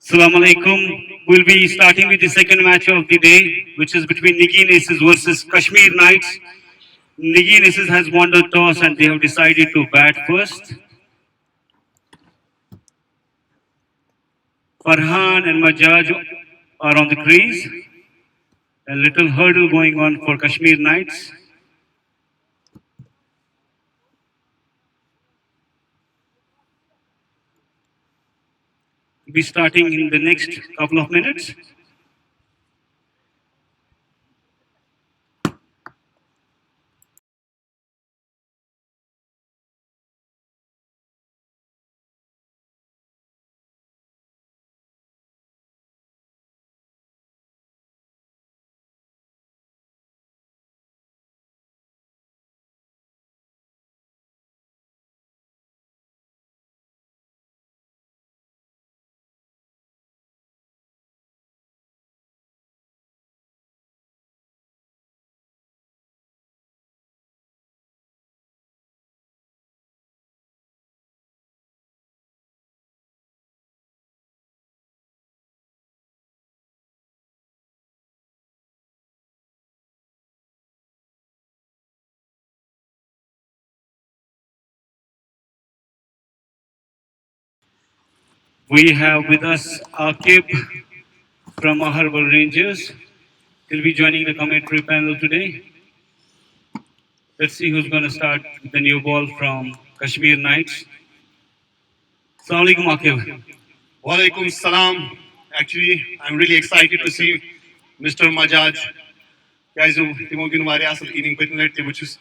Assalamu alaikum. We'll be starting with the second match of the day, which is between Nigeen Aces versus Kashmir Knights. Nigeen Aces has won the toss and they have decided to bat first. Farhan and Majaj are on the crease. A little hurdle going on for Kashmir Knights. We'll be starting in the next couple of minutes. We have with us Akib from Aharbal Rangers. He'll be joining the commentary panel today. Let's see who's going to start with the new ball from Kashmir Knights. Assalamu alaikum, Akib. Walaikum salam. Actually, I'm really excited to see Mr. Majaj. Guys, تِمو گِنٛد واریاہ اصل inning پٔتمہِ لٹہِ تہِ بہٕ چھُس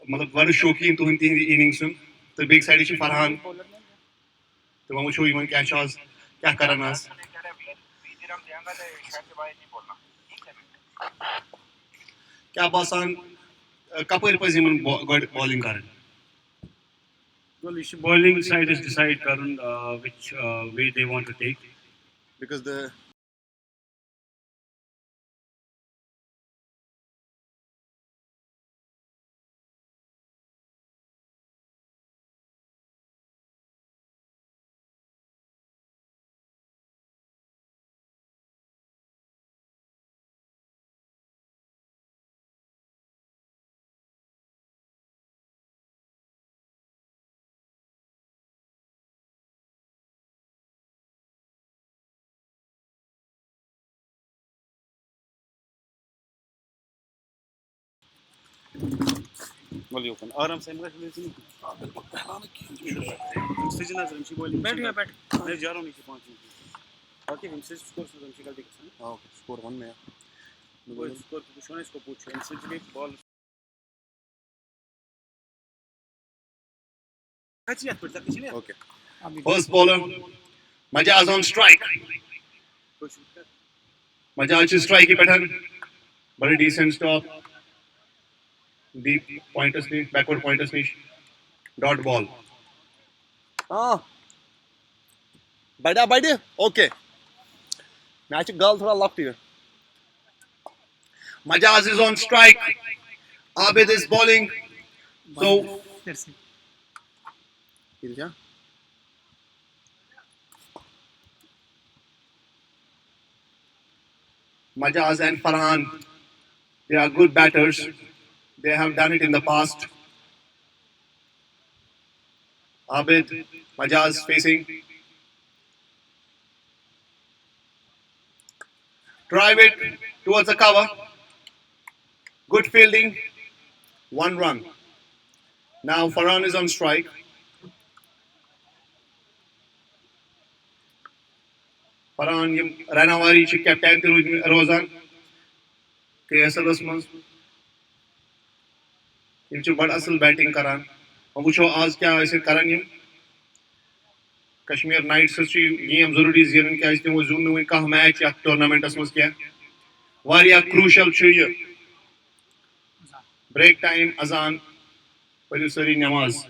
مطلب بڑٕ شوقیٖن تِہنٛدِ innings سُنٛد تہٕ بیٚکہِ سایڈٕ چھِ فرحان تہٕ وۄنۍ وٕچھو یِمن کیاہ چھُ آز کیاہ کرن آز کیاہ باسان کپٲرۍ پزِ یِمن گۄڈٕ بالِنگ کرٕنۍ Well, the bowling side is decide Karun which way they want to take. because the आराम से score one में okay first bowler Majaz on strike Majaz is strike pattern very decent stop deep pointers ni backward pointers ni dot ball ah bada okay match gal thoda lofty Majaz is on strike Abid is bowling so yeah Majaz and Farhan, they are good batters. They have done it in the past. Abid, Majaz facing. Drive it towards the cover. Good fielding. 1 run. Now Farhan is on strike. Farhan Ranawari captain Rozan. KSL's month. Yim chu bad asal batting karan. Wucho aaz kya aise karan yim. Kashmir Knights game zaruri zirin kya timo zoom nu kah match ya tournament asmas kya. Varia crucial chu ye. Break time azan. Pari sari namaz.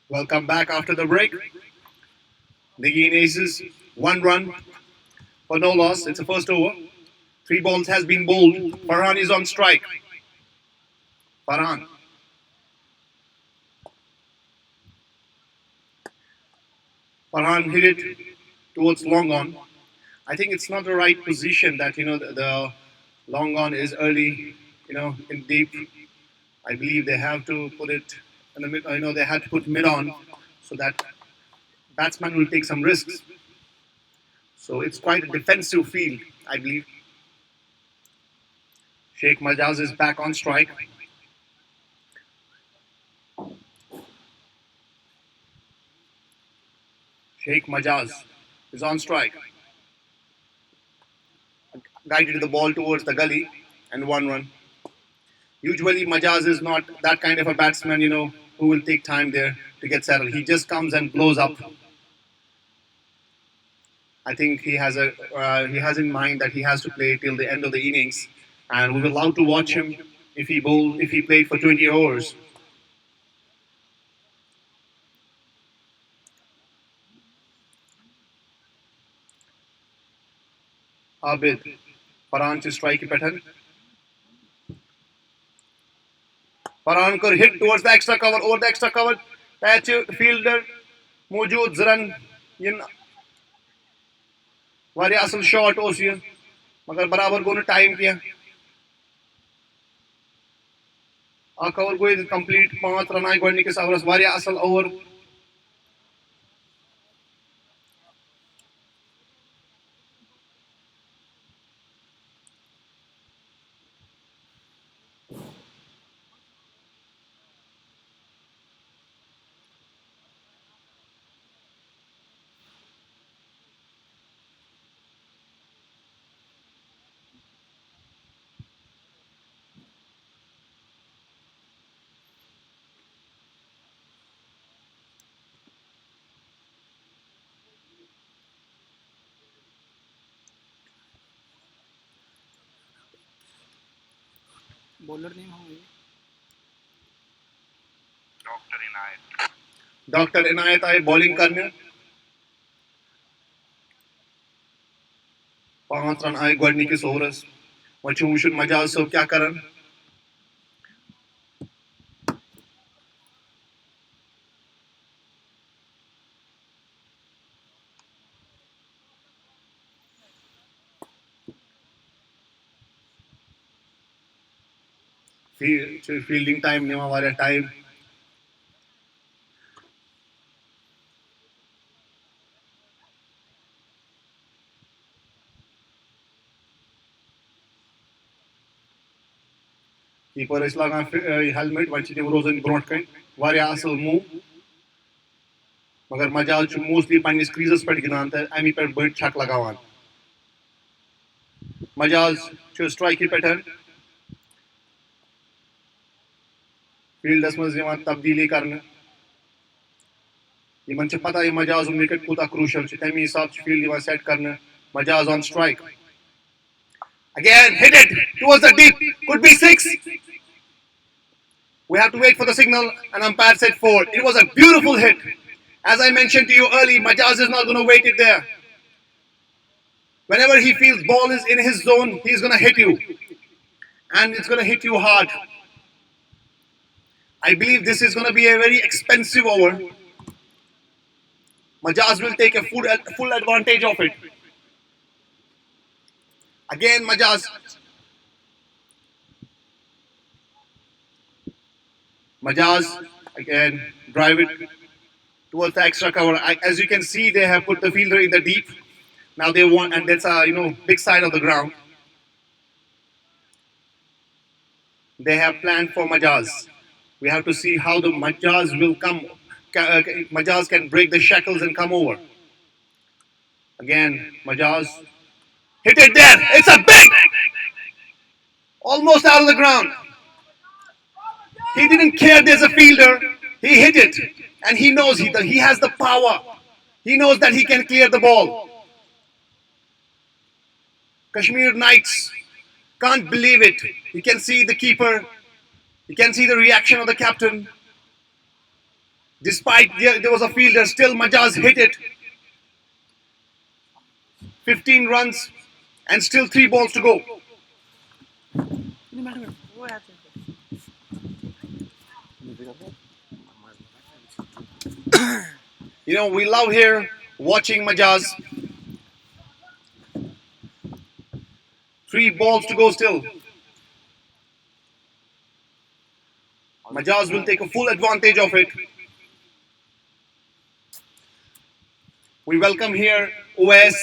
Welcome back after the break. Nigeen aces, 1 run for no loss. It's a first over. 3 balls has been bowled. Farhan is on strike. Farhan. Farhan hit it towards long on. I think it's not the right position that the long on is early, in deep. I believe they have to put it in the mid. They had to put mid on so that batsman will take some risks. So it's quite a defensive field, I believe. Sheikh Majaz is back on strike. Sheikh Majaz is on strike. Guided the ball towards the gully and 1 run. Usually Majaz is not that kind of a batsman, who will take time there to get settled. He just comes and blows up. I think he has in mind that he has to play till the end of the innings, and we will allow to watch him if he played for 20 overs. Abid, Farhan to strike pattern. Farhan could hit towards the extra cover, over the extra cover. Patch fielder, Mujud Zran, yin वारिया असल shot ओस ये मगर बराबर गोने time किया अक over गो complete 5 run आए गोडनिकस ओवरस वारिया असल over bowler name होंगे डॉक्टर इनायत आए बॉलिंग करने 5 रन आए गोडनिकस ओवरस वचु वुशन मजाज सब क्या करन फील्डिंग टाइम निवा वारिया टाइम कीपर इस लगा हेलमेट वचि तम रोजन ब्रोट कन वारिया असल मूव मगर मजाज मोस्टली पन्निस क्रीजस पे गिनान तो अमी पे बड़ छक लगावान मजाज स्ट्राइक पैटर्न फील्डस मज तब्दीली करने यमन पता है मजाज विकेट कूता क्रूशल तमे हिसाब से फील्ड सेट करने Majaz on strike again hit it towards the deep could be 6 we have to wait for the signal and umpire said 4 it was a beautiful hit as I mentioned to you early Majaz is not going to wait it there whenever he feels ball is in his zone he's going to hit you and it's going to hit you hard I believe this is going to be a very expensive over Majaz will take a full advantage of it. Again, Majaz. Majaz, again, drive it towards the extra cover. As you can see, they have put the fielder in the deep. Now they want, and that's a big side of the ground. They have planned for Majaz. We have to see how the Majaz will come. Majaz can break the shackles and come over. Again, Majaz hit it there. It's a big, almost out of the ground. He didn't care there's a fielder. He hit it. And he knows he has the power. He knows that he can clear the ball. Kashmir Knights can't believe it. You can see the keeper You can see the reaction of the captain. Despite there was a fielder, still Majaz hit it. 15 runs and still 3 balls to go. We love here watching Majaz. 3 balls to go still. Majaz will take a full advantage of it. We welcome here OS.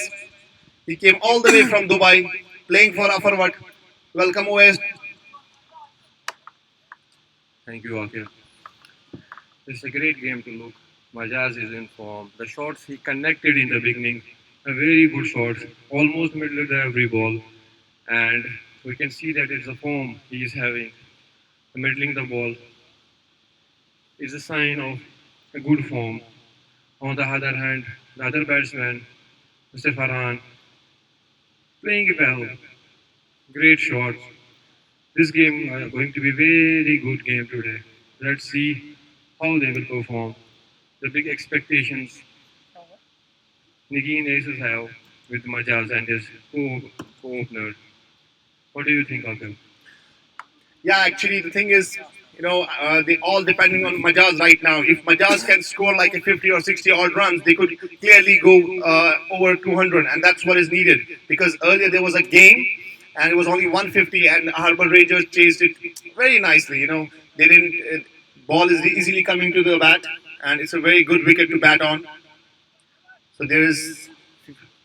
He came all the way from Dubai playing for Afarwat. Welcome OS. Thank you, Akil. It's a great game to look. Majaz is in form. The shots he connected in the beginning, a very good shots, almost middle of every ball. And we can see that it's a form he is having. Middling the ball is a sign of a good form. On the other hand, the other batsman, Mr. Farhan, playing well. Great shots. This game is going to be very good game today. Let's see how they will perform. The big expectations Nigeen aces have with Majaz and his co-opener. What do you think of them? Yeah, actually, the thing is, they all depending on Majaz right now. If Majaz can score like a 50 or 60 odd runs, they could clearly go over 200, and that's what is needed. Because earlier there was a game, and it was only 150, and Harbour Rangers chased it very nicely. They didn't. Ball is easily coming to the bat, and it's a very good wicket to bat on. So there is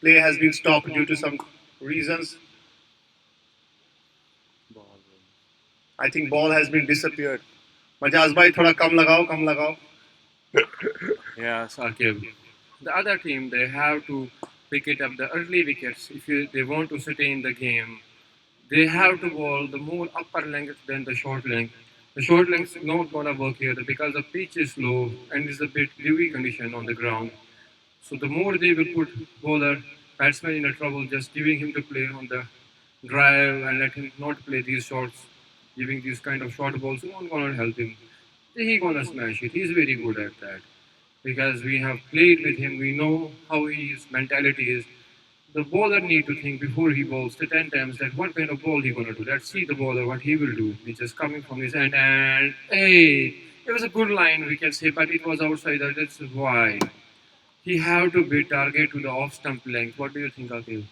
play has been stopped due to some reasons. I think ball has been disappeared. Majaz bhai, thoda kam lagao, kam lagao. Yeah, Sakib. The other team, they have to pick it up the early wickets if they want to sustain the game. They have to bowl the more upper length than the short length. The short length is not gonna work here because the pitch is low and is a bit dewy condition on the ground. So the more they will put bowler, batsman in a trouble, just giving him to play on the drive and let him not play these shots, giving these kind of short balls, not gonna help him. He gonna smash it. He's very good at that because we have played with him. We know how his mentality is. The bowler need to think before he bowls the 10 times that what kind of ball he gonna do. Let's see the bowler what he will do. He's just coming from his end and hey, it was a good line we can say, but it was outside. That's why he have to be target to the off stump length. What do you think, Akil?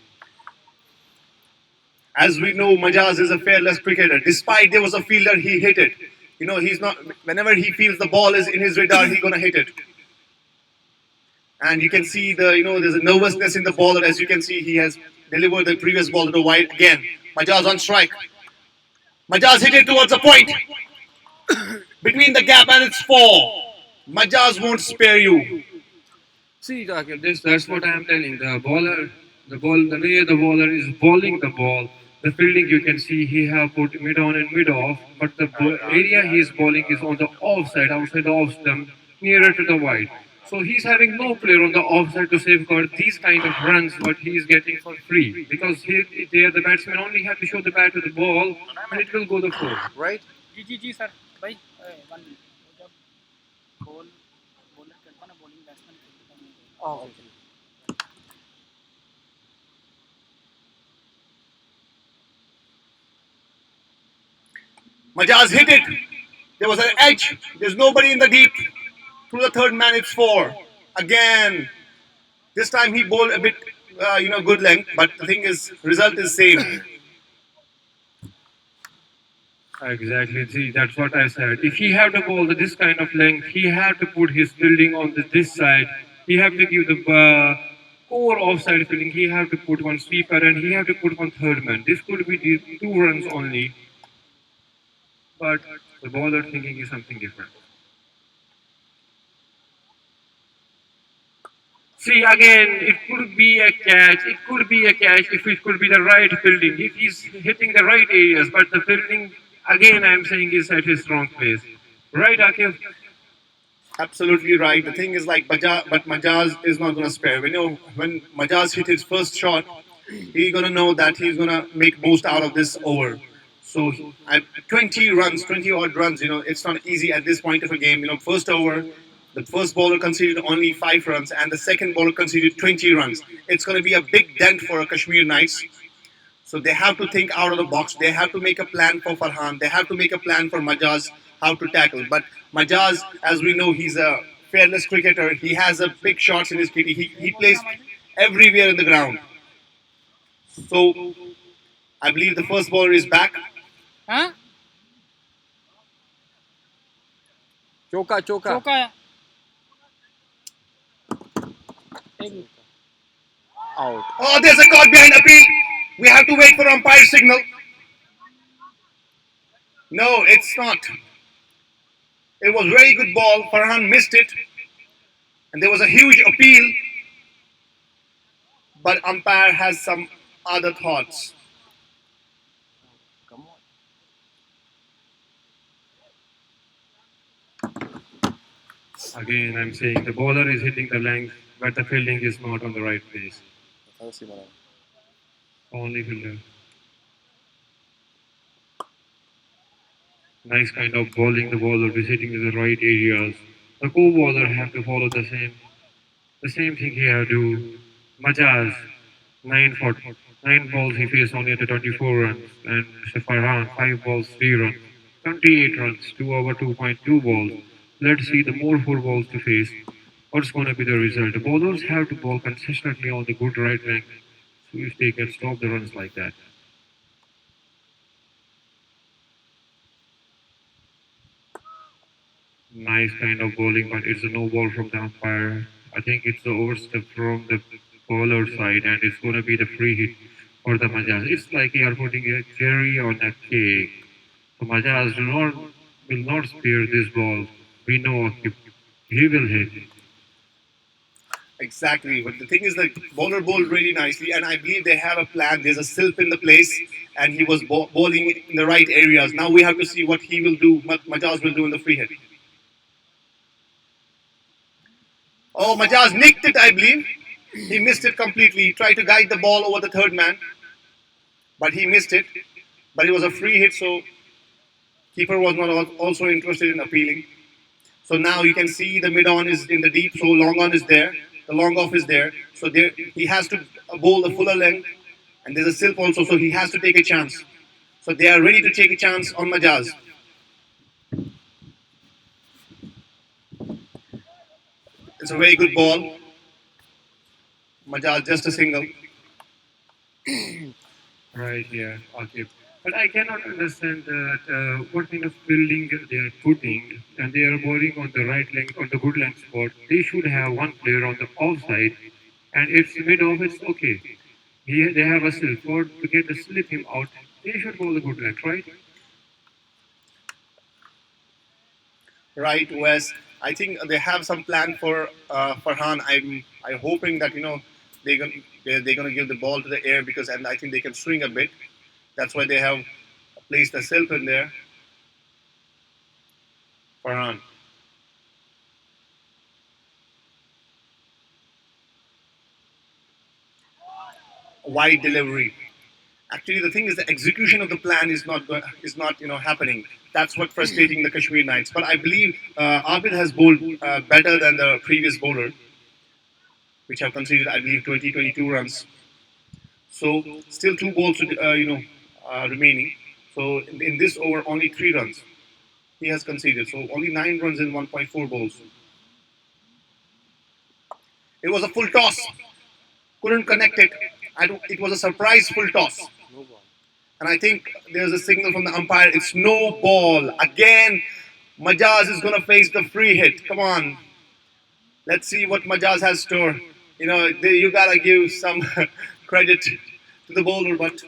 As we know, Majaz is a fearless cricketer. Despite there was a fielder, he hit it. He's not. Whenever he feels the ball is in his radar, he's gonna hit it. And you can see there's a nervousness in the bowler. As you can see, he has delivered the previous ball to the wide again. Majaz on strike. Majaz hit it towards the point. Between the gap and it's 4. Majaz won't spare you. See, Akil, that's what I am telling. The way the bowler is bowling the ball, the fielding you can see he have put mid on and mid off, but the area he is bowling is on the offside, outside the off stump, nearer to the wide. So he's having no player on the offside to safeguard these kind of runs what he is getting for free because there the batsman only have to show the bat to the ball and it will go the 4, right? जी sir भाई 1 minute जब ball bowler करता ना bowling batsman खेलता नहीं Oh, okay. Majaz hit it. There was an edge. There's nobody in the deep. Through the third man, it's 4. Again. This time he bowled a bit, good length. But the thing is, result is same. Exactly. See, that's what I said. If he have to bowl this kind of length, he have to put his fielding on this side. He have to give the core offside fielding. He have to put one sweeper and he have to put one third man. This could be the 2 runs only. But the bowler thinking is something different. See, again, it could be a catch. It could be a catch if it could be the right fielding. If he's hitting the right areas, but the fielding, again, I'm saying is at his wrong place. Right, Akif? Absolutely right. The thing is like Majaz is not going to spare. When Majaz hit his first shot, he's going to know that he's going to make most out of this over. So 20 runs, 20 odd runs, it's not easy at this point of a game. First over, the first bowler conceded only 5 runs and the second bowler conceded 20 runs. It's going to be a big dent for a Kashmir Knights. So they have to think out of the box. They have to make a plan for Farhan. They have to make a plan for Majaz how to tackle. But Majaz, as we know, he's a fearless cricketer. He has a big shots in his kitty. He plays everywhere in the ground. So I believe the first bowler is back. हाँ चौका चौका चौका है एक out. Oh, there's a caught behind appeal. We have to wait for umpire signal. No, it's not. It was very good ball. Farhan missed it. And there was a huge appeal. But umpire has some other thoughts. Come on. Again, I'm saying the bowler is hitting the length, but the fielding is not on the right place. Only fielder. Nice kind of bowling. The bowler is hitting to the right areas. The co-bowler have to follow the same thing he have to. Majaz, 9 balls he faced only at the 24 runs, and Mr. Farhan 5 balls 3 runs, 28 runs, 2 over 2.2 balls. Let's see the more 4 balls to face. What's going to be the result? The bowlers have to bowl consistently on the good right length, so if they can stop the runs like that. Nice kind of bowling, but it's a no ball from the umpire. I think it's the overstep from the bowler side, and it's going to be the free hit for the Majaz. It's like you are putting a cherry on a cake. So Majaz will not spare this ball. We know he will hit. Exactly. But the thing is that bowler bowled really nicely, and I believe they have a plan. There's a silp in the place, and he was bowling in the right areas. Now we have to see what he will do, what Majaz will do in the free hit. Oh, Majaz nicked it, I believe. He missed it completely. He tried to guide the ball over the third man, but he missed it. But it was a free hit, so keeper was not also interested in appealing. So now you can see the mid on is in the deep, so long on is there. The long off is there. So there, he has to bowl the fuller length, and there's a silp also, so he has to take a chance. So they are ready to take a chance on Majaz. It's a very good ball. Majaz just a single. Right, yeah, okay. But I cannot understand that what kind of fielding they are putting, and they are bowling on the right length, on the good length spot. They should have one player on the offside, and it's mid off, it's okay. They have a slip. For to get the slip him out, they should bowl the good length, right? Right, Wes. I think they have some plan for Farhan. I'm hoping that they're gonna give the ball to the air because and I think they can swing a bit. That's why they have placed a silp in there. Farhan. Wide delivery. Actually, the thing is, the execution of the plan is not happening. That's what frustrating the Kashmir Knights. But I believe Abid has bowled better than the previous bowler, which have conceded, I believe, 22 runs. So still 2 balls remaining. So in this over, only 3 runs he has conceded. So only 9 runs in 1.4 balls. It was a full toss. Couldn't connect it. It was a surprise full toss. And I think there's a signal from the umpire. It's no ball. Again, Majaz is going to face the free hit. Come on. Let's see what Majaz has stored. You got to give some credit to the bowler, but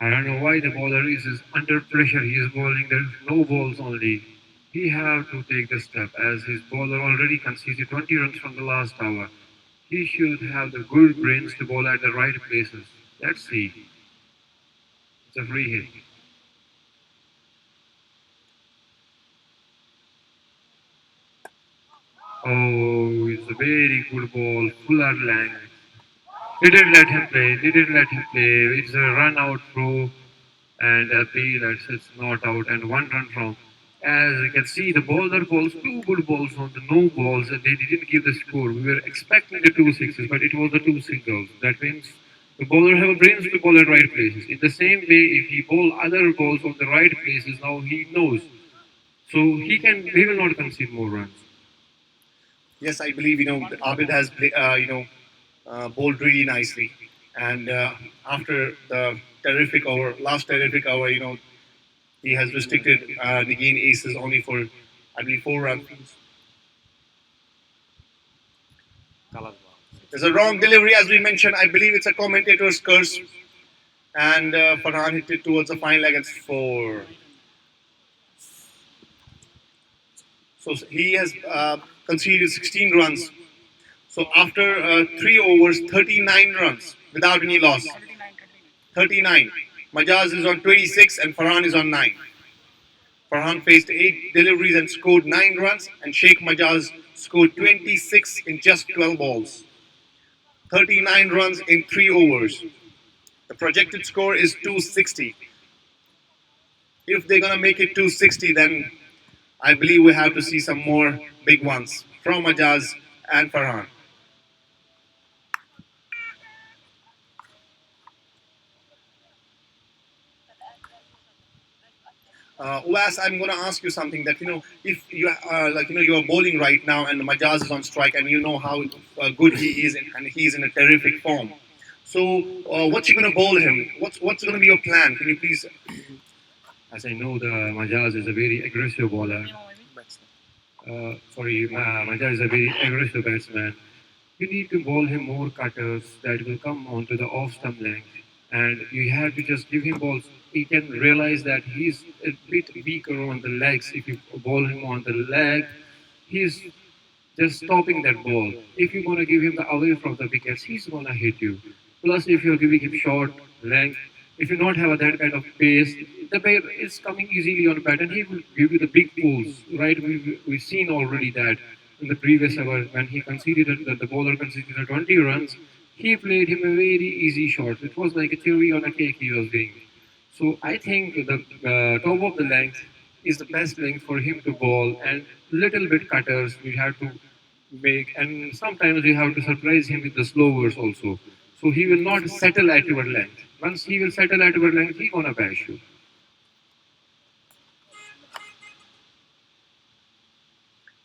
I don't know why the bowler is under pressure. He is bowling. There's no balls only. He have to take the step as his bowler already conceded 20 runs from the last hour. He should have the good brains to bowl at the right places. Let's see. It's a free hit. Oh, it's a very good ball. Fuller length. They didn't let him play. They didn't let him play. It's a run out throw. and P lets it's not out and one run from. As you can see, the bowler bowls two good balls on the no balls, and they didn't give the score. We were expecting the two sixes, but it was the two singles. That means the bowler have brains to bowl at right places. In the same way, if he bowl other balls on the right places, now he knows, so he will not concede more runs. Yes, I believe Abid has bowled really nicely, and after the last terrific over, he has restricted Nigeen aces only for, I believe, 4 runs. There's a wrong delivery, as we mentioned. I believe it's a commentator's curse, and Farhan hit it towards the fine leg. It's 4. So he has conceded 16 runs. So after 3 overs, 39 runs without any loss. 39. Majaz is on 26 and Farhan is on 9. Farhan faced 8 deliveries and scored 9 runs, and Sheikh Majaz scored 26 in just 12 balls. 39 runs in 3 overs. The projected score is 260. If they're going to make it 260, then I believe we have to see some more big ones from Majaz and Farhan. Uwas, I'm going to ask you something that if you you are bowling right now and Majaz is on strike and you know how good he is and he's in a terrific form. So what's you going to bowl him? What's going to be your plan? Can you please? As I know, the Majaz is a very aggressive bowler. Majaz is a very aggressive batsman. You need to bowl him more cutters that will come onto the off stump length, and you have to just give him balls. He can realize that he's a bit weaker on the legs. If you bowl him on the leg, he's just stopping that ball. If you're gonna give him the away from the wickets, he's gonna hit you. Plus, if you're giving him short length, if you not have that kind of pace, the ball is coming easily on bat, and he will give you the big pulls. Right? We've seen already that in the previous over when he conceded the bowler conceded 20 runs, he played him a very easy shot. It was like a cherry on a cake he was doing. So I think the top of the length is the best length for him to bowl, and little bit cutters we have to make, and sometimes we have to surprise him with the slowers also. So he will not settle at your length. Once he will settle at your length, he gonna bash you.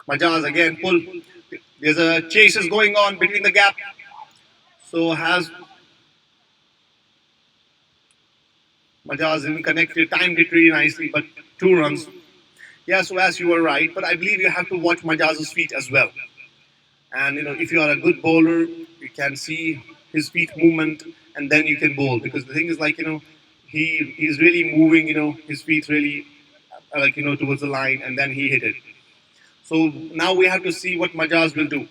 Majaz again pull. There's a chase is going on between the gap. So has Majaz even connected, timed it really nicely, but 2 runs. Yeah, so as you were right, but I believe you have to watch Majaz's feet as well. And if you are a good bowler, you can see his feet movement, and then you can bowl. Because the thing is, he's really moving, his feet really, towards the line, and then he hit it. So now we have to see what Majaz will do.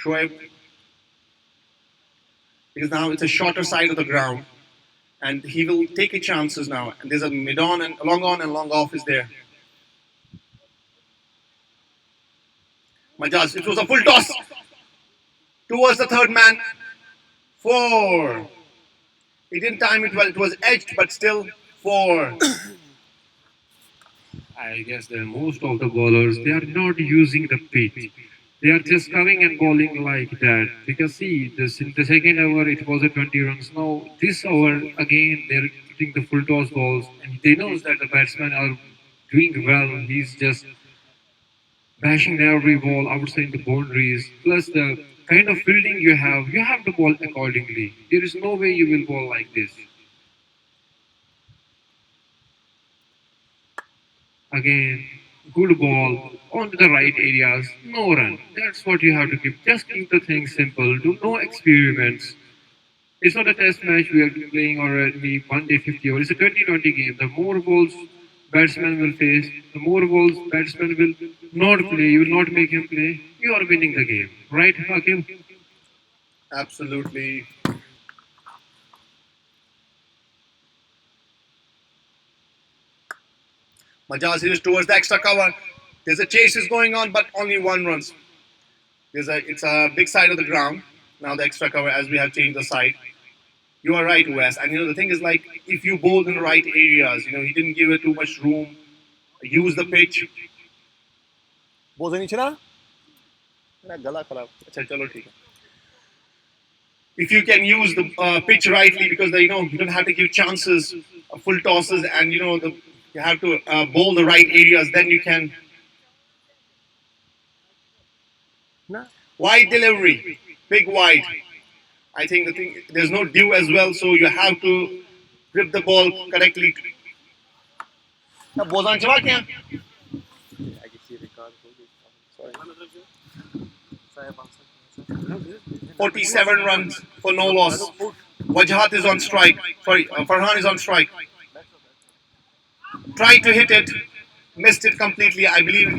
Shoaib, because now it's a shorter side of the ground, and he will take his chances now. And there's a mid on and long off is there. Majaz, it was a full toss towards the third man. 4. He didn't time it well. It was edged, but still 4. I guess that most of the bowlers they are not using the pitch. They are just coming and bowling like that. Because see, this in the second over it was a 20 runs. Now this over again they're hitting the full toss balls, and they know that the batsmen are doing well. He's just bashing every ball outside the boundaries. Plus the kind of fielding you have to bowl accordingly. There is no way you will bowl like this. Again, good ball onto the right areas, no run. That's what you have to keep. Just keep the thing simple. Do no experiments. It's not a test match we are playing or any one day 50 over. It's a 2020 game. The more balls batsman will face, the more balls batsman will not play. You will not make him play. You are winning the game, right, Hakim? Absolutely. Majaz is towards the extra cover. There's a chase is going on, but only 1 runs. It's a big side of the ground. Now the extra cover as we have changed the side. You are right, Wes. And the thing is, like, if you bowl in the right areas, he didn't give it too much room, use the pitch. बोझ ना मेरा गला खराब अच्छा चलो ठीक है if you can use the pitch rightly because you don't have to give chances full tosses and you have to bowl the right areas then you can wide delivery big wide I think there's no dew as well so you have to grip the ball correctly अब बोझान चला क्या 47 runs for no loss. Wajhat is on strike. Sorry, Farhan is on strike. Tried to hit it, missed it completely. I believe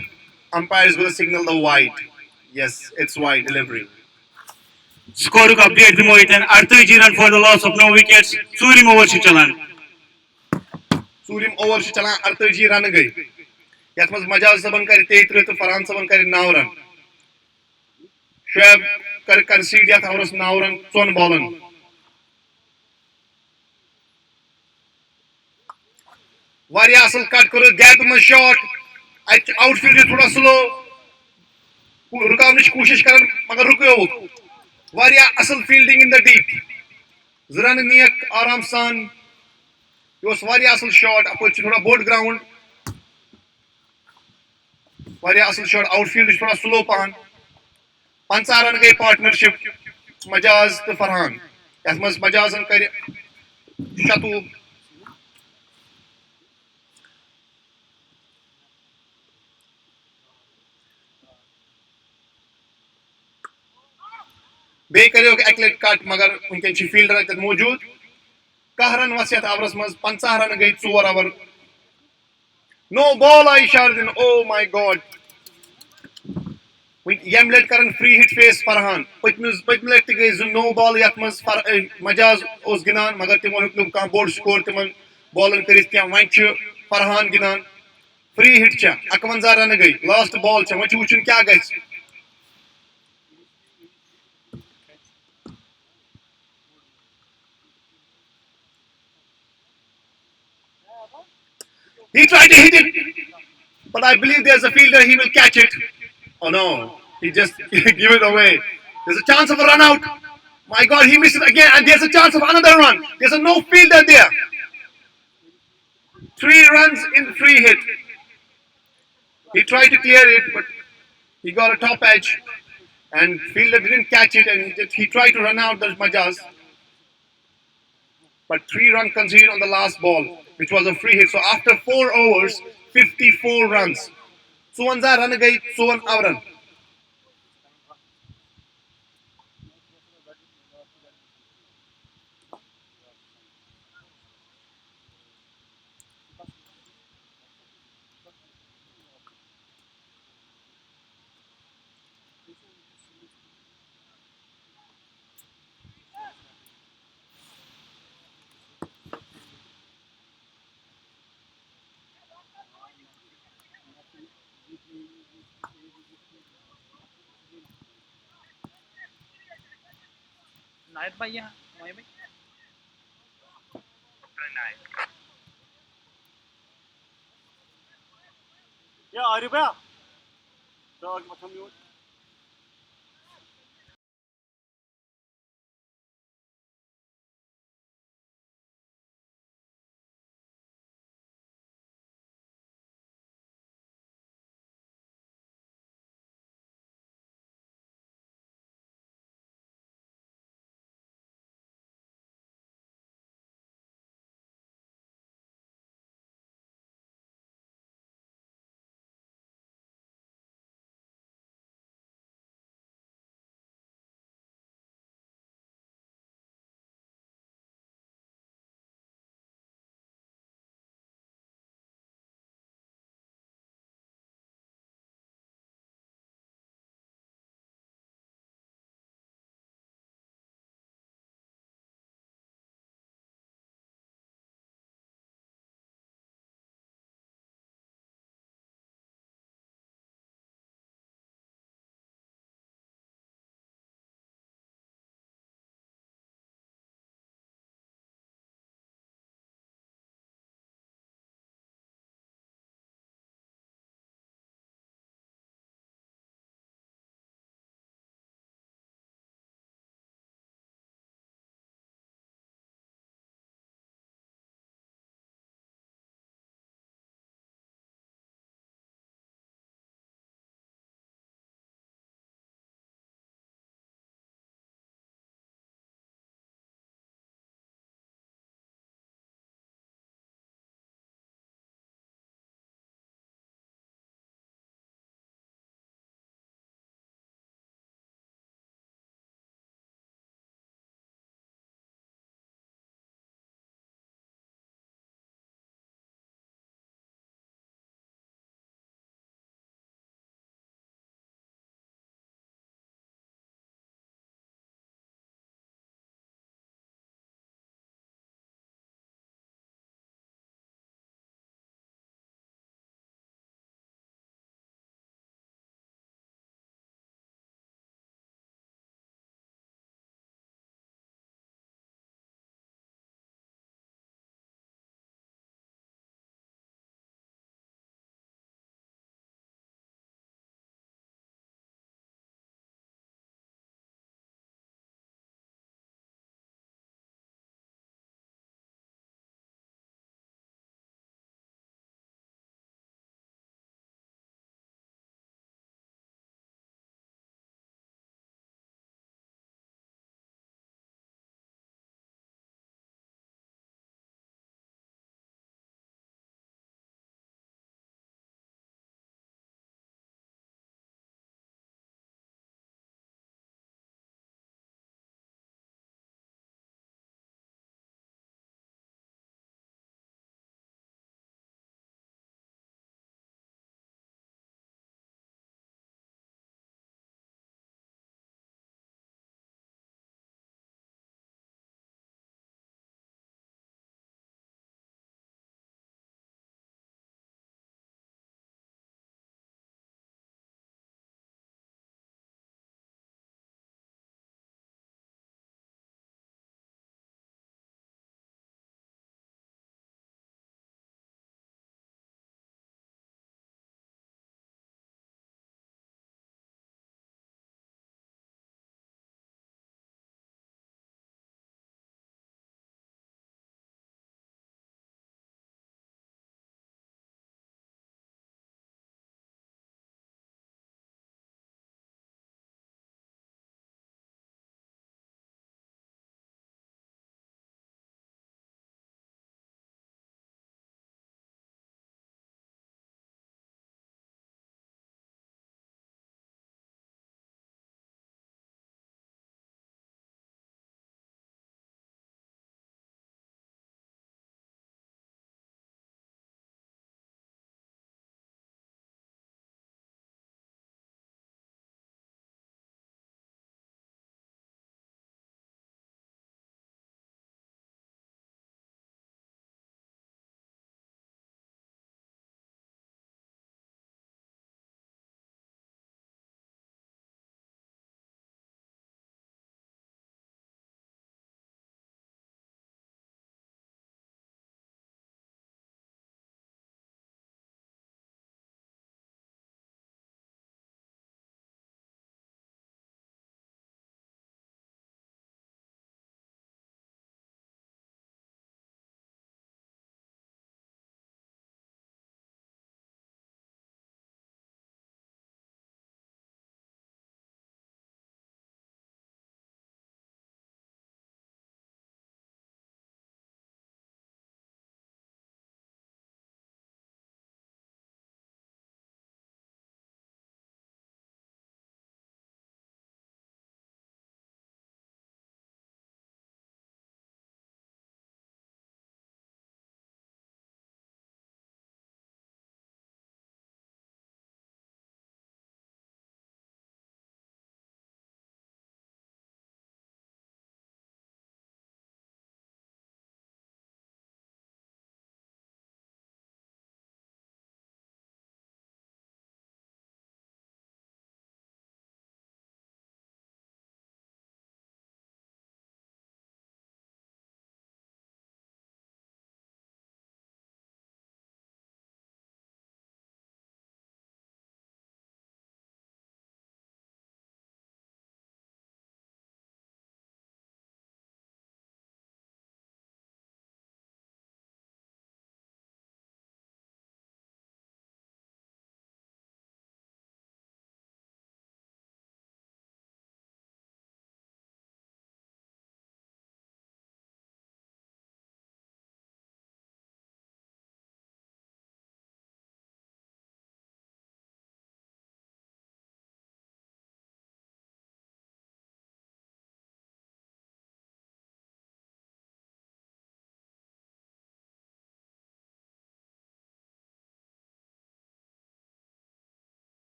umpire is going to signal the wide. Yes, it's wide delivery. Score update the Mohitan. 38 run for the loss of no wickets. Surim over Chichalan. Surim over Chichalan 38 run गई. यथ मज मजाज सबन कर 33 तो फरहान सबन कर 9 run. Shoaib कर कंसीड यथ ओवरस 9 रन 4 बॉलन. वारिया असल कट कर गैप में शॉट. आउटफील्ड थोड़ा स्लो. रुकावने की कोशिश करन मगर रुको. वारिया असल fielding in the deep. जरन Neog आराम सान. ये was वारिया असल शॉट. अपोज थोड़ा बोर्ड ग्राउंड. वारिया असल शॉट आउटफील्ड थोड़ा स्लो पान. 50 रन गई पार्टनरशिप मजाज तो फरहान. यथ मज मजाजन कर शतु बे करियो एक्लेट कट मगर उनके फील्डर तक मौजूद 10 रन वस यथ ओवरस मज 50 रन गई 4 ओवर नो बॉल आई शारदिन ओ माय गॉड यम लेट करन फ्री हिट फेस फरहान पतम लेट गई नो बॉल यथ मज मजाज ओस गिनान मगर तिमो हेक नु कहां बोर्ड स्कोर तिमन बॉलन करित क्या वइन छ फरहान गिनान फ्री हिट छ 51 रन गई लास्ट बॉल छ वच वुचन क्या गस he tried to hit it but I believe there's a fielder he will catch it. Oh no, he just give it away. There's a chance of a run out. My God, he missed it again, and there's a chance of another run. There's a no fielder there. 3 runs in free hit. He tried to clear it, but he got a top edge, and fielder didn't catch it, and he tried to run out the Majas. But 3 run conceded on the last ball, which was a free hit. So after 4 overs, 54 runs. Suwanza run gay, Suwan Avran. नायत भाई यहाँ मोए भाई Ya Arif'a. Daha bakamıyorum.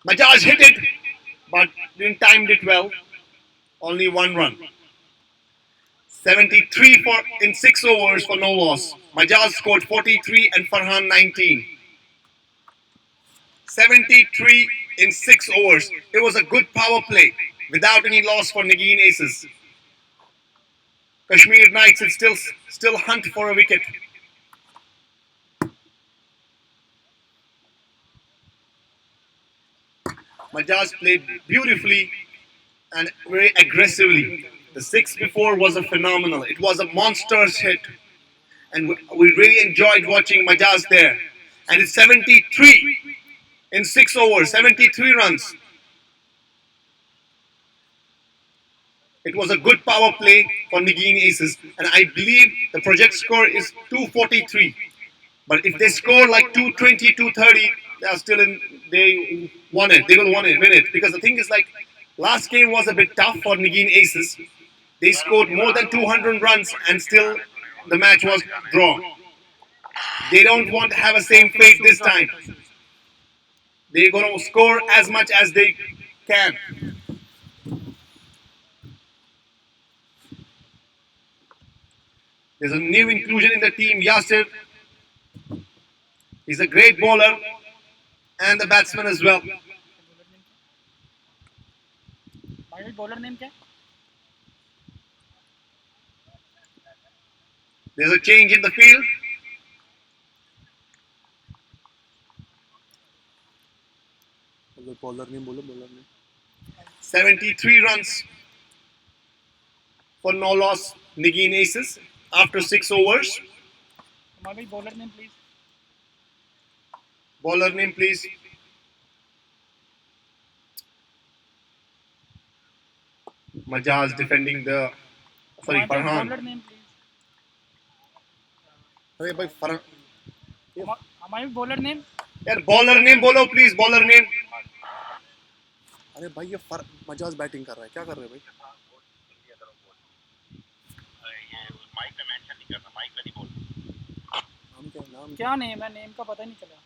Majaj hit it, but didn't time it well. Only 1 run. 73 for in 6 overs for no loss. Majaz scored 43 and Farhan 19. 73 in 6 overs. It was a good power play without any loss for Nigeen Aces. Kashmir Knights is still hunt for a wicket. Majaz played beautifully and very aggressively. The six before was a phenomenal. It was a monstrous hit, and we really enjoyed watching Majaz there. And it's 73 in 6 overs, 73 runs. It was a good power play for Nigeen Aces, and I believe the project score is 243. But if they score like 220, 230, they are still in. They won it. They will win it because the thing is like last game was a bit tough for Nigeen Aces. They scored more than 200 runs and still the match was drawn. They don't want to have a same fate this time. They're going to score as much as they can. There's a new inclusion in the team, Yasir. He's a great bowler and the batsman as well. भाई bowler name क्या है? There's a change in the field. Bowler name 73 runs for no loss, Nigeen Aces after 6 overs. हमारे भाई bowler name please. Bowler name, please. Majaz defending the. Sorry, Farhan. Bowler name please. अरे भाई फरहान. हमारे bowler name. यार bowler name बोलो please, bowler name. अरे भाई ये मजाज बैटिंग कर रहा है, क्या कर रहे हैं भाई? माइक पे मेंशन नहीं करना, माइक पे नहीं बोलना. नाम क्या नेम है? नेम का पता नहीं चला.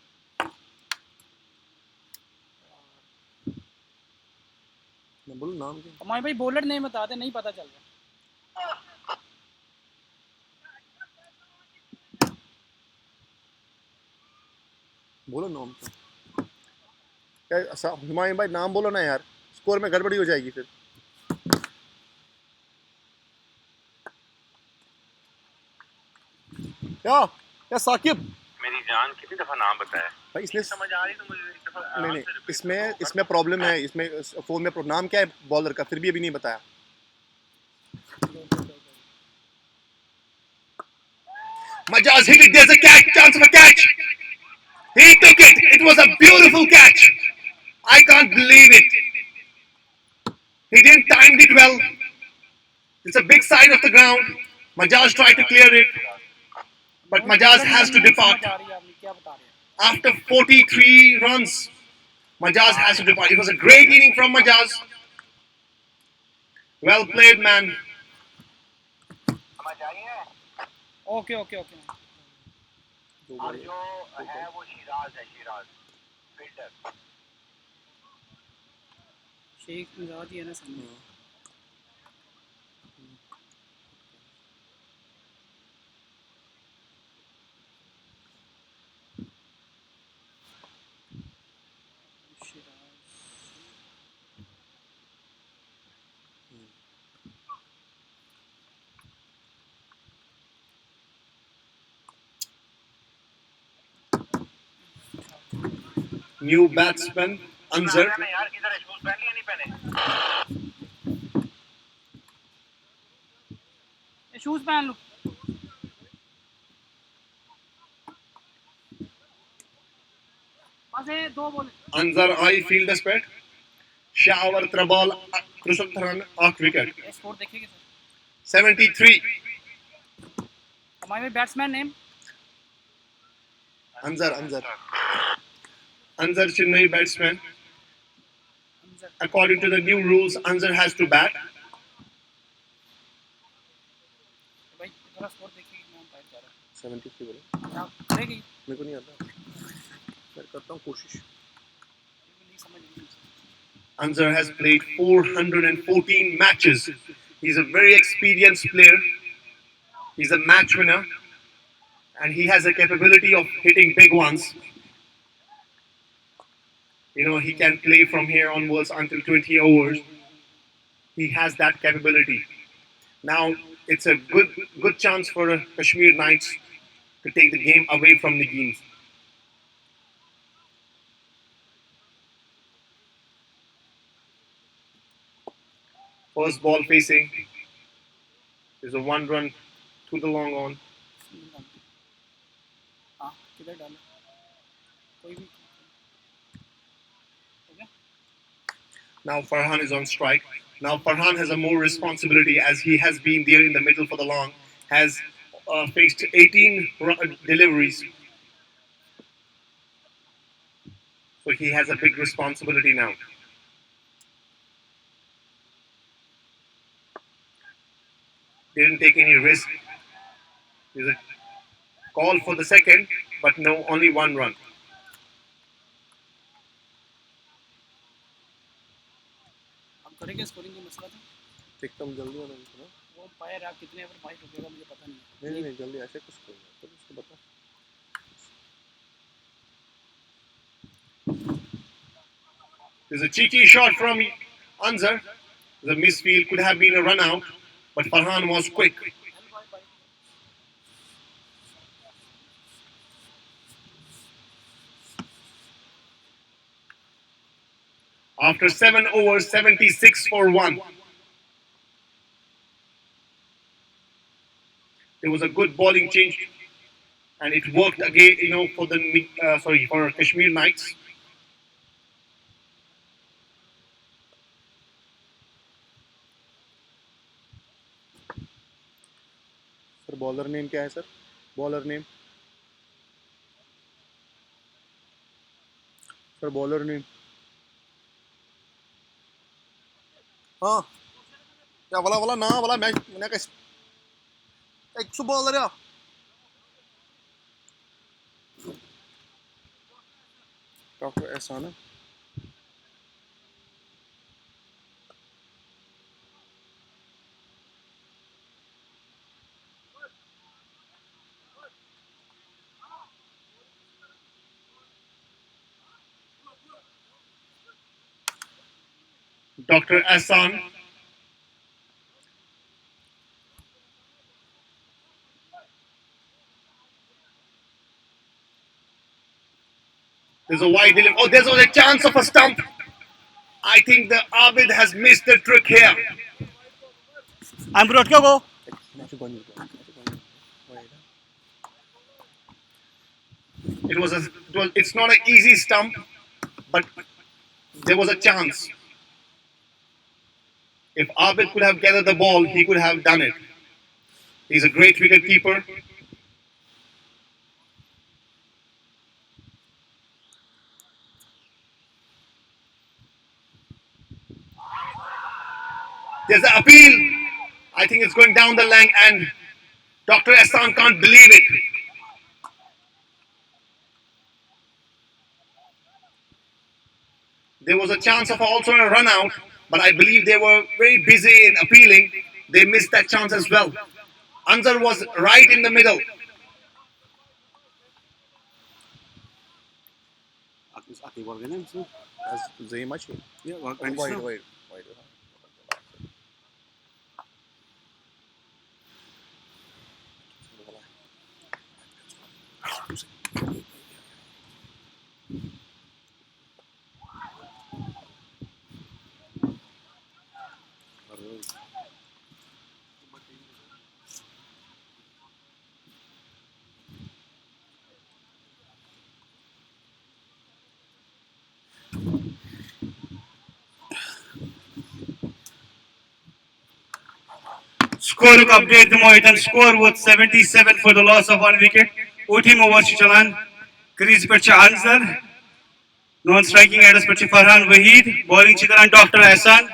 मैं बोलूं नाम क्या? हमारे भाई बॉलर नेम बता दे, नहीं पता चल रहा. बोलो नाम क्या? हुमायूं भाई नाम बोलो ना यार, स्कोर में गड़बड़ी हो जाएगी फिर. क्या साकिब? मेरी जान कितनी दफा नाम बताया भाई इसने समझ आ रही तो मुझे एक दफा नहीं इसमें प्रॉब्लम है. इसमें फोन में नाम क्या है बॉलर का, फिर भी अभी नहीं बताया. Majaz hit it. There's a catch. Chance of a catch. He took it. It was a beautiful catch. I can't believe it. He didn't time it well. It's a big side of the ground. Majaz tried to clear it, but Majaz has to depart. After 43 runs, Majaz has to depart. It was a great inning from Majaz. Well played, man. समझ आई है. Okay okay okay. और जो है वो शिराज है, Siraj fielder. Sheikh मिजाज ही है ना सामने. New batsman, Anzar. यार किधर है? शूज पहन लिए नहीं पहने? शूज पहन लो. बस ये दो ball. Anzar I field spread. Shower Trabal Krusatharan off wicket. Score देखेंगे सर. 73. हमारे batsman name. Anjar Anzar Chennai batsman. According to the new rules, Anzar has to bat. भाई थोड़ा स्कोर देखिए कितना टाइट जा रहा 73 बोले. है. आप करेगी. मेरे को नहीं आता, मैं करता हूँ कोशिश. नहीं समझ नहीं. Anzar has played 414 matches. He's a very experienced player. He's a match winner, and he has a capability of hitting big ones. He can play from here onwards until 20 overs. He has that capability. Now it's a good chance for Kashmir Knights to take the game away from Nigeen. First ball facing is a one run to the long on. हाँ किधर डालो कोई भी हो गया Now Farhan is on strike. Now Farhan has a more responsibility as he has been there in the middle for the long, has faced 18 deliveries. So he has a big responsibility now. Didn't take any risk. There's a call for the second, but no, only one run. हम करेंगे scoring का मसला था एकदम जल्दी होना है ना। वो पायर आप कितने ओवर फाइट रुकेगा मुझे पता नहीं नहीं नहीं नहीं, जल्दी ऐसे कुछ करो तो उसको बता। There's a cheeky shot from Anzar. The misfield could have been a run out, but Farhan was quick. After 7 overs, 76 for 1. There was a good bowling change, and it worked again, for Kashmir Knights. Sir bowler name क्या है sir? Bowler name sir, bowler name. हाँ या वाला वाला ना वाला match मैंने कैसे एक सु बॉलर या डॉक्टर एहसान है। Dr. Ahsan. There's a wide delivery. Oh, there's a chance of a stump. I think the Abid has missed the trick here. I'm good. Go go. It's not an easy stump, but there was a chance. If Abid could have gathered the ball, he could have done it. He's a great wicket keeper. There's an appeal. I think it's going down the line, and Dr. Ahsan can't believe it. There was a chance of also a run out, but I believe they were very busy in appealing. They missed that chance as well. Anzar was right in the middle. आती ball गए ना इसमें as Zay much yeah wide wide Score update the Mohitan score with 77 for the loss of 1 wicket. 18 overs chalan. Crease per Anzar. Non-striking adders per Farhan Wahid. Bowling chikaran Dr. Ahsan.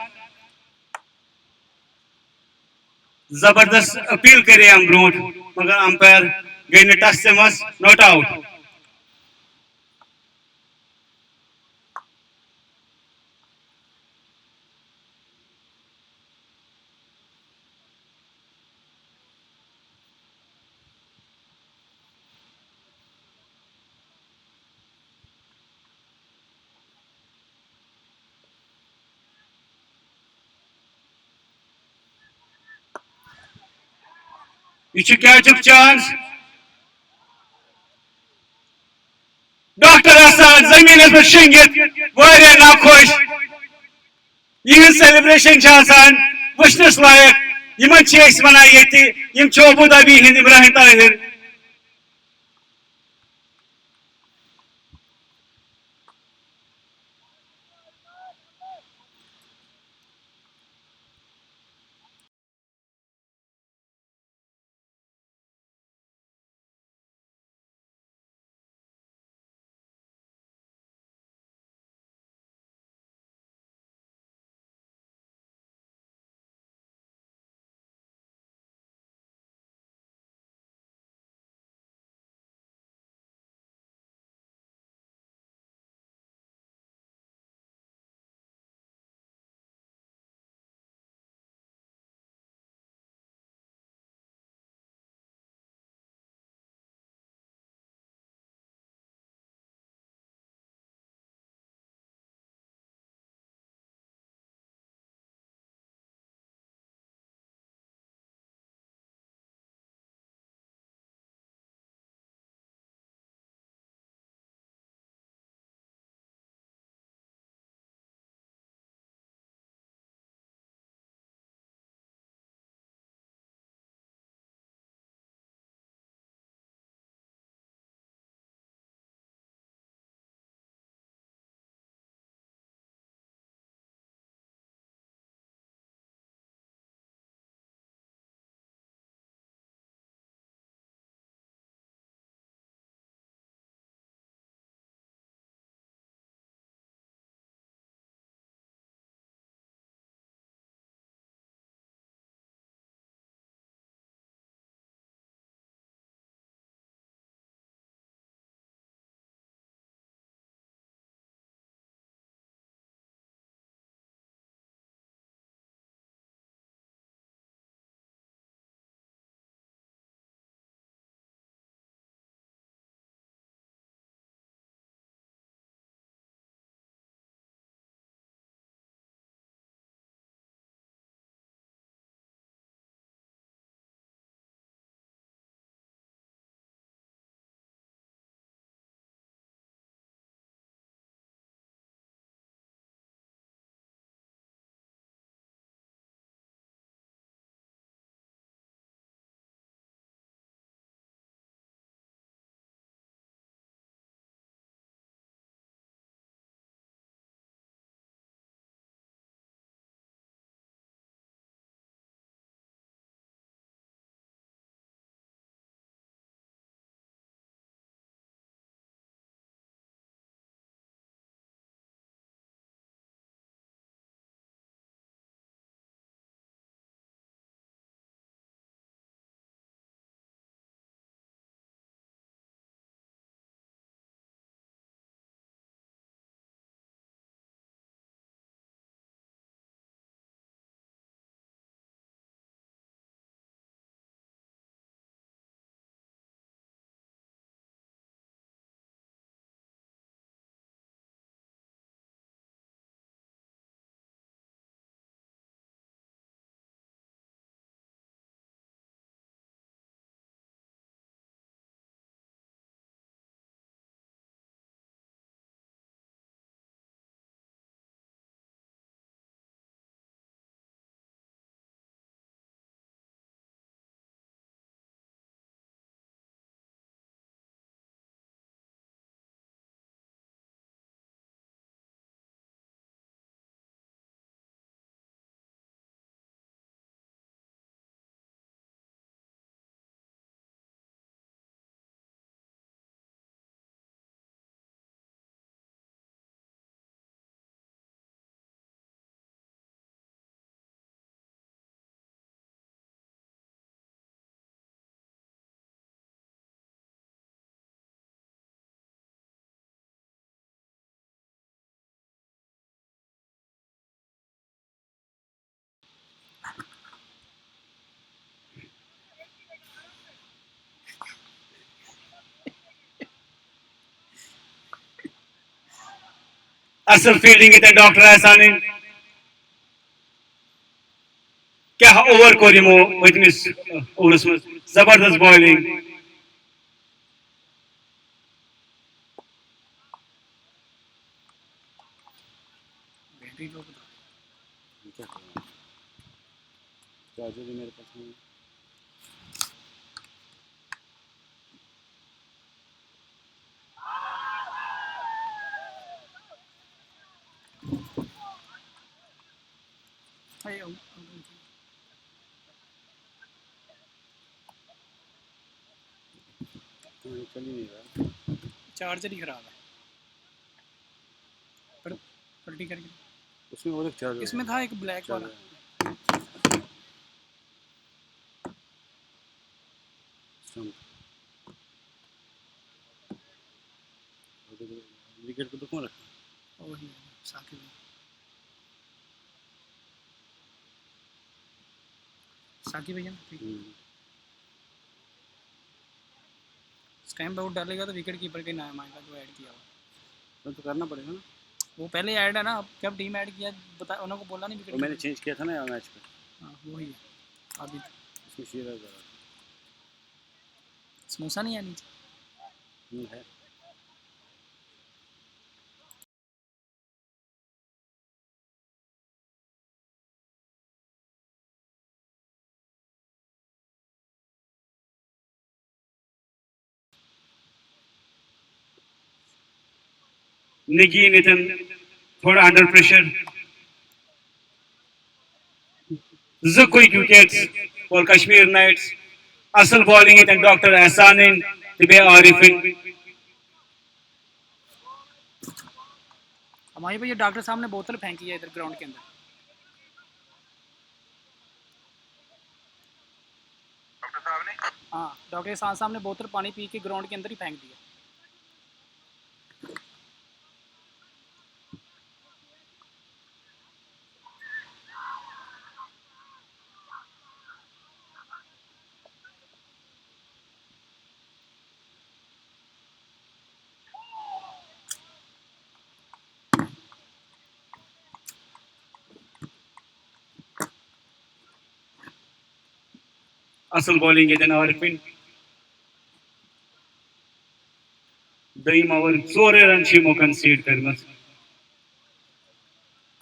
जबरदस्त appeal करे हम brought मगर umpire गई ने touch से मस not out यह कैचुक chance doctor Hasan जमीन पे शिंगित वारिया नाखुश यह सेलिब्रेशन वुचनस लायक यमन वनान ये अबू धाबी हिंद इब्राहिम ताहिर असल फील्डिंग इतने डॉक्टर हसन क्या ओवर कोर यमो वतमिस ओवरस मज Zabardast bowling. बैटरी लो बता क्या करूँ, चार्जर भी मेरे पास नहीं है। भाई चल ही नहीं रहा, चार्जर ही खराब है पर पलटी करके उसमें और एक चार्जर इसमें था एक ब्लैक वाला विकेट को तो कौन रखा? वही साकिब साकिब भैया स्टैम्प आउट डालेगा तो विकेट कीपर के नाम आएगा जो ऐड किया हुआ तो करना पड़ेगा ना, वो पहले ऐड है ना, अब जब टीम ऐड किया बता उन्होंने बोला नहीं वो विकेट मैंने चेंज किया था ना मैच पे, हाँ वही है अभी इसमें शेयर समोसा नहीं है नीचे है। Nigeen इतन थोड़ा under pressure. Zı quick wickets for Kashmir Knights. Asıl bowling इतन Dr. Ehsanin Tibe Arifin. हमारे भैया डॉक्टर साहब ने बोतल फेंकी है इधर ग्राउंड के अंदर डॉक्टर साहब ने हाँ डॉक्टर साहब ने बोतल पानी पी के ग्राउंड के अंदर ही फेंक दिया Asıl bowling इतन Arifin. Dayım over 4 run şimo concede करमस.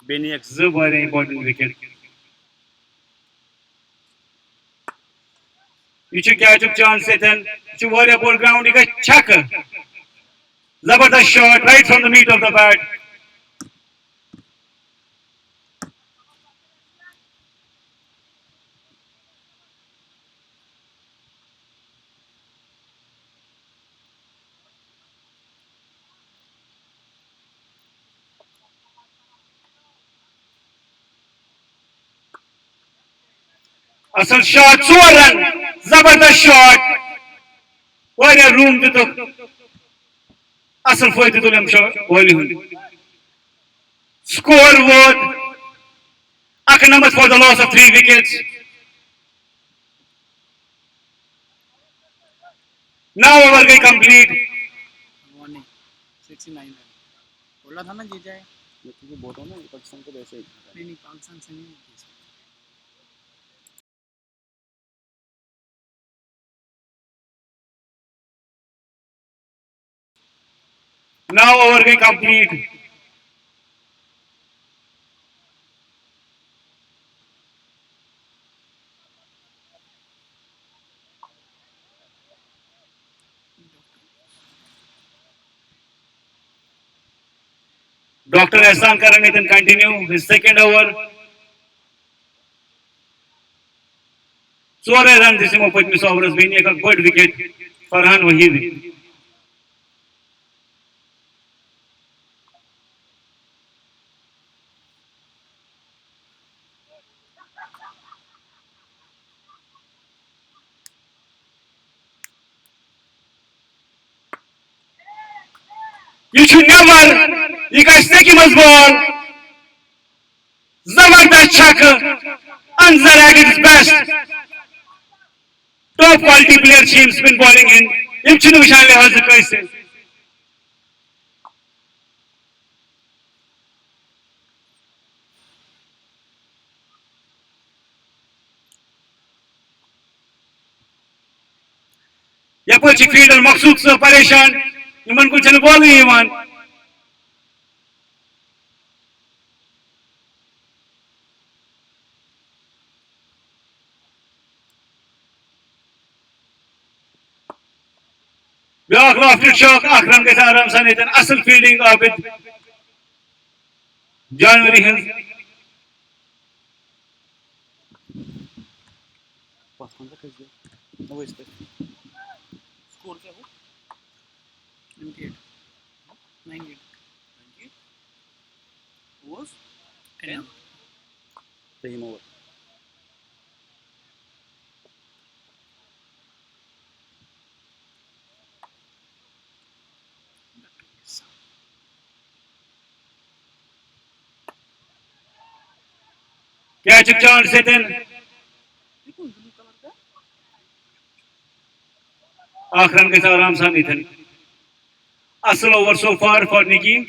बेनियक्स Zı very important wicket. ये छ catch up chance इतन. छ वारिया ball ground का छक्का. Zabardast shot right from the meat of the bat. Asıl shot 4 run. Zabardast shot. Varia room दितो. Asıl फायदे तुलम bowling हुंदी. Score vote. Akanamat for the loss of 3 wickets. Now over गई complete. Warning 69 run बोला था ना जीत जाए मैं तुझे बोल रहा हूँ ना, पाकिस्तान को वैसे ही नहीं पाकिस्तान से नहीं जीत सकते Now over गई complete. Dr. Ehsan Karan then continue his second over. Sore run disimo pachmis overs being a good wicket. Farhan Wahid. You should never. You guys take him as ball. Zabardast Chaka. Anzar at its best. Top quality player team spin bowling in. Imchinu Vishale has the crisis. यपर fielder Maqsood से परेशान इन कुछ बोल back lofted shock run गई आराम सान ये असल फील्डिंग आबिद जानवरी हज स्कोर क्या हो 98 98 was 10 कैच चांस से रन गई आराम सान ये असल ओवर सो फार फॉर निगीन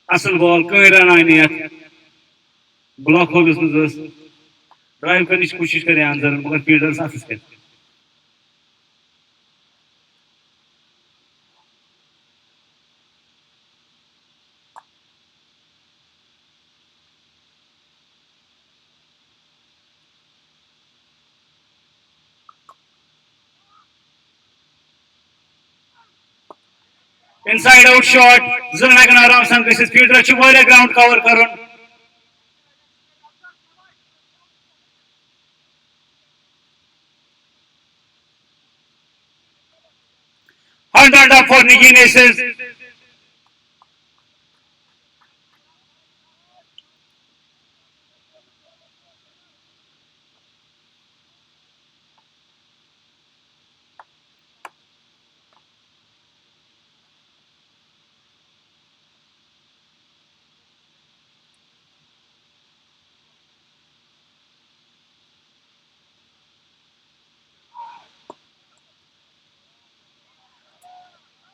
असल बॉल कहीं रन आए ब्लॉक होल्स मज ड्राइव करने की कोशिश करें अंदर मगर फील्डर अस कर इनसाइड आउट शॉट जन हन आराम सान गसित फील्डर ग्राउंड कवर कर 100 up for Nigeen aces.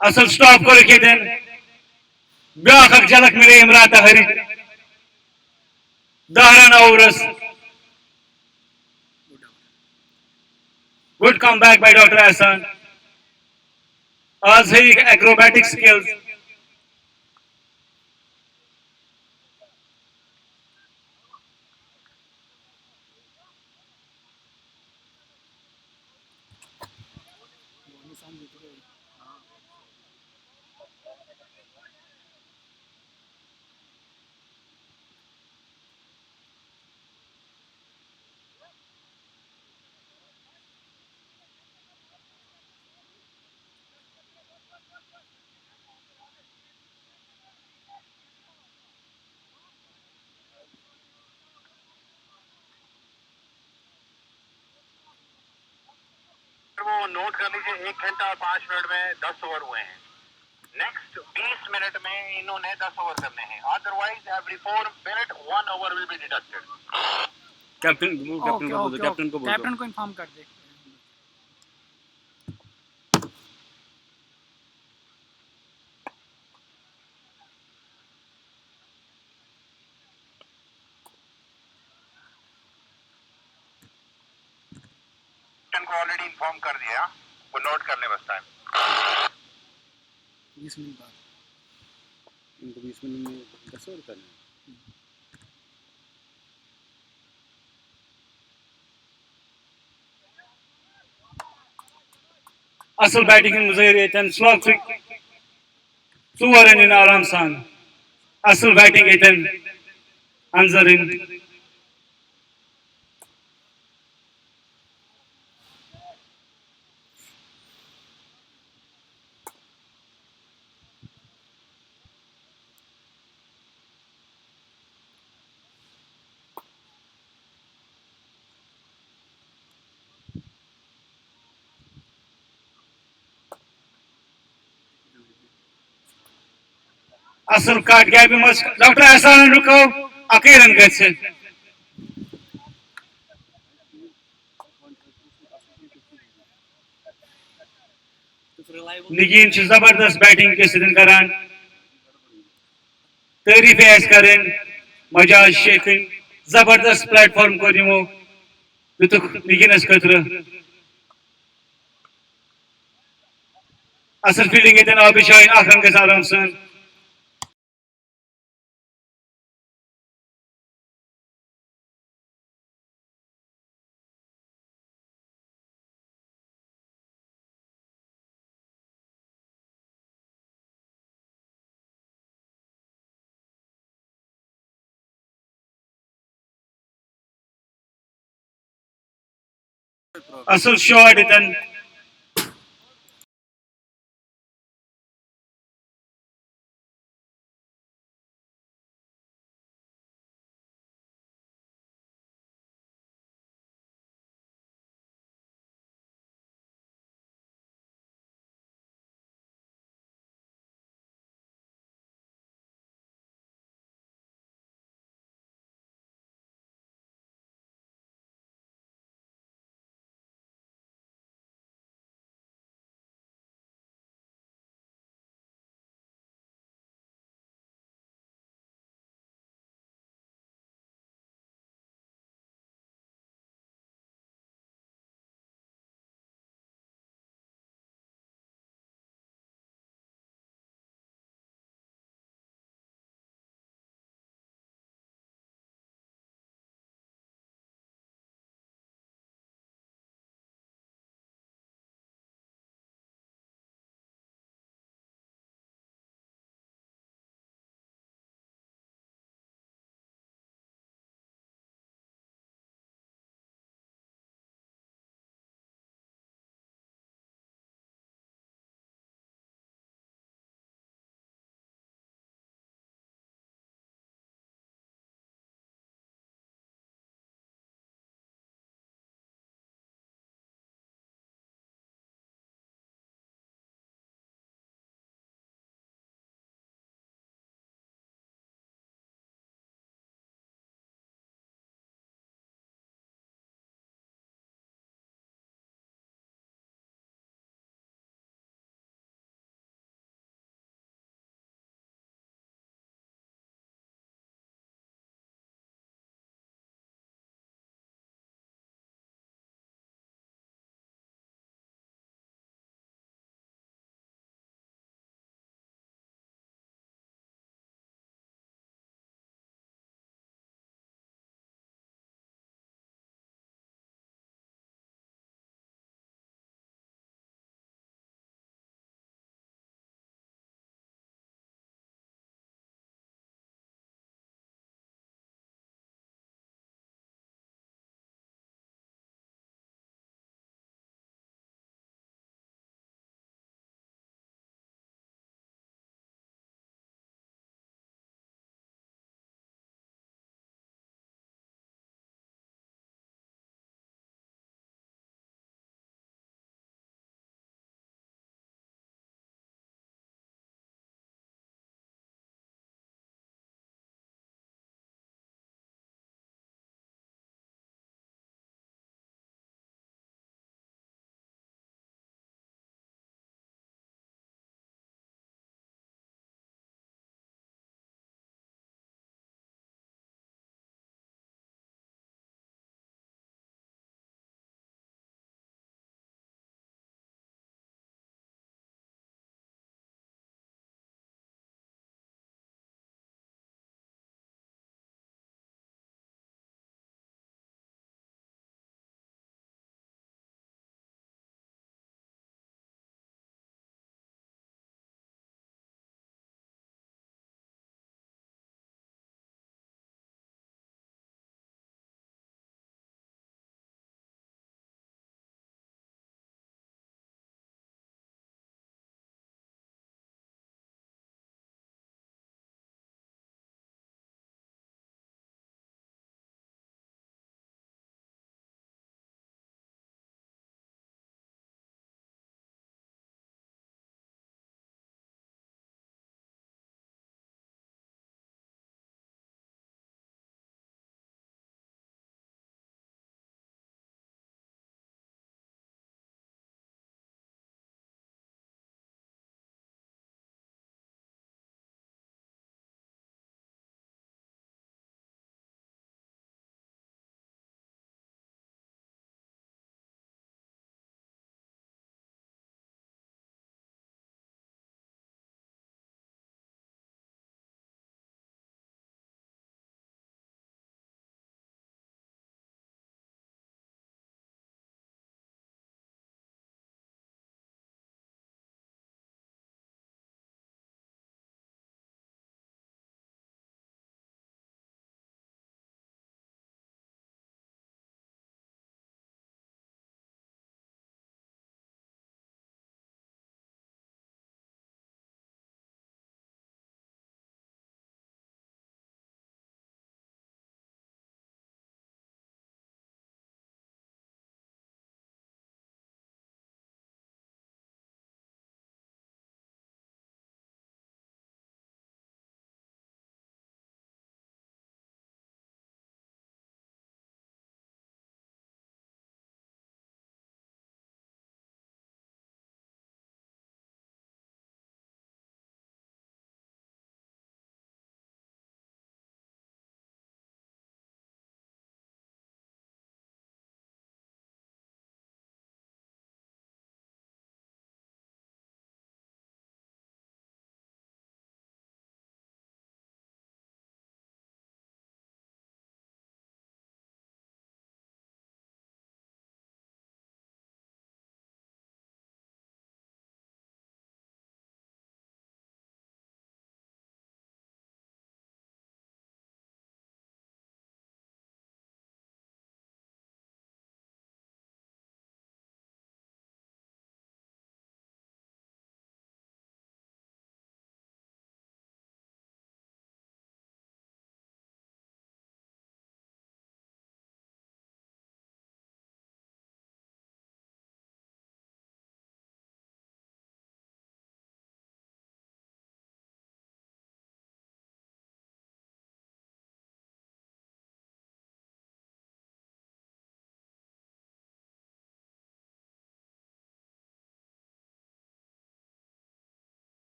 असल स्टॉप कर रखे थे ब्याख झलक मिले इमरान तहरी 10 run overs good come back by doctor Ehsan आज है एक्रोबैटिक स्किल्स वो नोट कर लीजिए 1 घंटा और 5 मिनट में 10 ओवर हुए हैं नेक्स्ट 20 मिनट में इन्होंने 10 ओवर करने हैं otherwise every 4 minute 1 over will be deducted captain okay okay captain को इन्फॉर्म कर दे को ऑलरेडी इन्फॉर्म कर दिया वो नोट करने बस टाइम 20 मिनट बाद इनको 20 मिनट में 10 ओवर करना है असल बैटिंग मुजैर ये स्लॉग 4 रन आराम सान असल बैटिंग ये अंजर इन असल काट गैप मज डॉक्टर एहसान रुको अके रन गए निगीन जबरदस्त बैटिंग के सिदन करान तारीफ करें मजाज शेख जबरदस्त प्लेटफॉर्म को दिमो दितुक निगीनस खतर असल फील्डिंग ये आबिशाइन रन गस आराम सान असल shot इतन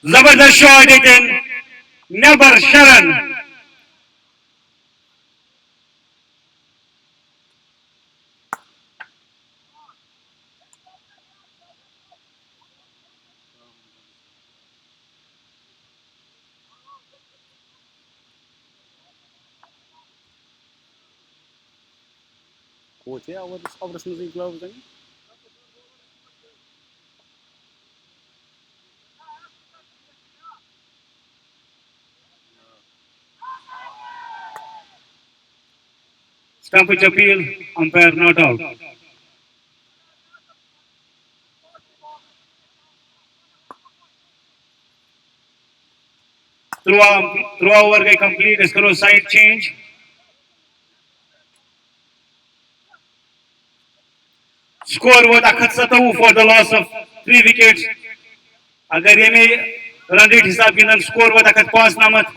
Zabardast shot etin. Never Sharan. Coach है और उसमें से ग्लव्स देंगे Stoppage appeal. Umpire not out. Throw over गई complete. इसको करो side change. Score was 127 for the loss of 3 wickets. अगर ये में रन रेट हिसाब गिनन स्कोर वो 105 नामत.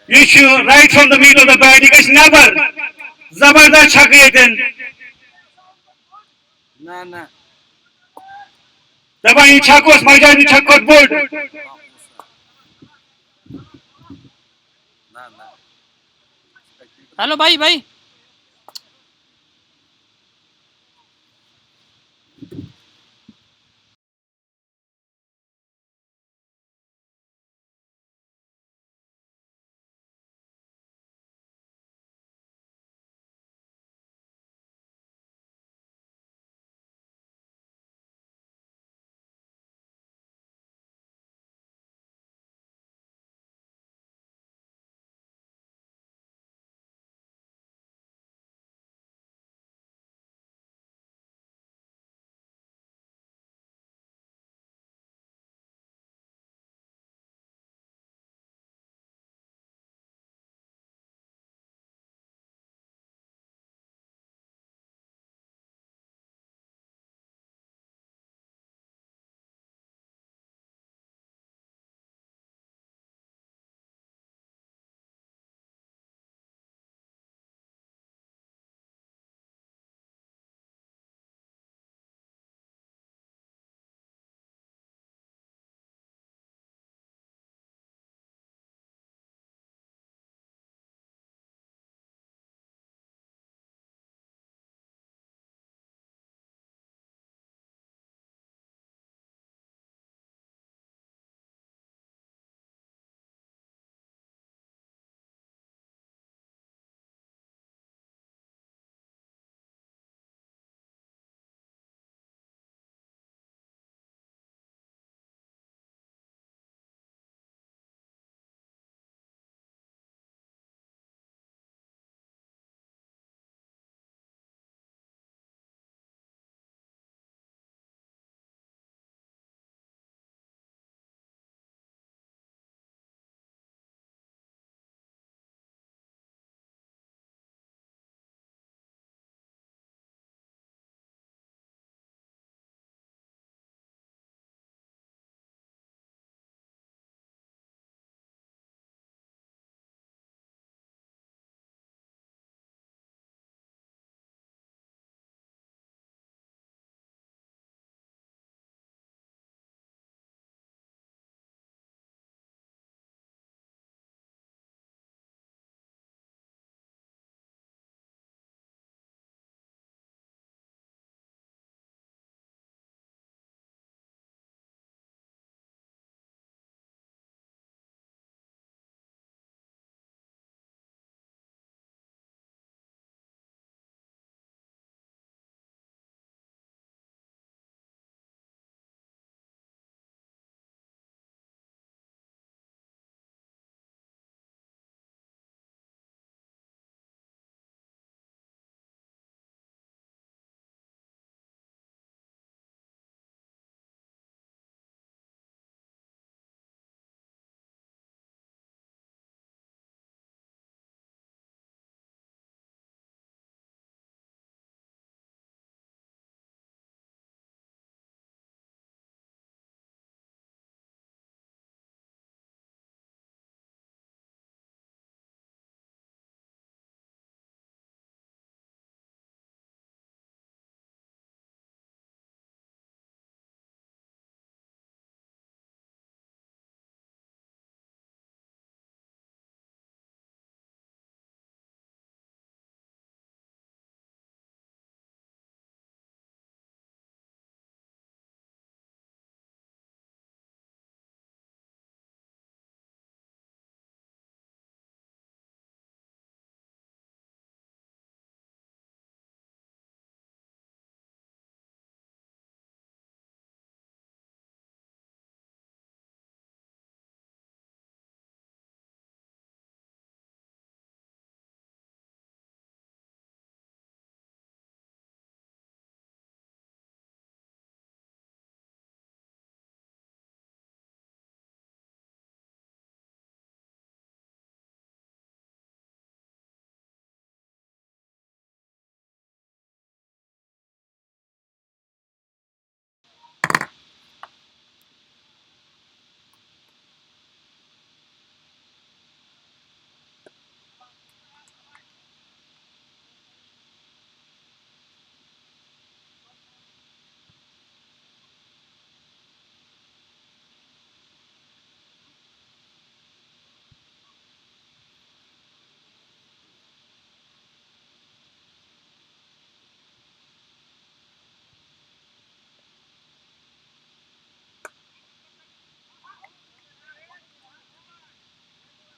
You should right from the middle of the bat. You guys never. Zabardast छक गए थे. ना ना दबा ये छक्कोस मजानी छक्कोस बोर्ड. ना ना हेलो भाई भाई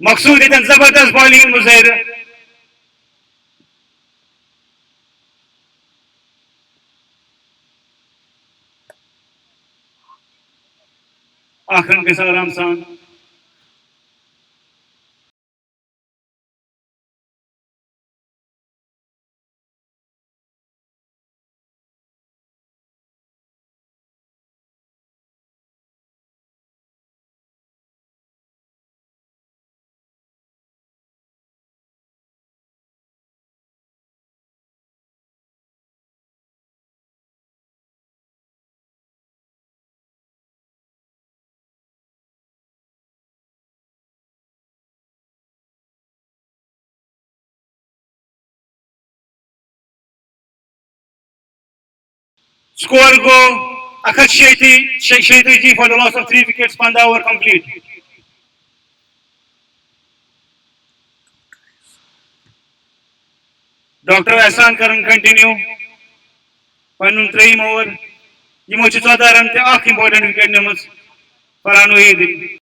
मकसूद इतन जबरदस्त बॉलिंग मुजैर आखरन के साथ आराम सान Score go Akhat for the loss of 3 wickets. Panda over complete. Dr. Ahsan Karan continue. Panun 3 over. Yimochi Sadaran te ak important wicket numbers. Farano Edin.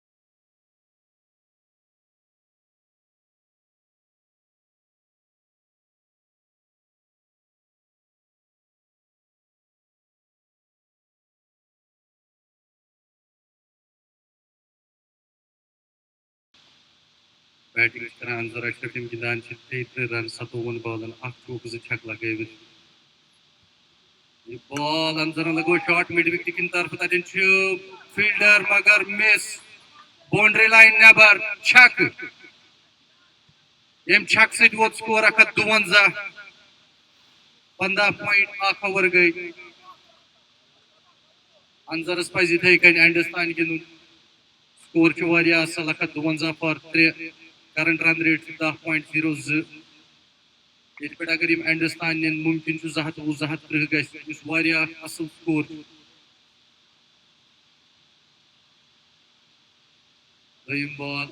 Batting कर अंजर अशरफ गिंदान 33 रन 57 बॉलन अख चौक छक लगे ये बॉल अंजर लगो शॉट मिड विकेट की तरफ तन fielder मगर मिस बाउंड्री लाइन नेबर छक यम छक सत वो स्कोर 152 15 पॉइंट 1 ओवर गई अंजरस पज इथे कन एंडस तान गिंदुन स्कोर असल 152 फॉर 3 करंट रन रेट 10.02 ये पे अगर एंडस तान मुमकिन 200 गया असल स्कोर दम बॉल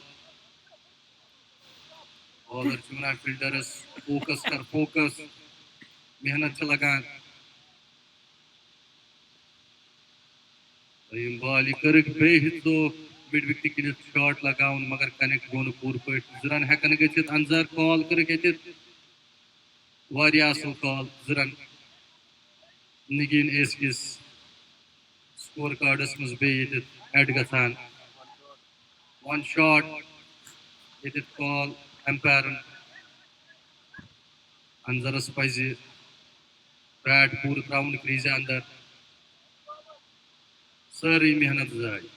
बॉलर वन फील्डरस फोकस कर फोकस मेहनत लगान दम बॉल यह कर बे हित मिड विकेट किन शॉट लगान मगर कनेक्ट गो पूर पे रन हेकन गथित अंजर कॉल कर असल कॉल रन निगीन एस किस स्कोर कार्डस मज बे एड गसान वन शॉट ये कॉल एम्पायर अंजरस पज बैट पूर त्राउन क्रीज अंदर सारी मेहनत जाय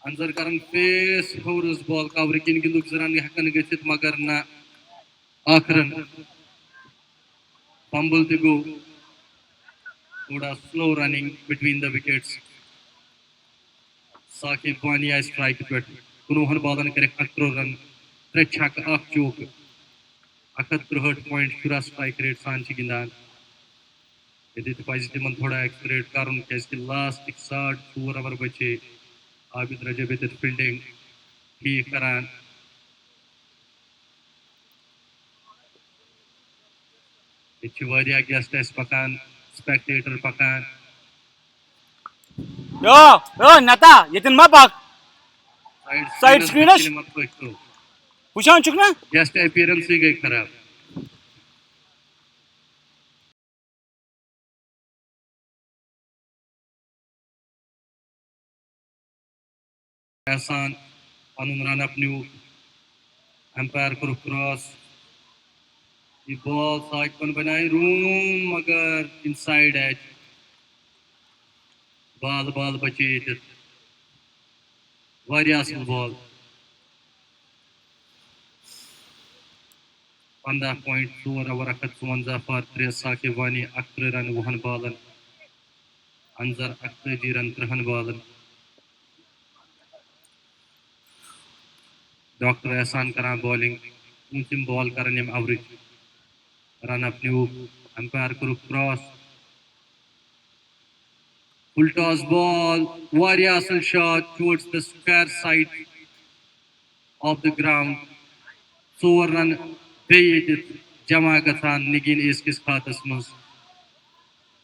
अंजर कर फेस होरस बॉल कवर किन गिंदुक रन हेकन गथित मगर ना आखरन फंबल ते गो थोड़ा slow running between the wickets Saqib Wani आय स्ट्राइक पे 19 बॉलन कर 11 रन 3 छक 1 चौक 61.4 स्ट्राइक रेट सान गिंदान ये पज तिम थोड़ा एक्सलेट कर लास्ट 4.5 ओवर बचे आबिद रजब ये फील्डिंग ठीक करान ये गेस्ट पकान स्पेक्टेटर पकान Yo, Nata, yetin ma bak. Side screeners. Pushan chukna. Guest appearance ही गई खराब एहसान पन रन अप न्यू एम्पायर कर क्रॉस ये बॉल साइड बनाई रूम मगर इनसाइड एज बाल बाल बचे ये असल ball 15.4 over 154 for 3 Saqib Wani 11 run 20 बॉलन अंजर 38 रन 3 बॉलन डॉक्टर एहसान करा बॉलिंग ऊंचिम बॉल करन यम average run up new umpire कर क्रॉस फुल टॉस बॉल असल shot towards the square side of the ground 4 run बेत जमा गसान निगीन एस किस खातस मज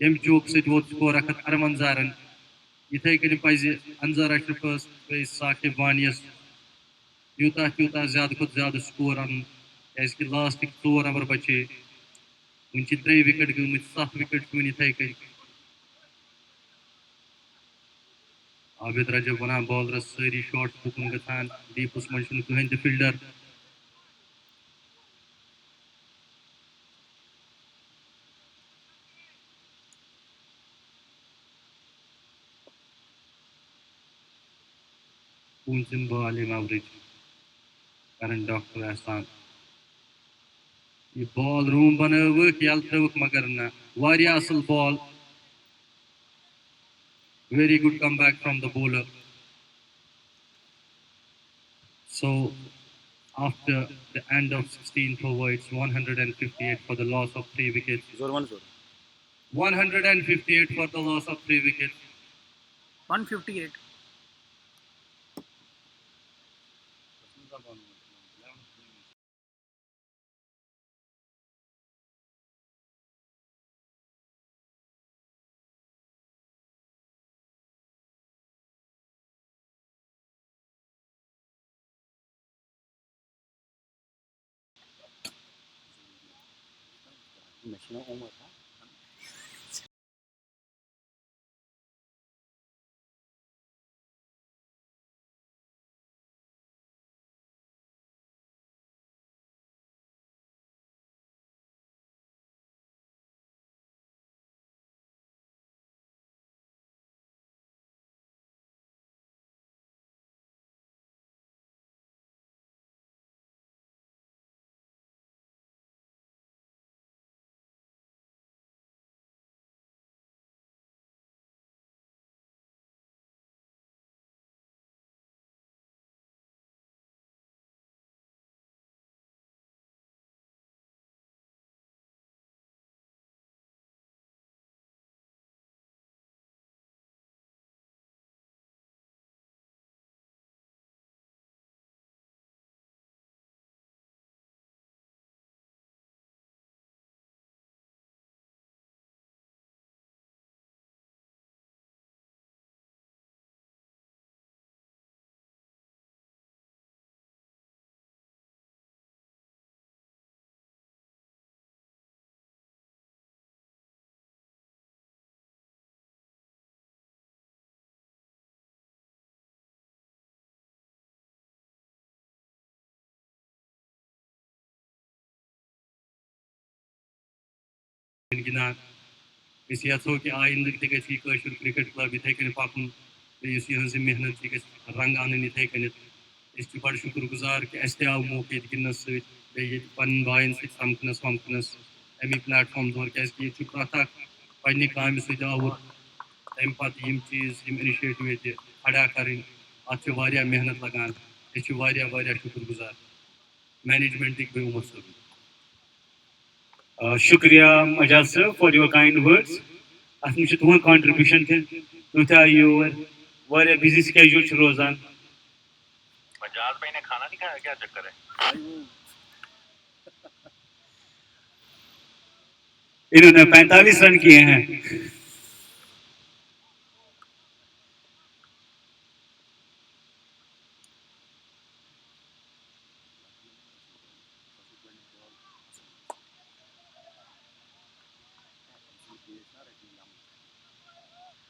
यम चूक सत स्कोर 158 रन इथे कन पज अंजर अशरफस साकिब वानियस यूता त्यूता ज्यादा खुद ज्यादा स्कोर अन क्या लास्ट 4 ओवर बचे वन 3 विकेट गमत 7 विकेट वन इथे कन आबिद रजब वन बॉलरस सारी शॉट तुकन गसान डीपस मन कहें तो फील्डर पूंचम बॉल एवरेज करन डॉक्टर आसान ये बॉल रूम बनवक यल थवक मगर ना वारिया असल ball very good comeback from the bowler. So after the end of 16th over, it's 158 for the loss of 3 wickets. 158 for the loss of 3 wickets. 158. गिंदान यथो कि आइंद तशी cricket club इथे कन पकन यह मेहनत रंग अन इथे कन बड़ शुक्र गुजार कि अस आव मौके गिंदनस पन बायन समखनस वमखनस अमी प्लेटफॉर्म दौर क्या प्रथ पन्ने काम सवुर तम पे चीज इनिशिएटिव ये खड़ा कर अत मेहनत लगान शुक्र गुजार मैनेजमेंट बे उमर सब Shukriya Majal sir for your kind words. At मुझे तुम्हारा contribution थे तुम आये वारे busy schedule च रोजान मजाज भाई ने खाना नहीं खाया क्या चक्कर है इन्होंने 45 रन किए हैं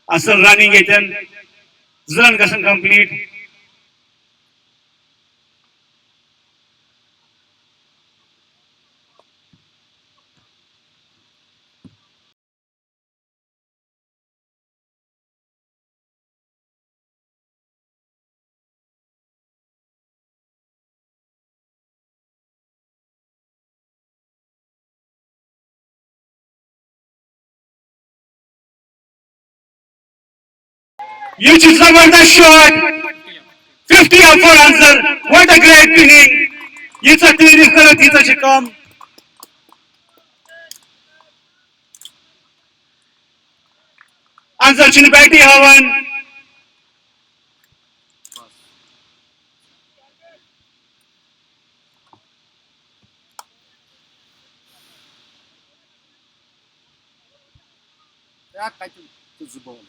असल रनिंग येतन रन गसन कंप्लीट ये चीज जबरदस्त shot 50 up for answer what a great inning ये तारीफ करत हिचा काम answer चिन बैटी हवन या कत तो ज ball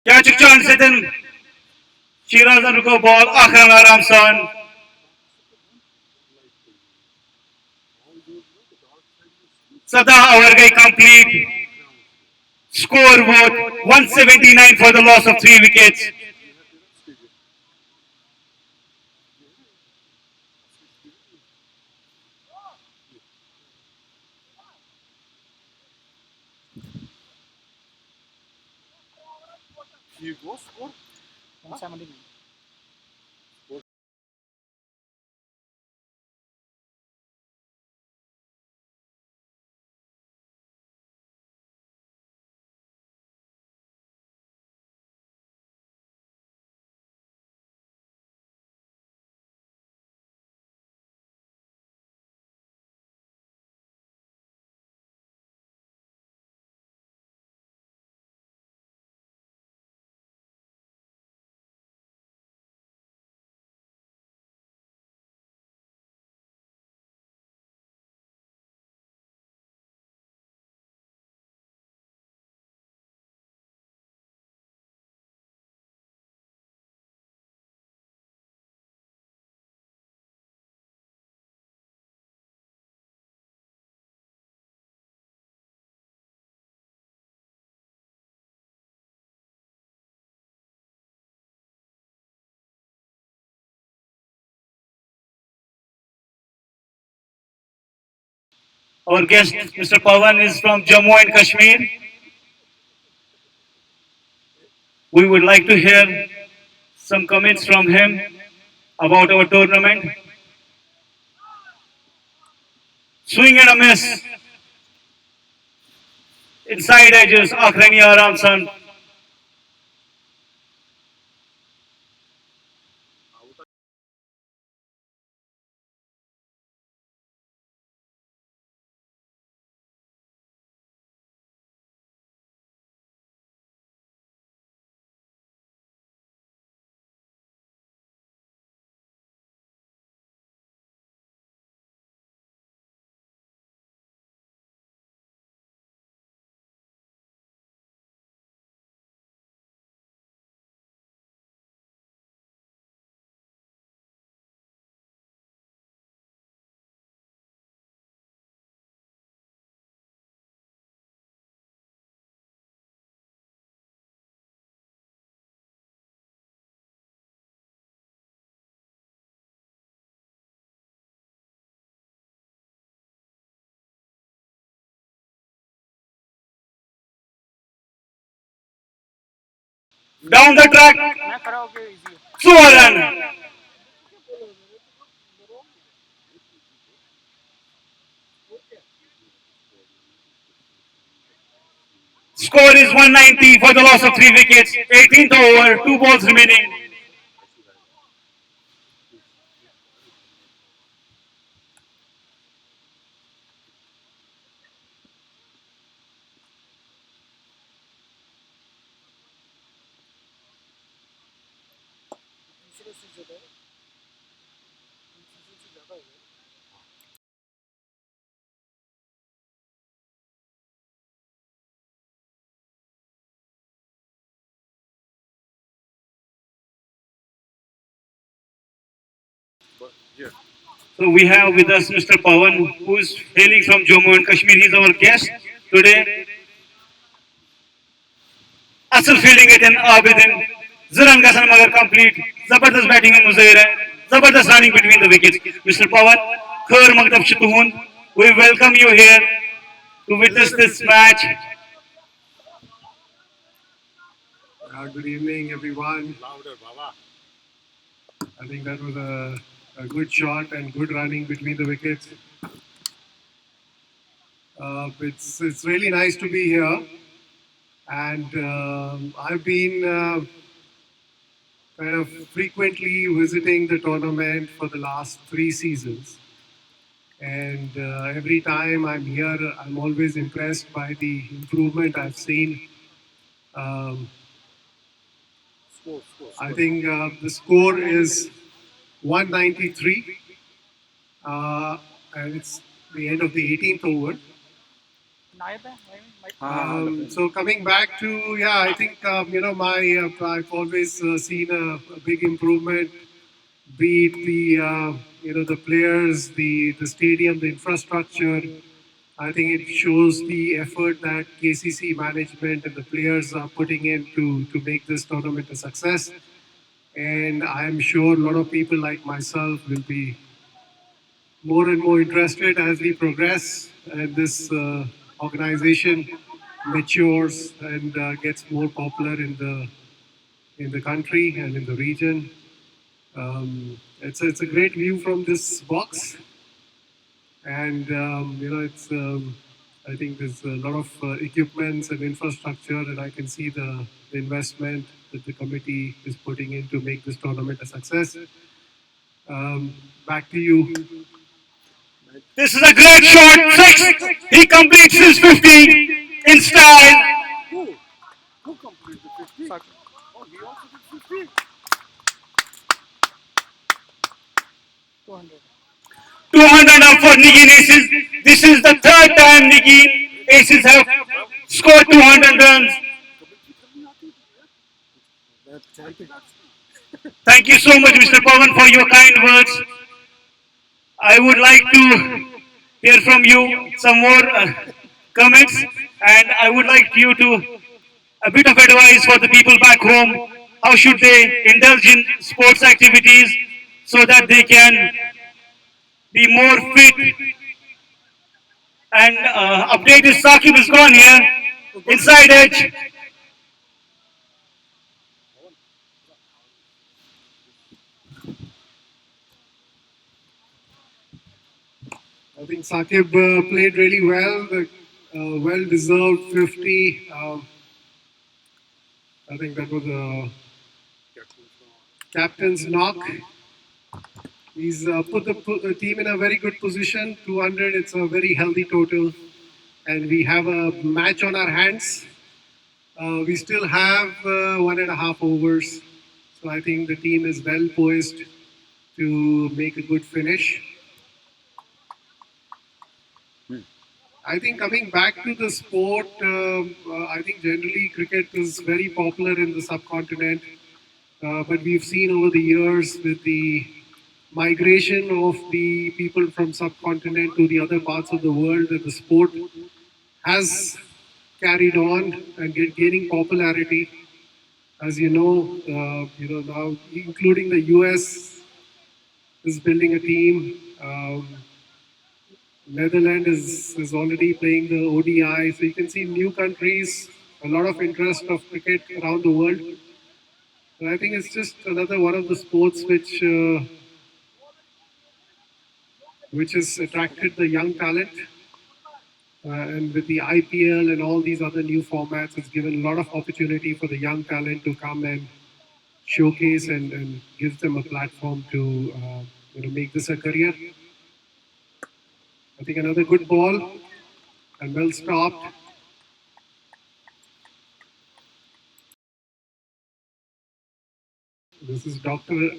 Catch a chance then. Shiraz and go ball. Akram Aram son. Sada over guy complete. Score both 179 for the loss of 3 wickets. ये वो score 179. Our guest, Mr. Pawan, is from Jammu and Kashmir. We would like to hear some comments from him about our tournament. Swing and a miss. Inside edges, Akhrani Aram son. Down the track, मैं खड़ा होके easy है Suvaran. Score is 190 for the loss of 3 wickets. 18th over, 2 balls remaining. So we have with us Mr. Pawan, who is hailing from Jammu and Kashmir. He's our guest today. Asal fielding it in Abidin. Ziran Gasan Magar complete. Zabardast batting in Muzaira. Zabardast running between the wickets. Mr. Pawan, Khair Magdab Shituhun, we welcome you here to witness this match. Good evening, everyone. I think that was a good shot and good running between the wickets. It's really nice to be here, and I've been kind of frequently visiting the tournament for the last 3 seasons. And every time I'm here, I'm always impressed by the improvement I've seen. Um, I think the score is 193, and it's the end of the 18th over. नायब है So coming back to I think I've always seen a big improvement, be it the the players, the stadium, the infrastructure. I think it shows the effort that KCC management and the players are putting in to make this tournament a success. And I'm sure a lot of people like myself will be more and more interested as we progress and this organization matures and gets more popular in the country and in the region. It's a great view from this box, and it's I think there's a lot of equipments and infrastructure, and I can see the investment that the committee is putting in to make this tournament a success. Back to you. This is a great shot, 6. He completes his 50 in style. Who completed the 50? Oh, he also did 50. 200 200 up for Nigeen Aces. This is the third time Nigeen Aces have scored 200 runs. Thank you so much, Mr. Pawan, for your kind words. I would like to hear from you some more comments, and I would like you to a bit of advice for the people back home. How should they indulge in sports activities so that they can be more fit? And update is Sakib is gone here. Inside edge. I think Sakib played really well, well deserved 50. I think that was a captain's knock. He's put the team in a very good position. 200, it's a very healthy total. And we have a match on our hands. We still have 1.5 overs. So I think the team is well poised to make a good finish. I think coming back to the sport, I think generally cricket is very popular in the subcontinent. But we've seen over the years with the migration of the people from subcontinent to the other parts of the world that the sport has carried on and gaining popularity. As now including the US is building a team. Netherlands is already playing the ODI, so you can see new countries, a lot of interest of cricket around the world. And I think it's just another one of the sports which has attracted the young talent. And with the IPL and all these other new formats, it's given a lot of opportunity for the young talent to come and showcase and gives them a platform to make this a career. I think another good ball and well stopped. This is Dr.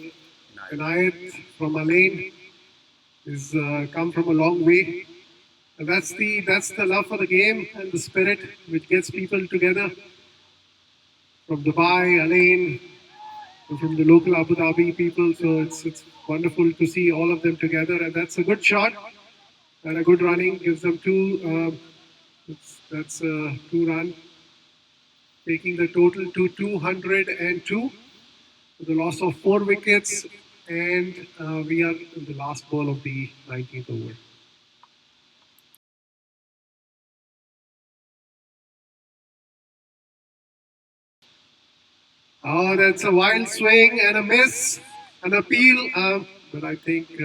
Inayat from Alain. He's come from a long way. And that's the love for the game and the spirit which gets people together from Dubai, Alain, and from the local Abu Dhabi people. So it's wonderful to see all of them together. And that's a good shot and a good running. Gives them two. That's a 2 run, taking the total to 202. The loss of 4 wickets, and we are in the last ball of the 19th over. Oh, that's a wild swing and a miss, an appeal, but I think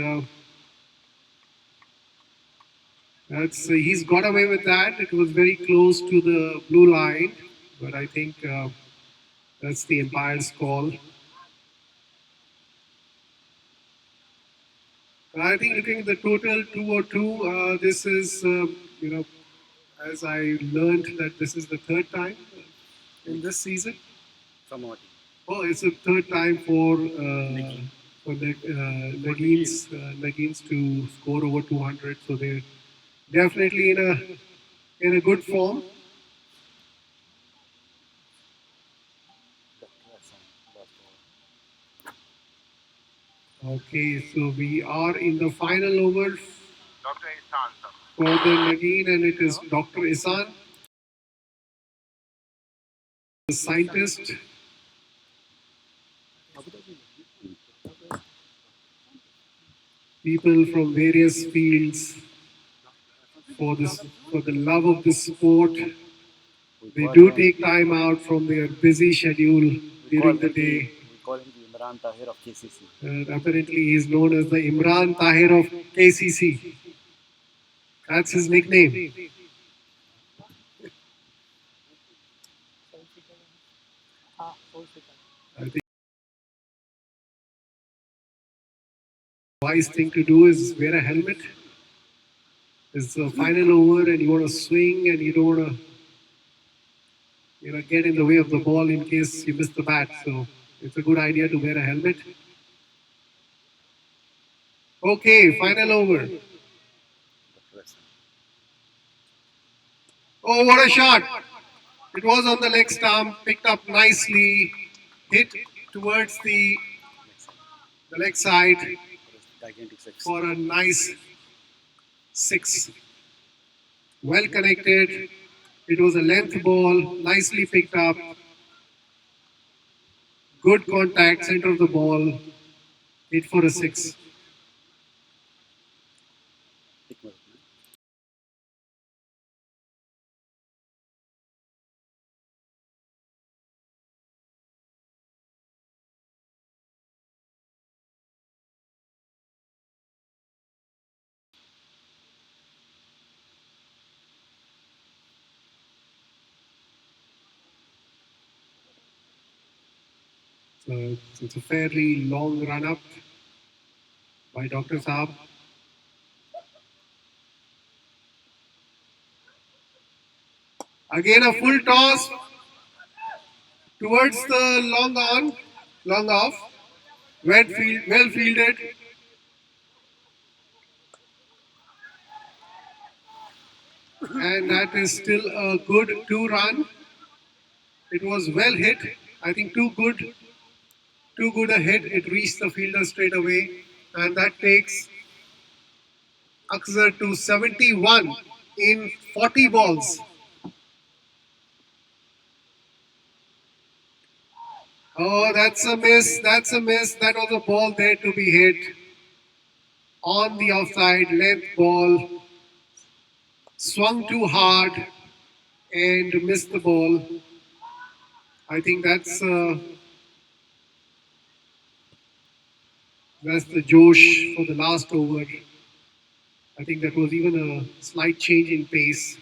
that's he's got away with that. It was very close to the blue line, but I think that's the umpire's call. I think looking at the total 202, this is as I learned that this is the third time in this season. Oh, it's the third time for the Nageen's to score over 200. So they're definitely in a good form. Okay, so we are in the final over Dr. Ihsan, sir. for the Nageen, and it is Dr. Isan, the scientist. People from various fields for the love of this sport. They do take time out from their busy schedule during the day. We call him the Imran Tahir of KCC. Apparently, he is known as the Imran Tahir of KCC. That's his nickname. I think the wise thing to do is wear a helmet. It's the final over, and you want to swing, and you don't want to get in the way of the ball in case you miss the bat. So it's a good idea to wear a helmet. Okay, final over. Oh, what a shot! It was on the leg stump, picked up nicely, hit towards the leg side for a nice 6. Well connected. It was a length ball, nicely picked up. Good contact, center of the ball, hit for a 6. So it's a fairly long run up by Dr. Saab. Again, a full toss towards the long off. Well fielded. And that is still a good 2 run. It was well hit. I think too good a hit. It reached the fielder straight away, and that takes Akzar to 71 in 40 balls. Oh, that's a miss. That's a miss. That was a ball there to be hit on the offside length ball. Swung too hard and missed the ball. I think that's That's the Josh for the last over. I think that was even a slight change in pace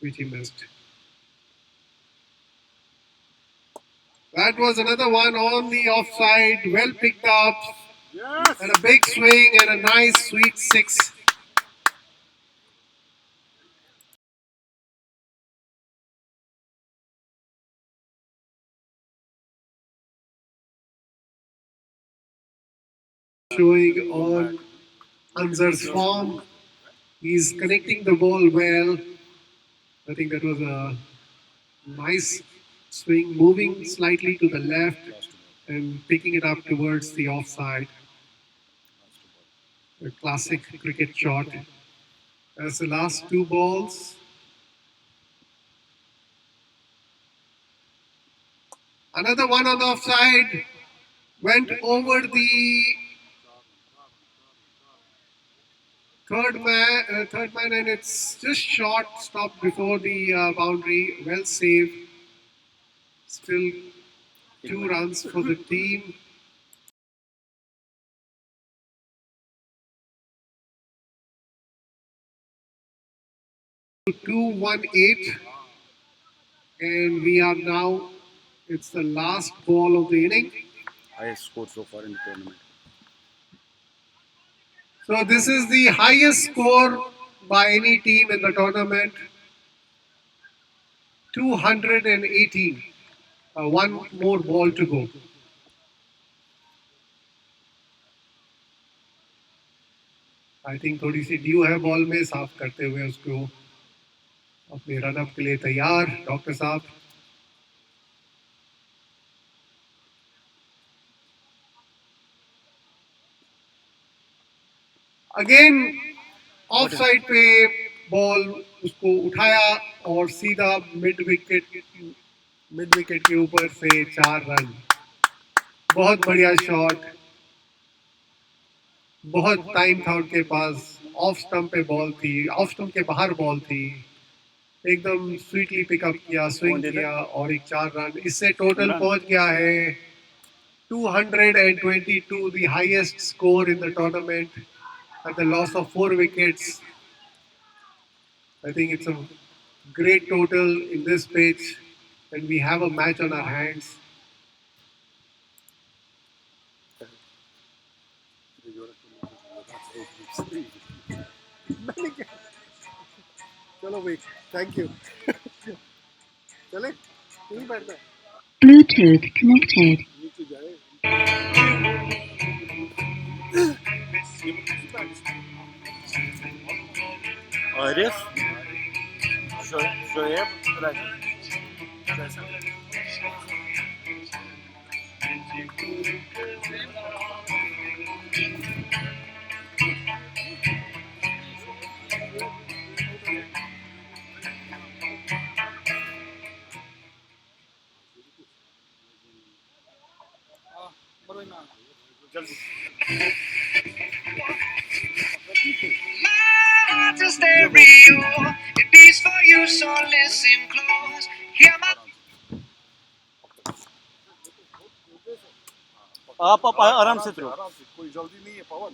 which he missed. That was another one on the offside, well picked up, and a big swing and a nice sweet six. Showing on Anzar's form. He's connecting the ball well. I think that was a nice swing, moving slightly to the left and picking it up towards the offside. A classic cricket shot. As the last two balls. Another one on the offside. Went over the third man, and it's just short, stopped before the boundary. Well saved. Still 2 runs for the team. 2-1-8, and we are now. It's the last ball of the inning. Highest score so far in the tournament. So this is the highest score by any team in the tournament. 218. One more ball to go. I think थोड़ी C due है ball में, साफ करते हुए उसको अपने run up के लिए तैयार डॉक्टर साहब. अगेन ऑफ साइड पे बॉल उसको उठाया और सीधा मिड विकेट के ऊपर से 4 रन. बहुत बढ़िया शॉट. बहुत टाइम था उनके पास. ऑफ स्टंप पे बॉल थी, ऑफ स्टंप के बाहर बॉल थी. एकदम स्वीटली पिकअप किया, स्विंग किया और एक 4 रन. इससे टोटल पहुंच गया है 222, the highest score in the tournament at the loss of 4 wickets. I think it's a great total in this pitch, and we have a match on our hands. चलो भाई, thank you. चले नहीं बैठना. Bluetooth connected. नीचे जाए. Arif, Shoaib, Rajan. बरोबर ना. जल्दी. Heart's a stereo, it beats for you, so listen close. Hear my आप आराम से थ्रो. आराम से, कोई जल्दी नहीं है पवन.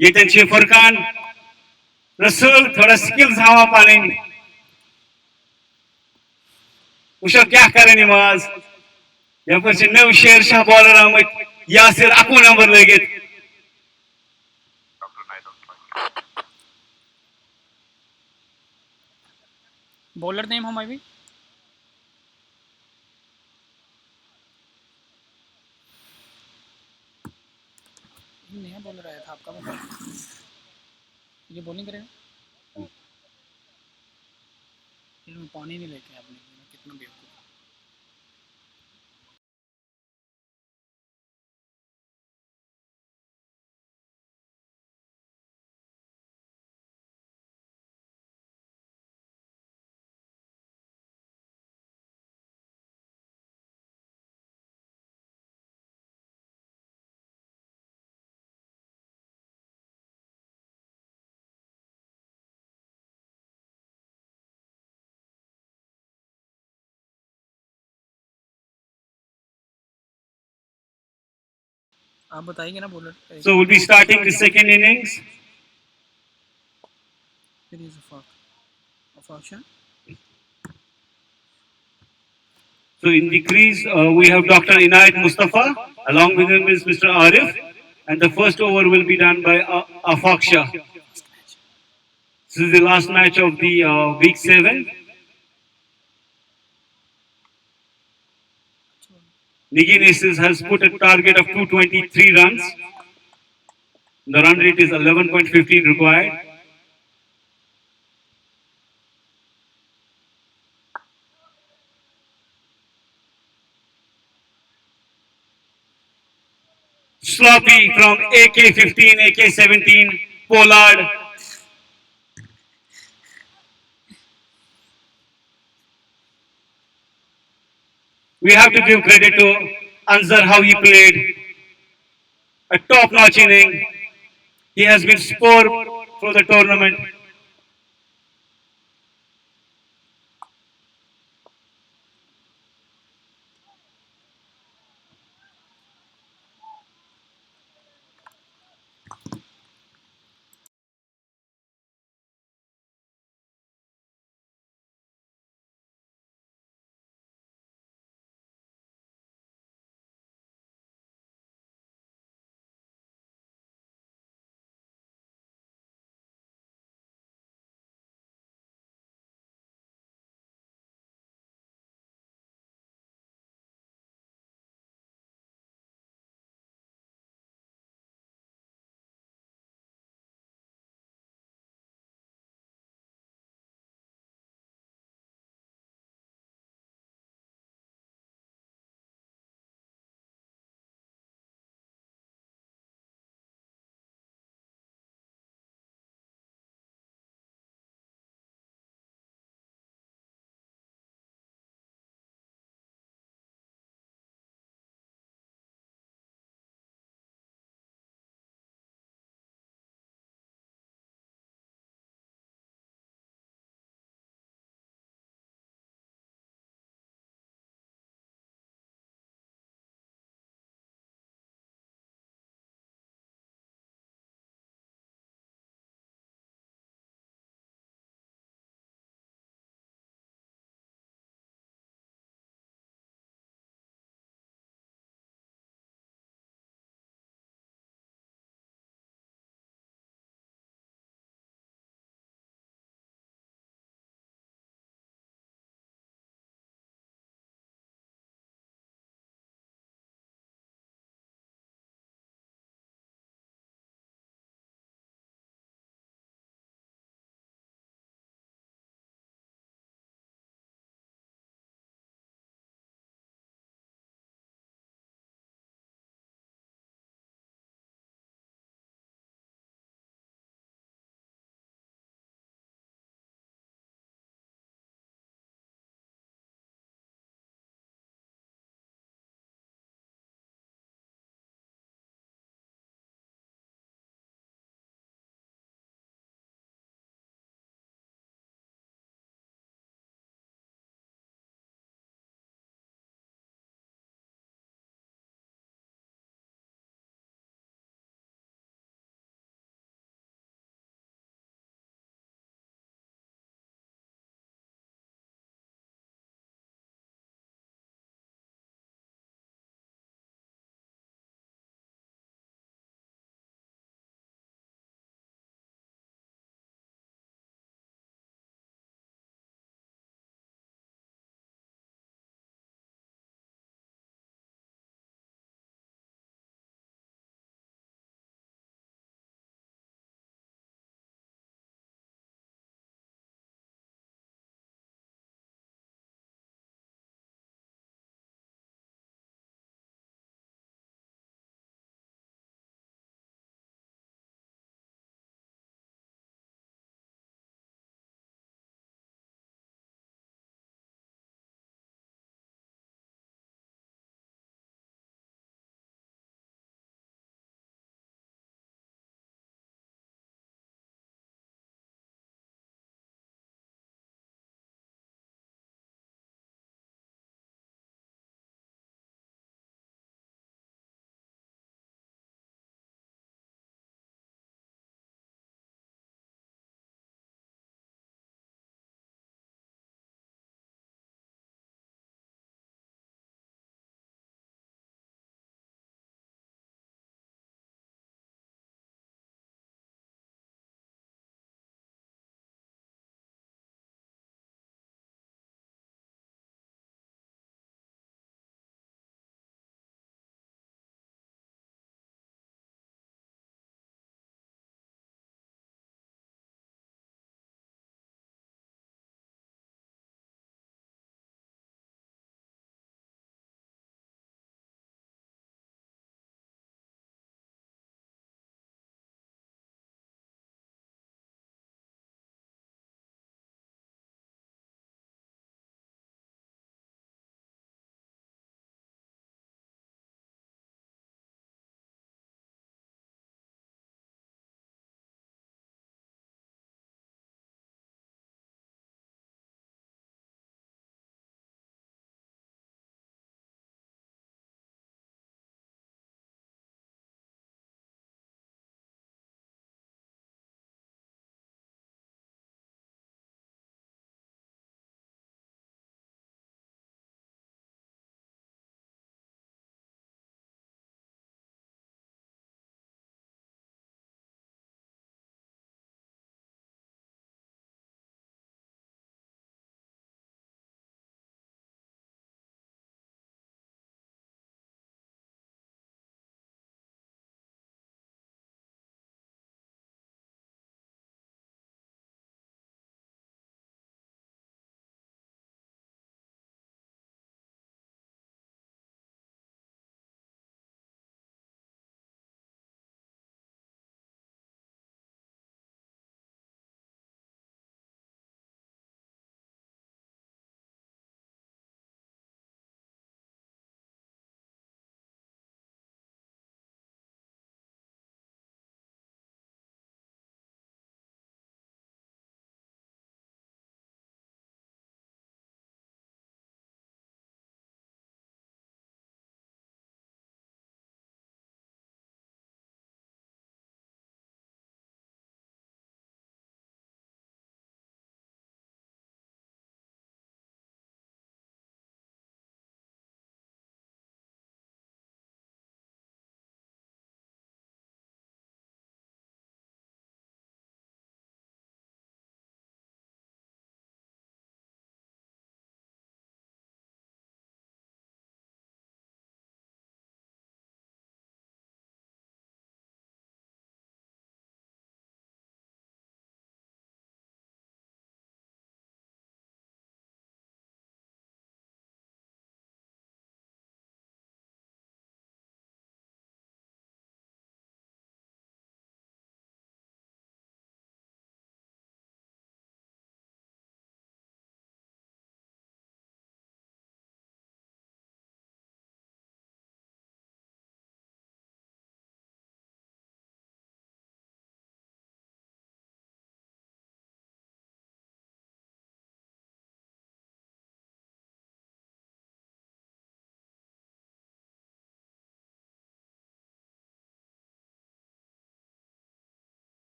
Yeten छ फरकान रसूल थोड़ा स्किल्स हवा पानी उशा क्या करें निमाज या पर नव शेर शाह बॉलर आमत यासिर अकु नंबर लगित बॉलर नेम हम अभी नया बॉलर आया था आपका बताओ ये बॉलिंग करेगा इन्होंने पानी नहीं लेके आपने कितना बेवकूफ़ आप बताइए ना bowler So we'll be starting the second innings. It is a function. So in the crease, we have Dr. Inayat Mustafa. Along with him is Mr. Arif. And the first over will be done by Afaq Shah. This is the last match of the week 7. Nigeen has put a target of 223 runs. The run rate is 11.15 required. Sloppy from AK-15, AK-17, Pollard. We have to give credit to Anzar how he played. A top-notch inning. He has been scored for the tournament.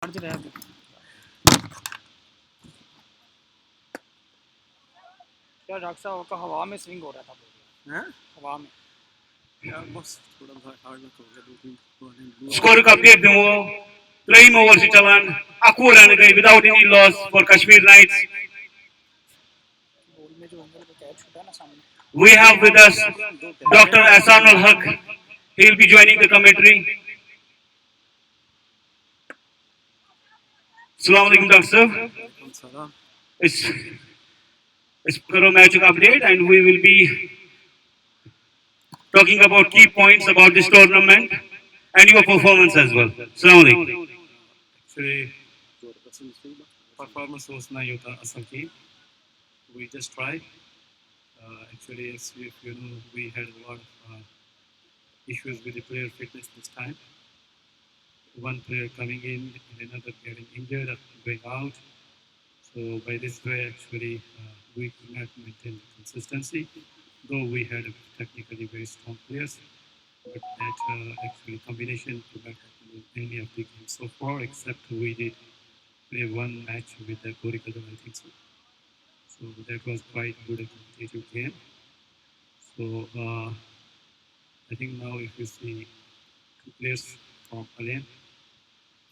मार रहा है अभी क्या doctor साहब का हवा में swing हो रहा था हैं हवा में यार बस थोड़ा सा हार्ड लग हो गया 2-3 Score update demo. Playing over Chalan. Aku run away without any loss for Kashmir Knights. Ball में जो एंगल पे कैच छूटा ना सामने We have with us Dr. Ahsan Al Haq. He'll be joining the commentary. Assalamu alaikum, Dr. Sir. salam. It's Karo match update, and we will be talking about key points about this tournament and your performance as well. Assalamu alaikum. Actually, performance was not Yota Asaki. We just tried. Actually, as if you know, we had a lot of issues with the player fitness this time. One player coming in and another getting injured or going out. So by this way, actually, we could not maintain the consistency, though we had technically very strong players. But that actually combination could not happen in any of the games so far, except we did play one match with the Korikadam, I think so. So that was quite good a competitive game. So I think now if you see two players from Alain,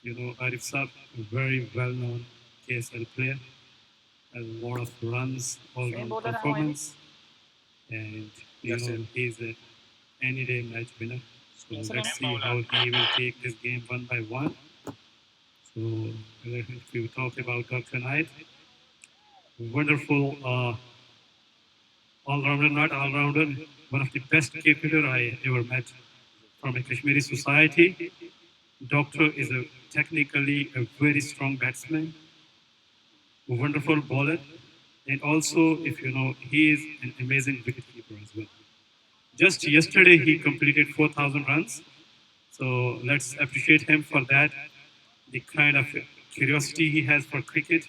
you know Arif Saab, a very well-known KSL player, has a lot of runs, all-round performance, and you know he's a any-day match winner. So let's see how he will take this game one by one. So if you talk about Dr. Knight, wonderful all-rounder, not all-rounder, one of the best cricketer I ever met from a Kashmiri society. Doctor is a technically a very strong batsman, a wonderful bowler, and also, if you know, he is an amazing wicketkeeper as well. Just yesterday, he completed 4,000 runs. So let's appreciate him for that. The kind of curiosity he has for cricket,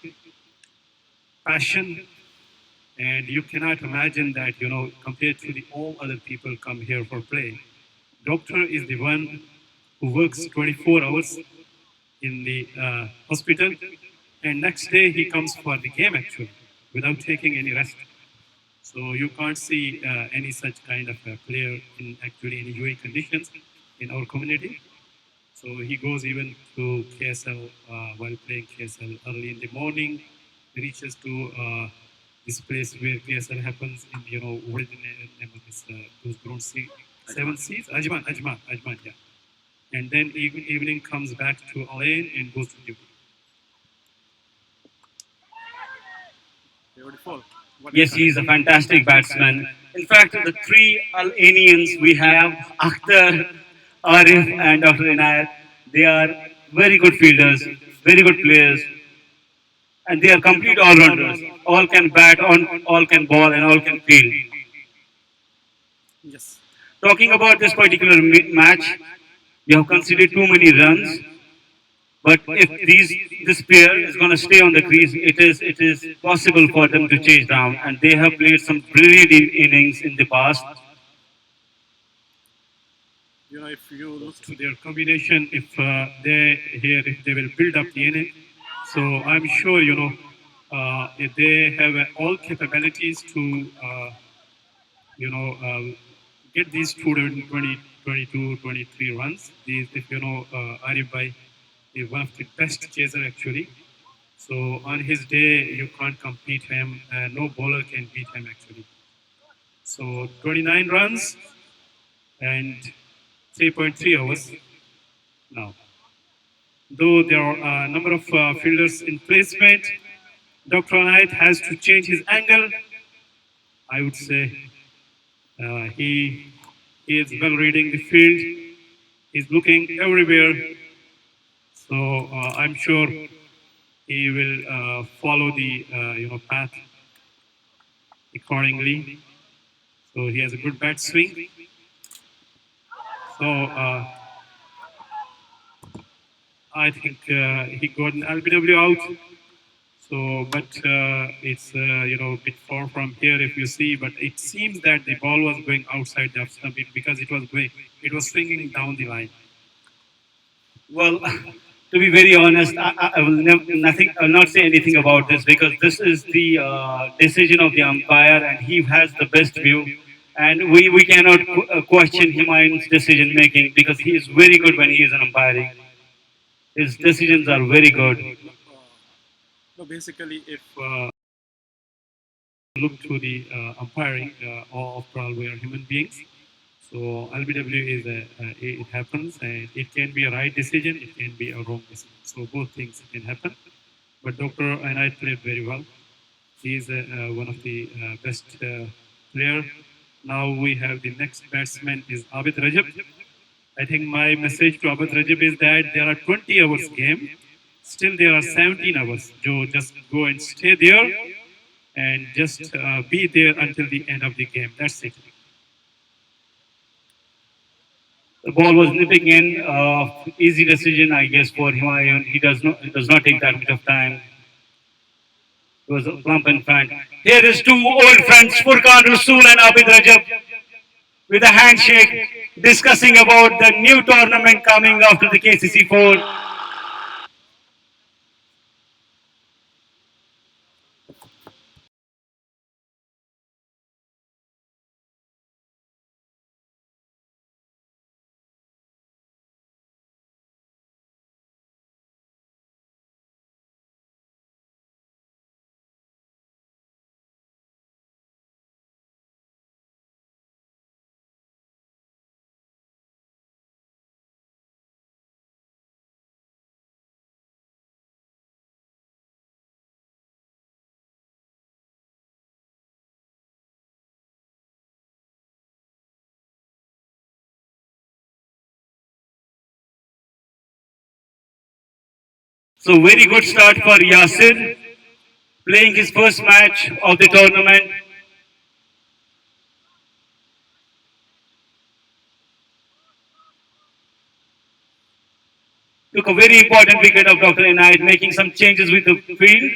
passion, and you cannot imagine that, you know, compared to the all other people come here for play. Doctor is the one who works 24 hours in the hospital, and next day he comes for the game actually, without taking any rest. So you can't see any such kind of a player in actually in UAE conditions in our community. So he goes even to KSL while playing KSL early in the morning, reaches to this place where KSL happens in, you know, what is the name of this, those ground sea, seven seas? Ajman, yeah. And then evening comes back to Alain and goes to duty. Beautiful. Yes, he is a fantastic batsman. In fact, the three Al-Anians we have, Akhtar, Arif, and Dr. Inayat, they are very good fielders, very good players, and they are complete all-rounders. All can bat, all can ball, and all can field. Yes. Talking about this particular match, you have conceded too many runs. But if this pair is going to stay on the crease, it is possible for them to chase down, and they have played some brilliant innings in the past. You know, if you look to their combination, if if they will build up the inning, so I'm sure you know if they have all capabilities to you know get these 220, 22, 23 runs. These, if you know, Arif Bhai is one of the best chaser actually. So on his day, you can't compete him. No bowler can beat him actually. So 29 runs and 3.3 hours now. Though there are a number of fielders in placement, Dr. Knight has to change his angle. I would say he is well reading the field. He's looking everywhere. So I'm sure he will follow the you know path accordingly. So he has a good bat swing. So I think he got an LBW out. So, but it's you know a bit far from here if you see. But it seems that the ball was going outside the stump because it was swinging down the line. Well, To be very honest, I will nothing. I will not say anything about this because this is the decision of the umpire, and he has the best view. And we cannot question Humayun's decision making because he is very good when he is an umpiring. His decisions are very good. No, basically, if look to the umpiring, after all, we are human beings. So LBW is it happens, and it can be a right decision, it can be a wrong decision. So both things can happen. But Doctor and I played very well. He is one of the best player. Now we have the next batsman is Abid Rajab. I think my message to Abid Rajab is that there are 20 hours game. Still there are 17 hours. So just go and stay there and just be there until the end of the game. That's it. The ball was nipping in. Easy decision, I guess, for Humayun. He does not take that much of time. It was a plump and fan. Here is two old friends, Furkan Rasool and Abid Rajab, with a handshake, discussing about the new tournament coming after the KCC 4. So very good start for Yasir, playing his first match of the tournament. Took a very important wicket of Dr. Inayat, making some changes with the field.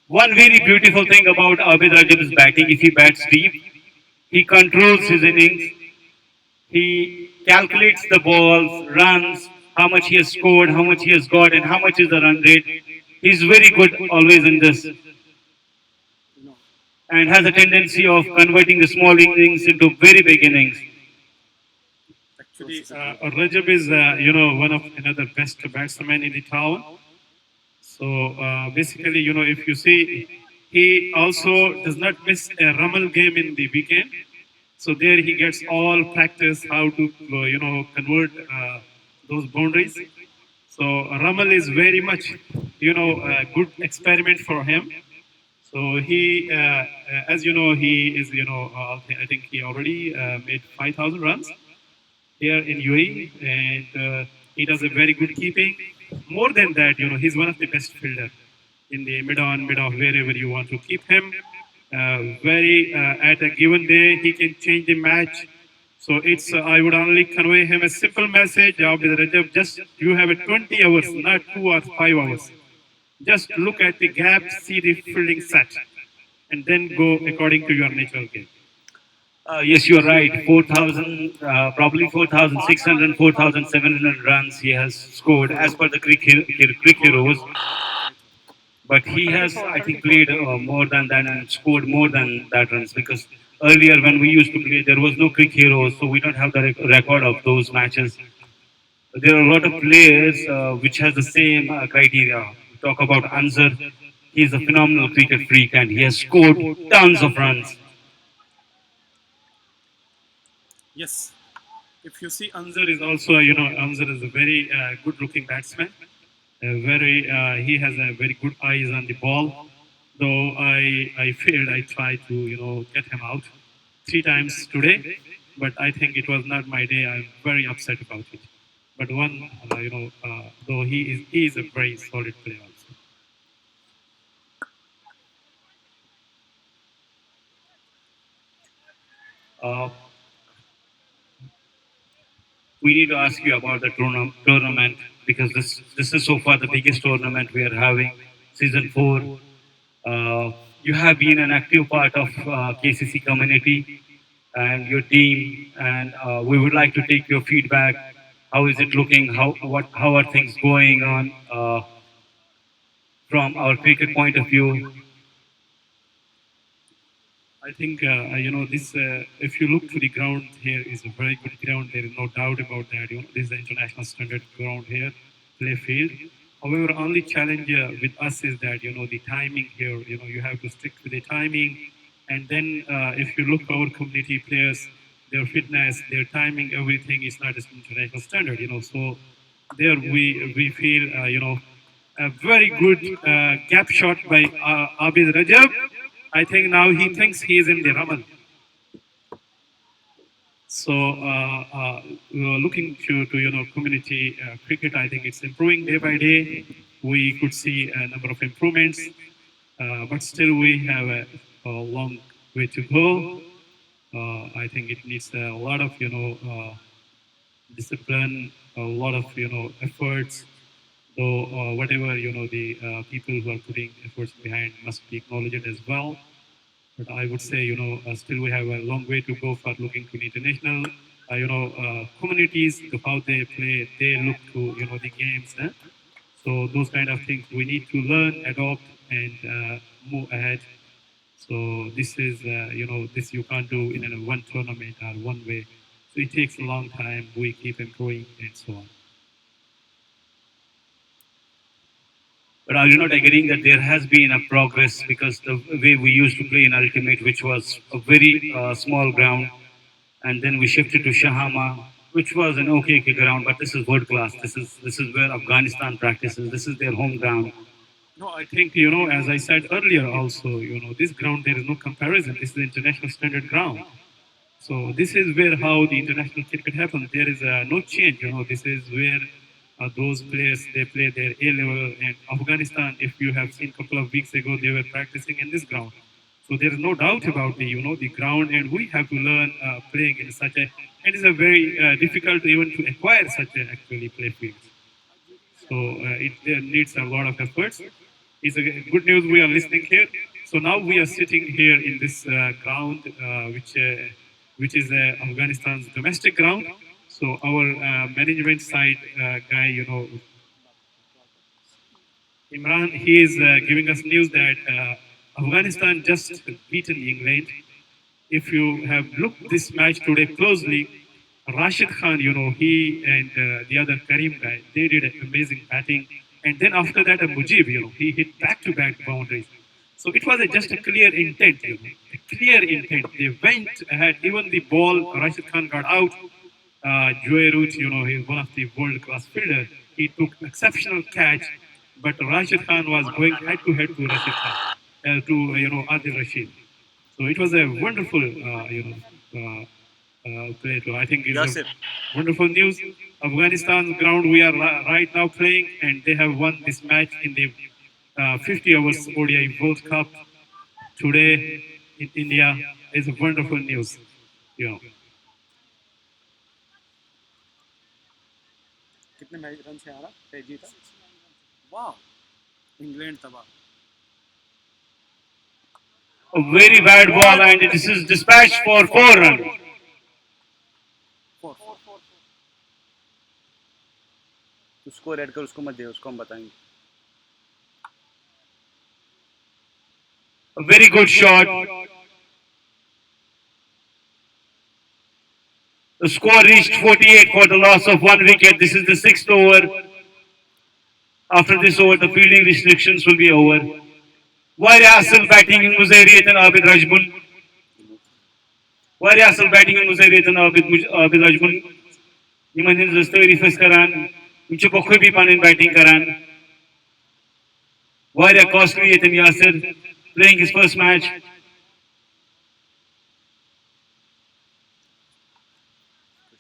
One very beautiful thing about Abid Rajab's batting, if he bats deep, he controls his innings. He calculates the balls, runs, how much he has scored, how much he has got, and how much is the run rate. He's very good always in this, and has a tendency of converting the small innings into very big innings. Actually, Rajab is one of another best batsmen in the town. So basically, if you see, he also does not miss a Ramal game in the weekend. So there he gets all practice how to convert those boundaries. So Ramal is very much a good experiment for him. So he, as you know, he is I think he already made 5,000 runs here in UAE, and he does a very good keeping. More than that, he's one of the best fielder in the mid on, mid off, wherever you want to keep him. Very at a given day, he can change the match. So it's I would only convey him a simple message. Rajab, just you have a 20 hours, not 2 or 5 hours. Just look at the gap, see the fielding set, and then go according to your natural game. Yes, you're right. 4,000, probably 4,600, 4,700 runs he has scored as per the cricket heroes. But he has, I think, played more than that and scored more than that runs because earlier when we used to play, there was no cricket heroes, so we don't have the record of those matches. There are a lot of players which has the same criteria. We talk about Anzar. He's a phenomenal cricket freak and he has scored tons of runs. Yes. If you see, Anzar is also, Anzar is a very good-looking batsman. He has a very good eyes on the ball. Though I failed, I tried to, get him out 3 times today, but I think it was not my day. I'm very upset about it. But one, though he is a very solid player also. Uh, we need to ask you about the tournament because this is so far the biggest tournament we are having, season 4. Uh, you have been an active part of KCC community and your team, and we would like to take your feedback. How is it looking? How are things going on from our cricket point of view? I think this. If you look to the ground here, is a very good ground. There is no doubt about that. This is the international standard ground here, play field. However, only challenge with us is that the timing here. You have to stick to the timing, and then if you look our community players, their fitness, their timing, everything is not as international standard. So there we feel a very good gap shot by Abid Rajab. I think now he thinks he is in the Raman. So looking to community cricket, I think it's improving day by day. We could see a number of improvements, but still we have a long way to go. I think it needs a lot of discipline, a lot of efforts. So whatever the people who are putting efforts behind must be acknowledged as well. But I would say, still we have a long way to go for looking to the international, communities, to how they play, they look to, the games. So those kind of things we need to learn, adopt, and move ahead. So this is, this you can't do in one tournament or one way. So it takes a long time. We keep improving and so on. But are you not agreeing that there has been a progress because the way we used to play in Ultimate, which was a very small ground, and then we shifted to Shahama, which was an okay ground, but this is world class. This is where Afghanistan practices. This is their home ground. No, I think, as I said earlier also, this ground, there is no comparison. This is international standard ground. So this is where how the international cricket happens. There is no change, this is where those players, they play their A level. And Afghanistan, if you have seen a couple of weeks ago, they were practicing in this ground. So there is no doubt about the ground, and we have to learn playing in such a, it is a very difficult even to acquire such a actually play field. So it needs a lot of efforts. It's a good news we are listening here. So now we are sitting here in this ground, which is Afghanistan's domestic ground. So our management side guy, Imran, he is giving us news that Afghanistan just beaten England. If you have looked this match today closely, Rashid Khan, he and the other Karim guy, they did amazing batting. And then after that, Mujib, he hit back-to-back boundaries. So it was just a clear intent, a clear intent. They went ahead. Even the ball, Rashid Khan got out. Joy Root, he's one of the world-class fielders. He took exceptional catch, but Rashid Khan was going head-to-head to Rashid Khan, Adil Rashid. So it was a wonderful, play. So I think it's a wonderful news. Afghanistan's ground we are right now playing, and they have won this match in the 50 hours ODI World Cup today in India. Is a wonderful news. कितने match run से आ रहा है जीता वाह England तबाह A very bad ball, and this is dispatched for 4 runs. उसको red कर उसको मत दे उसको हम बताएंगे A very good shot. The score reached 48 for the loss of 1 wicket. This is the 6th over. After this over, the fielding restrictions will be over. Varya asıl batting in Muzairiyat and Abid Rajbun. Varya asıl batting in Muzairiyat and Abid Rajbun. Yman hin zastari fes karan. Unche pokhoy bhi panin batting karan. Varya costly Ethan Yasir playing his first match.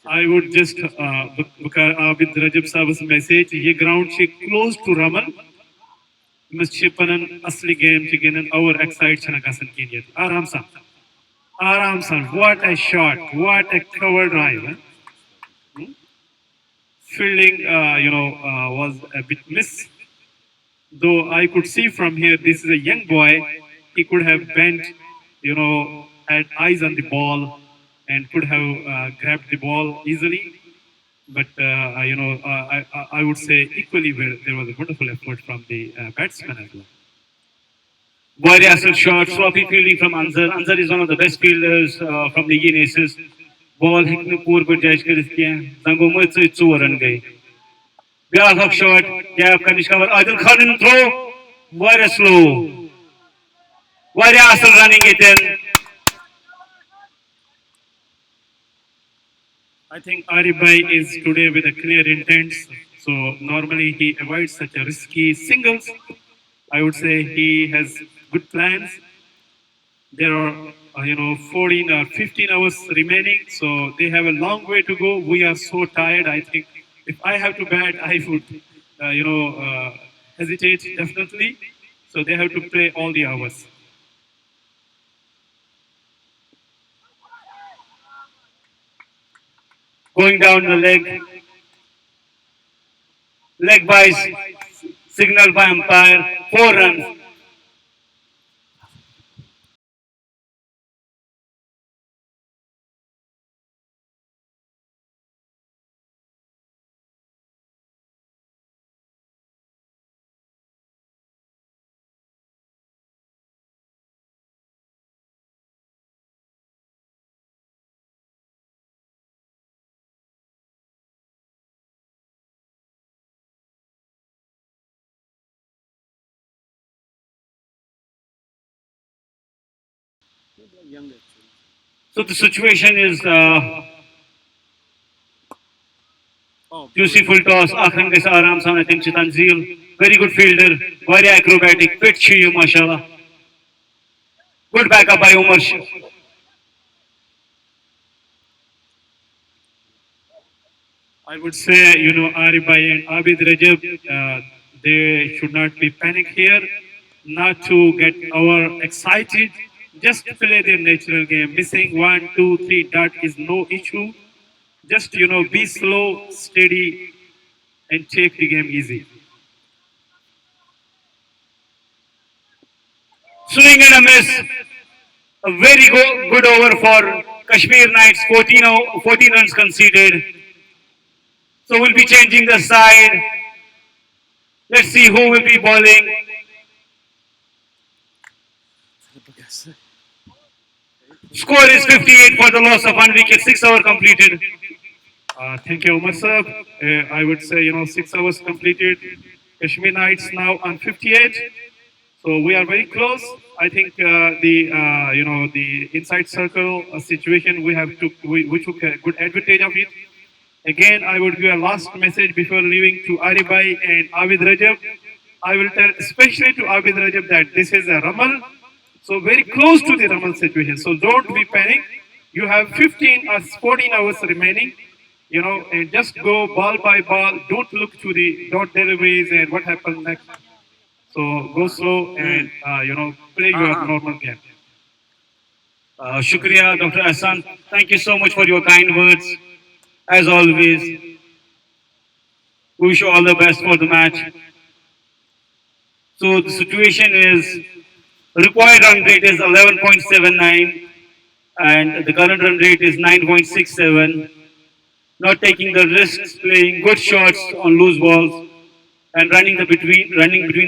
I would just Abid Rajab Sab's message. Ye ground is close to Raman. Must shipanan asli game chigenan our excite chanagasan kinyat. Aram san. What a shot! What a cover drive! Fielding, was a bit miss. Though I could see from here, this is a young boy. He could have bent, had eyes on the ball, and could have grabbed the ball easily. But I would say equally there was a wonderful effort from the batsman as well. Very asset shot, sloppy fielding from Anzar. Anzar is one of the best fielders from the Nigeen Aces. Ball hekne poor पर जज कर इसके जंगो में से 4 run गए. Beyond shot, gap का निष्कावर Adil Khan throw, very slow. Very asset running it in. I think Aribhai is today with a clear intent. So normally he avoids such a risky singles. I would say he has good plans. There are 14 or 15 hours remaining, so they have a long way to go. We are so tired. I think if I have to bat, I would hesitate definitely. So they have to play all the hours. Going down the leg by signal by umpire, 4 runs. So the situation is beautiful toss. Akram के आराम से I think Tanzil, very good fielder, very acrobatic, fit छी mashallah. Good backup by Umar. I would say, Aribhai and Abid Rajab, they should not be panic here, not to get over excited, just play their natural game. Missing one, two, three dot is no issue. Just, be slow, steady, and take the game easy. Swing and a miss. A very good over for Kashmir Knights. 14 runs conceded. So we'll be changing the side. Let's see who will be bowling. Score is 58 for the loss of 1 wicket. 6 hours completed. Thank you, Umar sir. I would say, 6 hours completed. Kashmir Knights now on 58. So we are very close. I think the inside circle situation we took a good advantage of it. Again, I would give a last message before leaving to Aribhai and Abid Rajab. I will tell especially to Abid Rajab that this is a Ramal, so very close to the Ramal situation. So don't be panic. You have 15 or 14 hours remaining. And just go ball by ball. Don't look to the dot deliveries and what happens next. So go slow and play your normal game. Shukriya, Dr. Hassan. Thank you so much for your kind words. As always, we wish you all the best for the match. So the situation is required run rate is 11.79 and the current run rate is 9.67. Not taking the risks, playing good shots on loose balls and running between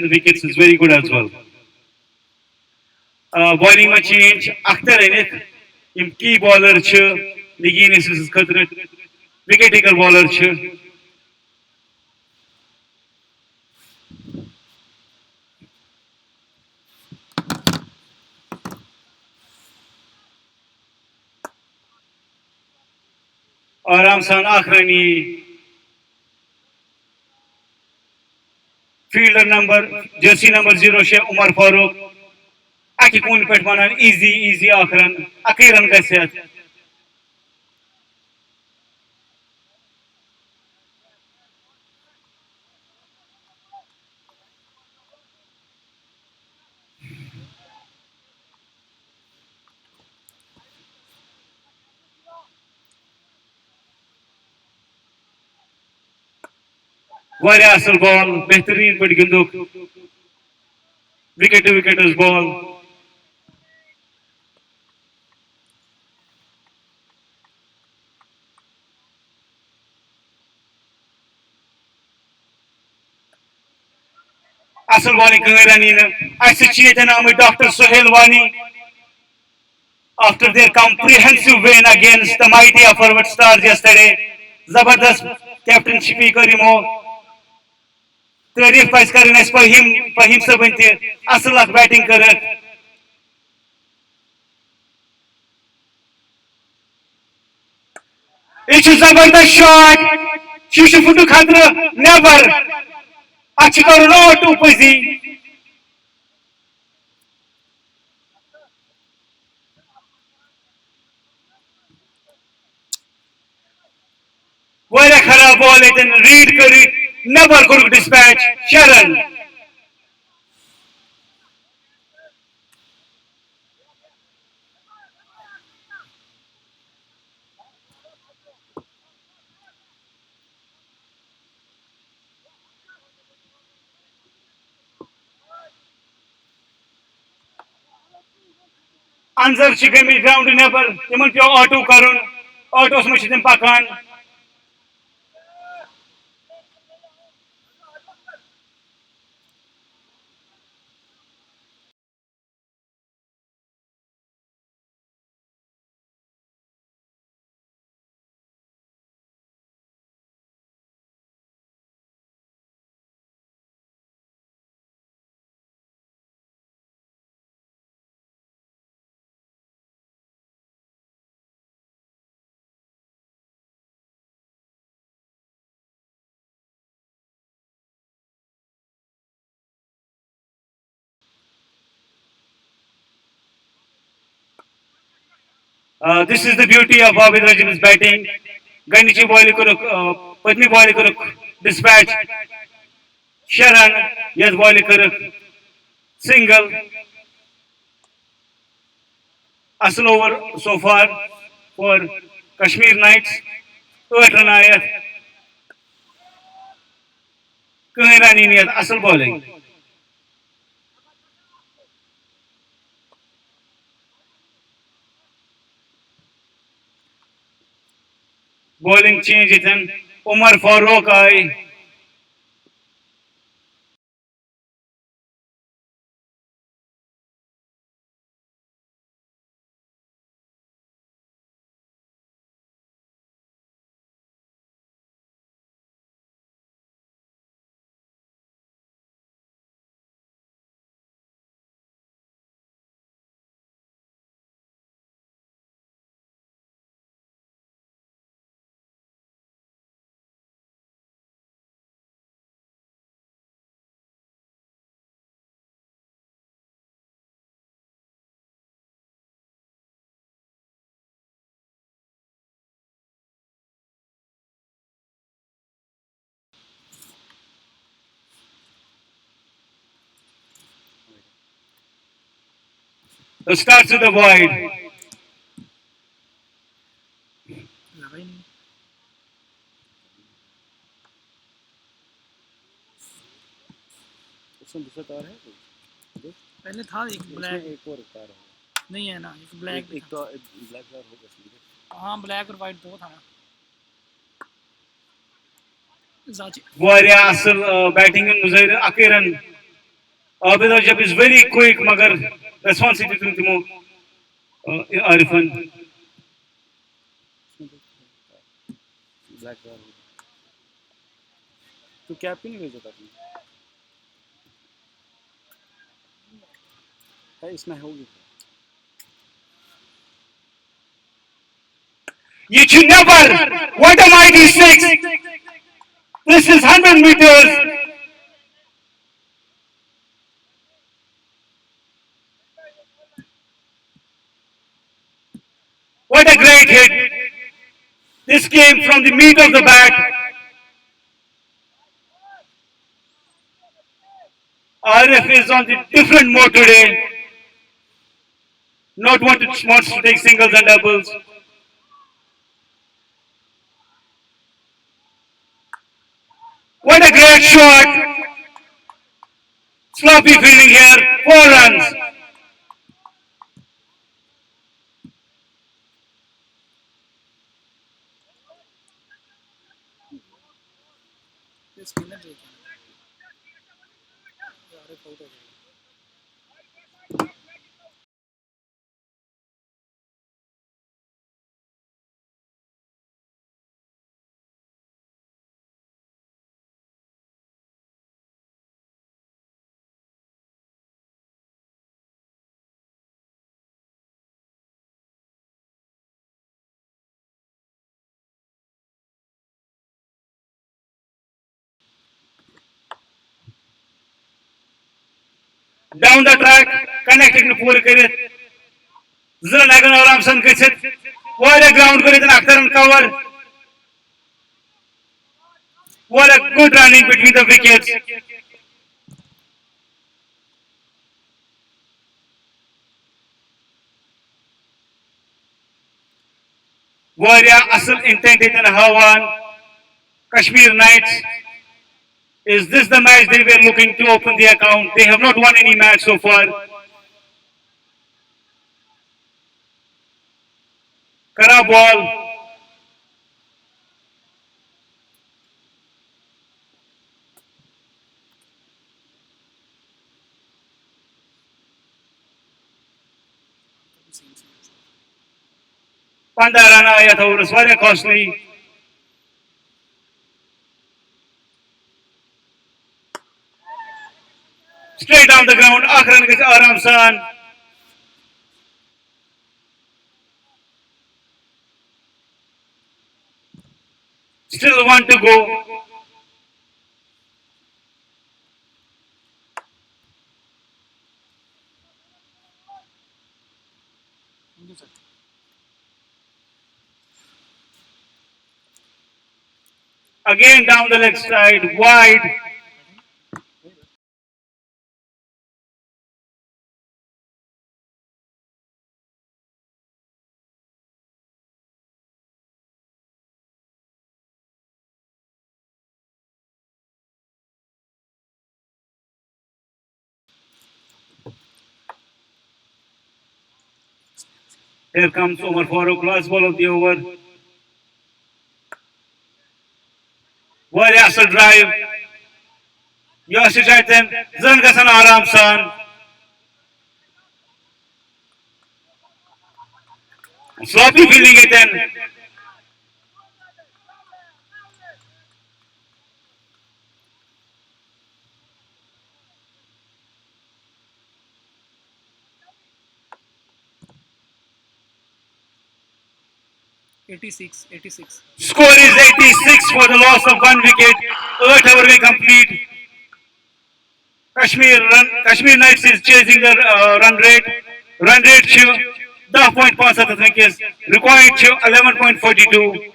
the wickets is very good as well. Bowling ma change Akhtar Enith, im key bowler छ Nigeen Aces खतरे wicket taker bowler छ आराम सान आखरनी fielder number jersey number 0 छे Umar Farooq आखि कौन पेट माना easy आखरन अकी run कैसे واریاہ اصل بال بہترین پٲٹھۍ گِنٛدُکھ وِکٹ ٹُو وِکٹ ٲس بال اصل بالِنٛگ کٕہٕنۍ رن یی نہٕ اسہِ سۭتۍ چھِ ییٚتٮ۪ن آمٕتۍ doctor Sohail Wani after their comprehensive win against the mighty Forward Stars yesterday. Zabardast captainship kar yimo. Tarif pais karin es Fahim sabın te asıl ak batting karak. It is Zabardast shot. Şişi futu khadra never. Açı karın o tu pazi. Vara kharab ball eten read kari never kuruk dispatch. Sharon. Answer छ गमित ground never. Timan pyo auto karun. Autos mach tim pakan. This is the beauty of Abid Rajim's batting. Gandichi ball kuruk, Patni ball kuruk, dispatch. Sharan, yes ball kuruk, single. Asal over so far for Kashmir Knights. 8 run ayat. Kahin run niyat asal bowling. Bowling change itan. Umar Farooq ay. So starts with the wide. लगा ही नहीं उसमें दूसरा तार है कोई? पहले था एक इसमें ब्लैक एक और तार है नहीं है ना एक ब्लैक भी एक था तो ब्लैक तार होगा इसमें हाँ ब्लैक और वाइट दो था ना जाची Warrior asal batting in Muzair Akiran. Abid Rajab is very quick, magar responsibility tun timo Arifan. Black तार होगा तो कैप क्यों नहीं भेजा था तुमने है इसमें होगी You should never. What a mighty six. This is 100 meters. What a great hit. This came from the meat of the bat. RF is on the different mode today. Not wants to take singles and doubles. What a great shot! Sloppy fielding here, 4 runs. ये spinner जो क्या यार एक out हो गया Down the track, connecting to पूरे करित Zran Hagan आराम सन गच्छित वाले ground करित Akhtar and cover. What a good running between the wickets. Warrior asal intent in Hawan. Kashmir Knights. Is this the match they were looking to open the account? They have not won any match so far. Kara ball. Pandarana आया था और very costly. Straight down the ground. Akran gets Aram San. Still one to go. Thank you sir Again down the leg side, wide. Here comes Omar Farooq, last ball of the over. Very asset drive. Yossi Chaitan, Zangasan Aram San. Sloppy fielding it in. Eighty six Score is 86 for the loss of 1 wicket. 8 over we complete. Kashmir Knights is chasing the run rate. Run rate to 10.5 I think is required to 11.42.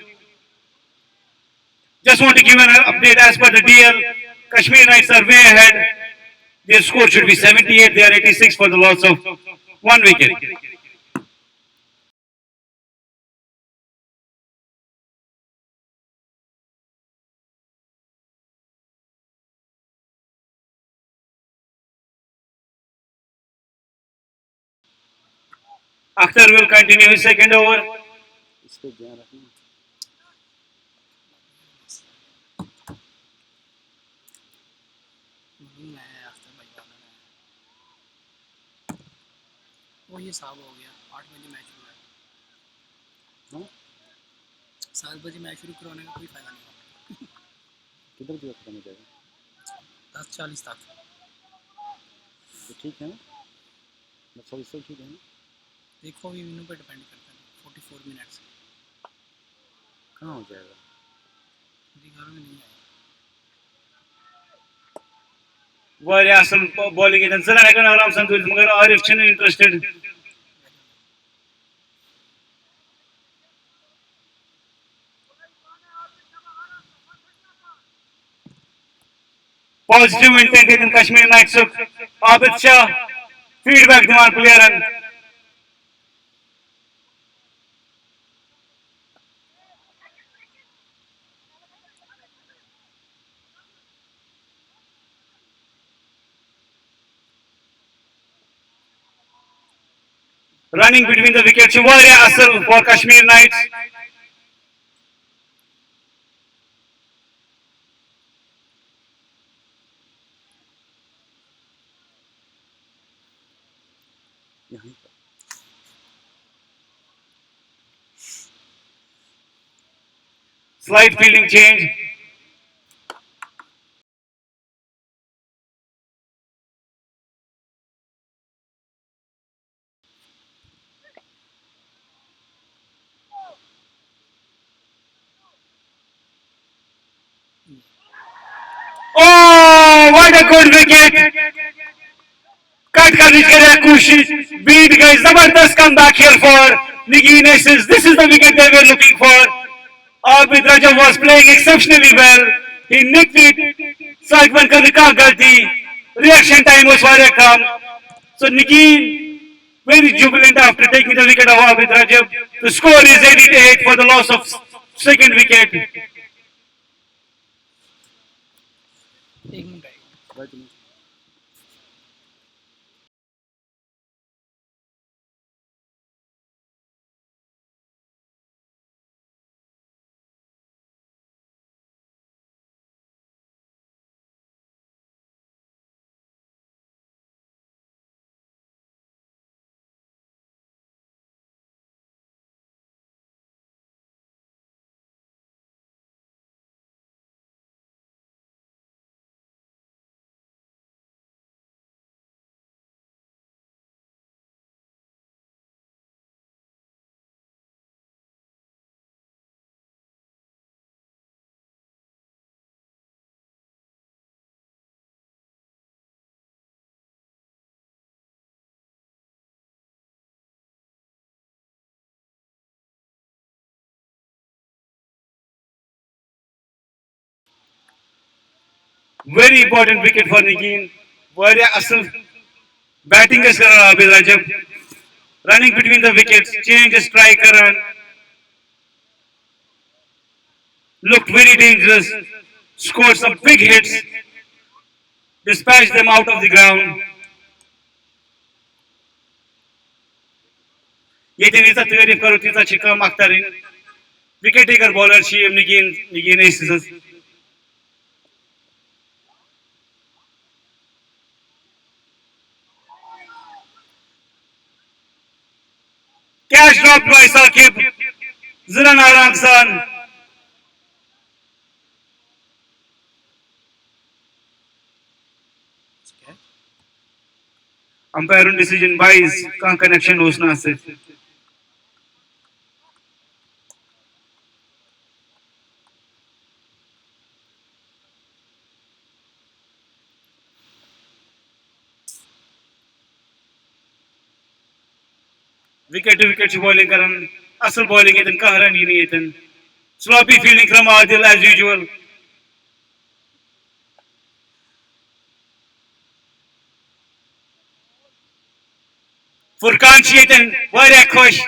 Just want to give an update as per the DL. Kashmir Knights are way ahead. Their score should be 78. They are 86 for the loss of 1 wicket. Akhtar will continue his second over. इस पे ध्यान रखना नहीं मैं after भाई वाला है वो ये साहब हो गया 8 बजे मैच शुरू है हाँ 7 बजे मैच शुरू करवाने का कोई फ़ायदा नहीं होगा किधर दिया खत्म हो जाएगा 10:40 तक तो ठीक है ना बस सब इससे ठीक है ना देखो अभी इन्हों पे डिपेंड करता है 44 मिनट्स कहाँ हो जाएगा मेरे घर में नहीं आया Very awesome bowling it. And Zran Hagan Aram San to Magar Arif Chin interested. Positive intent in Kashmir Knights of Abid Shah. Feedback demand player and running between the wickets واریاہ اصل for Kashmir Knights. Slight fielding change. Oh, what a good wicket! Cut करने के लिए कोशिश beat गई जबरदस्त comeback here for Nigeen Aces. This is the wicket they were looking for. Abid Rajab was playing exceptionally well. He nicked it. Sarkman का निकाह गलती. Reaction time was very calm. So Nigeen very jubilant after taking the wicket of Abid Rajab. The score is 88 for the loss of second wicket. एक minute आएगा. Very important wicket for Nigeen. واریاہ اصل batting is Abid Rajab. Running between the wickets, change the striker and looked very dangerous. Scored some big hits, dispatched them out of the ground. Yete nisa tarif karo tisa chikam akhtarin. Wicket taker bowler she Nigeen Aces. Catch dropped by Saqib. Ziran Aramsan. Umpire decision wise, कहाँ connection होना से. Wicket to wicket bowling karan. Asal bowling इतन कहाँ run ही नहीं इतन. Sloppy fielding from Adil as usual. Furkan Chetan, واریاہ خوش.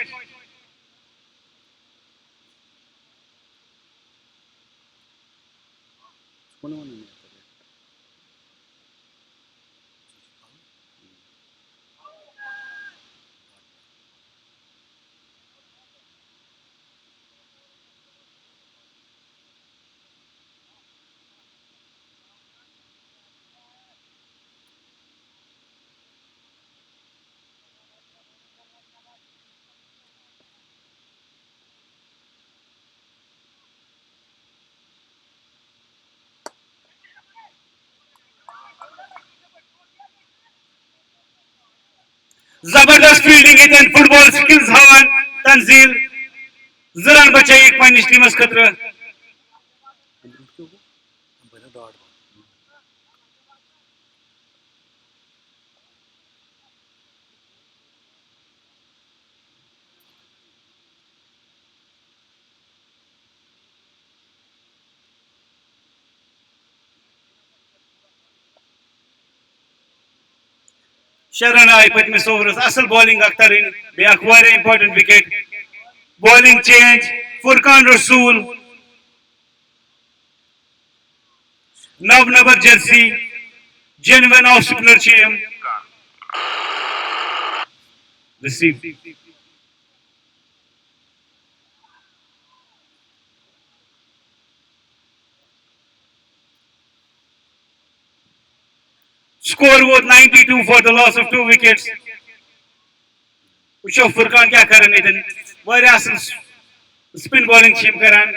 जबरदस्त fielding इतन football skills हावन तंजील जरान बच्चे एक पॉइंट टीमस खतरा Sharan आई पत्मी सोवरस असल बॉलिंग अख्तरिन बेक वारे important wicket bowling change Furqan रसूल नव number Jersey genuine off spinner Cheam Receive. Score was 92 for the loss of 2 wickets. Who Furkan kya karan idan? Various spin bowling chim karan.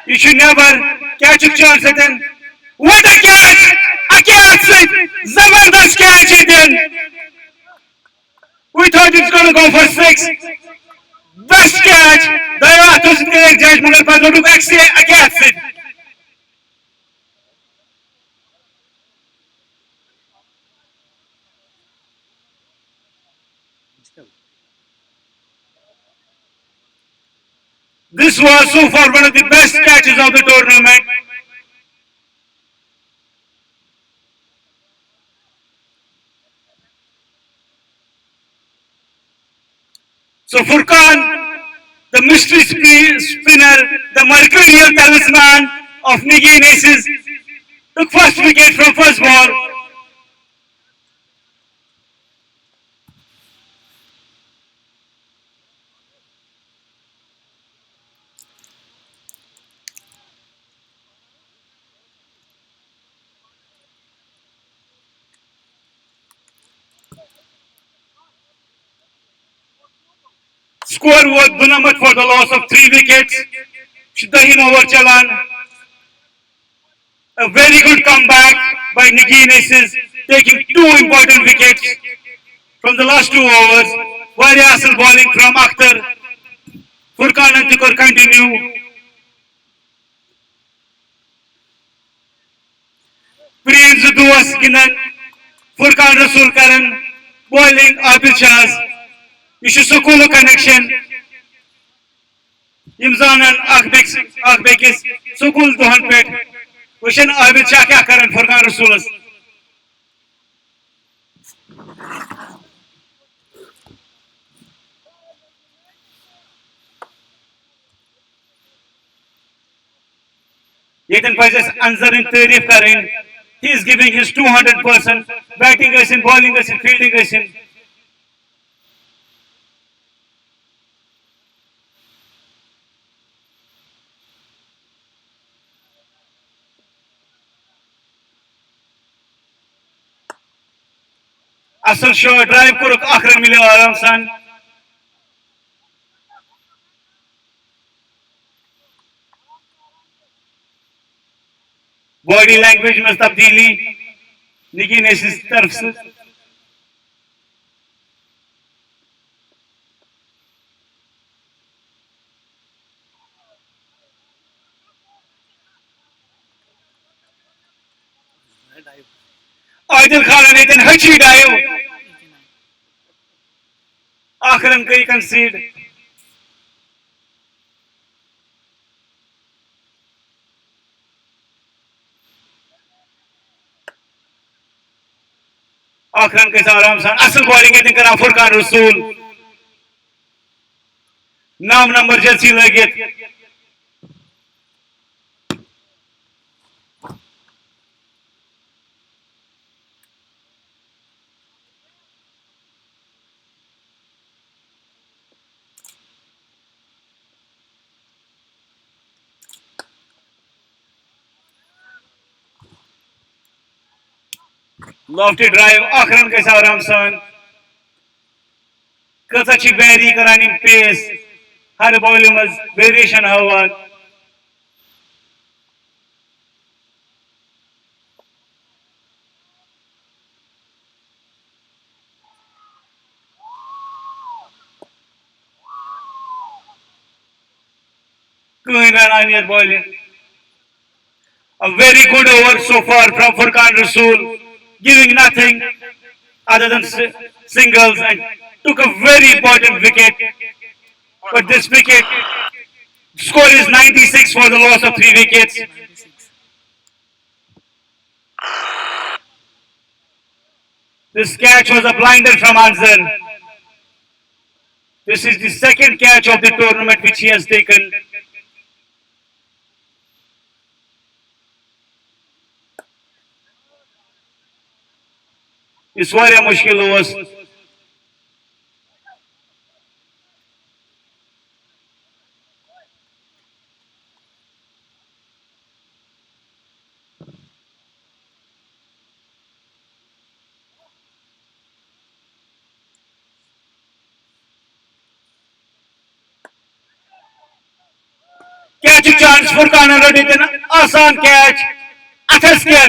You should never catch a chance idan. What a catch! A catch! Zabardast catch idan. We thought it's going to go for 6. Best catch! Daya to the judge Mughal Padma to back say a catch. This was so far one of the best catches of the tournament. So Furkan, the mystery spinner, the mercurial talisman of Nigeen Aces, took first wicket from first ball. Score was Bunamat for the loss of 3 wickets. Shdahin over Chalan. A very good comeback by Nigeen Aces, taking 2 important wickets from the last 2 overs. Very asal bowling from Akhtar. Furkan and Tikur continue. Preen Zuduas Ginan. Furkan Rasul Karan. Bowling Abil Shahs. Ishu Sukulu connection. Yimzanan Akbekis. Sukul Duhanpet. Wishan Abil Shah kya karan Furkan Rasulas. Yetin Faiz Anzar in Tarif Karin. He is giving his 200%, batting us in, bowling us in, fielding us in. Asal short drive kuruk akhir mile aram san. Body language में तब्दीली निकी ने इस तरफ से आदिल खान ने दिन हची डायो आखिरन कई कंसीड आखिरन के आराम सान असल बॉलिंग दिन करा फुरकान रसूल नाम नंबर जर्सी लगे lofty drive आखिरन के आराम सान कच्ची बैरी करानी पेस हर बॉलिंग में वेरिएशन हवा कोई run on bowling. A very good over so far from Furkan Rasul, giving nothing other than singles and took a very important wicket. But this wicket score is 96 for the loss of 3 wickets. This catch was a blinder from Anzar. This is the second catch of the tournament which he has taken. Yes वारिया मुश्किल ओस catch chance Furqan रटित आसान catch अथस के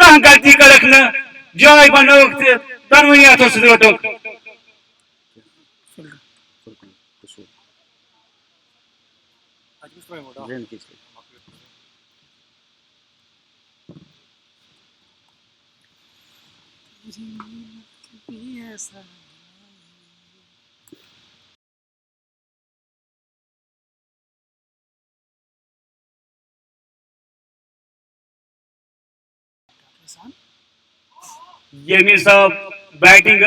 कह गलती करक न जाय बनोक दनवनी अथो रोटोक फुरकान कसूर आज किस तरह मोड़ा ड्रेन किस लिए ऐसा आसान यमी सब बैटिंग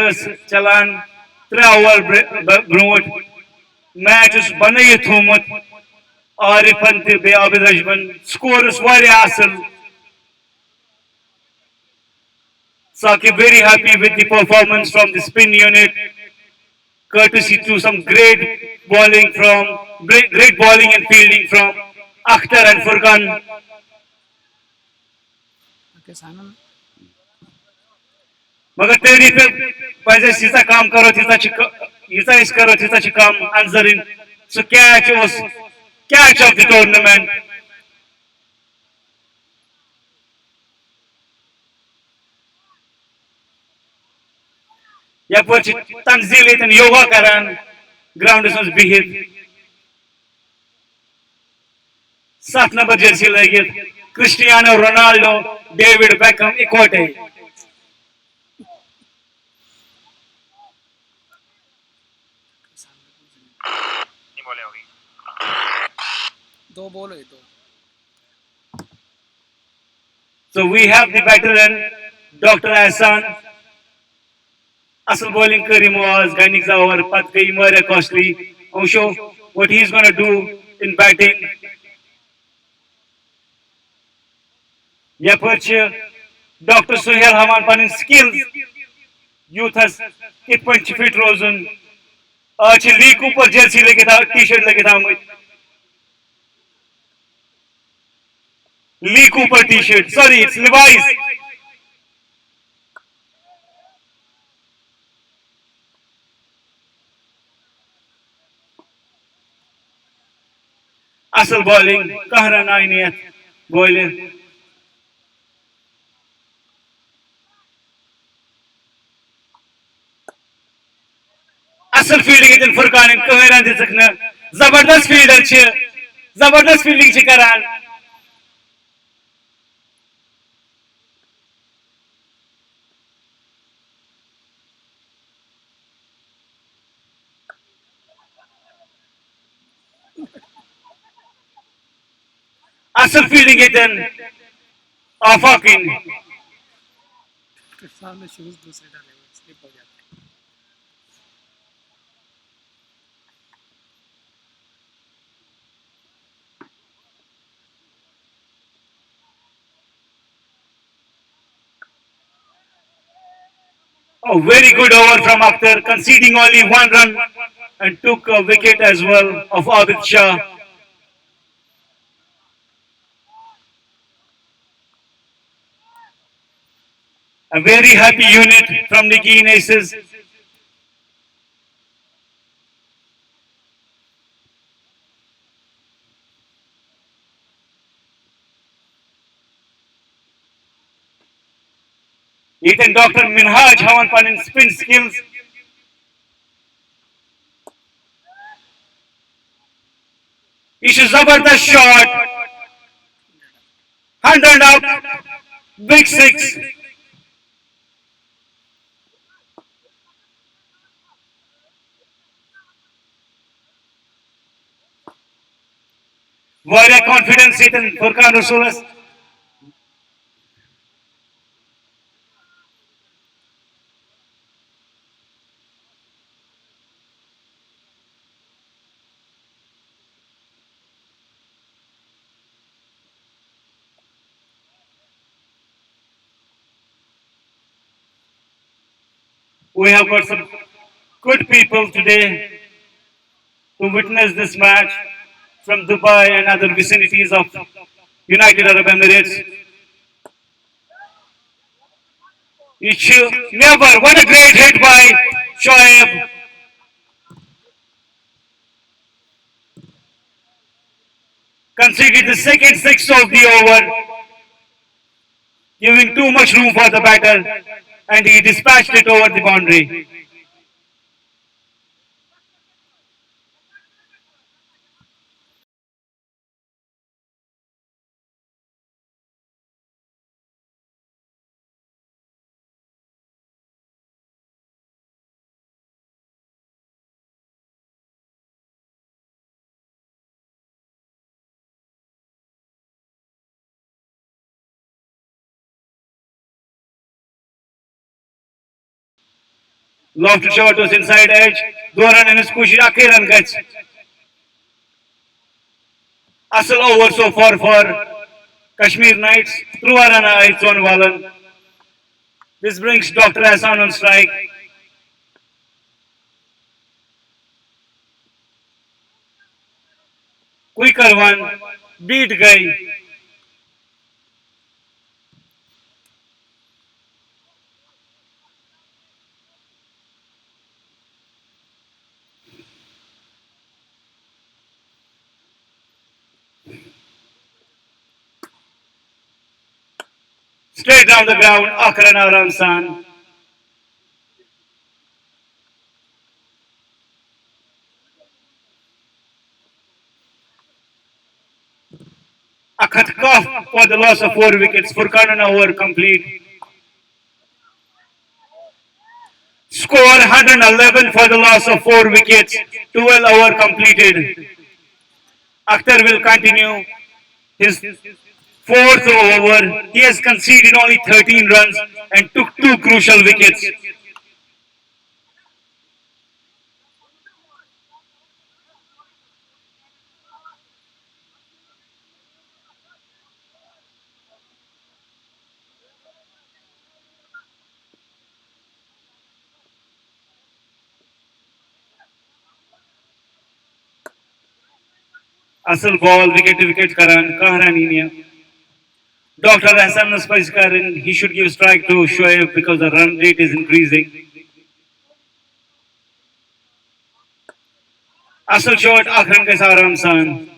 चलान 3 ओवर ब्रोट मैच बन थोमुत आरिफन ते आबिद रजमन स्कोर असल Saqib very happy with the performance from the spin unit courtesy to some great bowling and fielding from Akhtar and Furkan. Okay सानन मगर तेरी पे पजे सीता काम करो तीता इस करो तीता काम अंजरिन so catch of the tournament. Yapur tanzil itan yoga karan ground is bihit 7 number jersey lagit Cristiano Ronaldo David Beckham इकवटे नहीं बोले होगी दो बॉल हुई दो so we have the veteran Dr. Ahsan Asal bowling Karim was Gainik Zawar Patkai Mara costly. I'm sure what he's gonna do in batting. Yapurch Dr. Suhail Haman Panin skills youth has kit punch fit rosen. आज ली ऊपर Jersey लगे था T-shirt लगे था ली ऊपर T-shirt sorry it's Levi's asal bowling kahra nainiyat bowler asal fielding itin Furkan kahran dizakna zabardast fielder छ zabardast fielding छ karan asal fielding itin afakin सामने शूज दूसरे डाले हुए स्लिप हो जाते a very good over from Akhtar conceding only 1 run and took a wicket as well of Abid Shah. A very happy unit from Nigeen Aces. Ethan Dr. Minhaj Hawan Panin spin skills. It's a Zabardast shot. 100 out. Big six. Very confidence Ethan Furkan Rasulas. We have got some good people today to witness this match from Dubai and other vicinities of United Arab Emirates. It should never. What a great hit by Shoaib. Conceded the second six of the over, giving too much room for the batter, and he dispatched it over the boundary. Lofted shot was inside edge. Doran and his kushi Akiran gets Asal over so far for Kashmir Knights. Through a run, it's on Walan. This brings Dr. Hassan on strike. Quicker one. Beat guy. Straight down the ground. Akran Aramsan. Akhat Kaf for the loss of 4 wickets. Furkan an over complete. Score 111 for the loss of 4 wickets. 12 over completed. Akhtar will continue his fourth over. He has conceded only 13 runs and took 2 crucial wickets. Asal ball, wicket to wicket Karan, Kaharaninia. Dr. Hassan Naspais Karan, he should give strike to Shoaib because the run rate is increasing. Asal shot, Akran Kasaram San.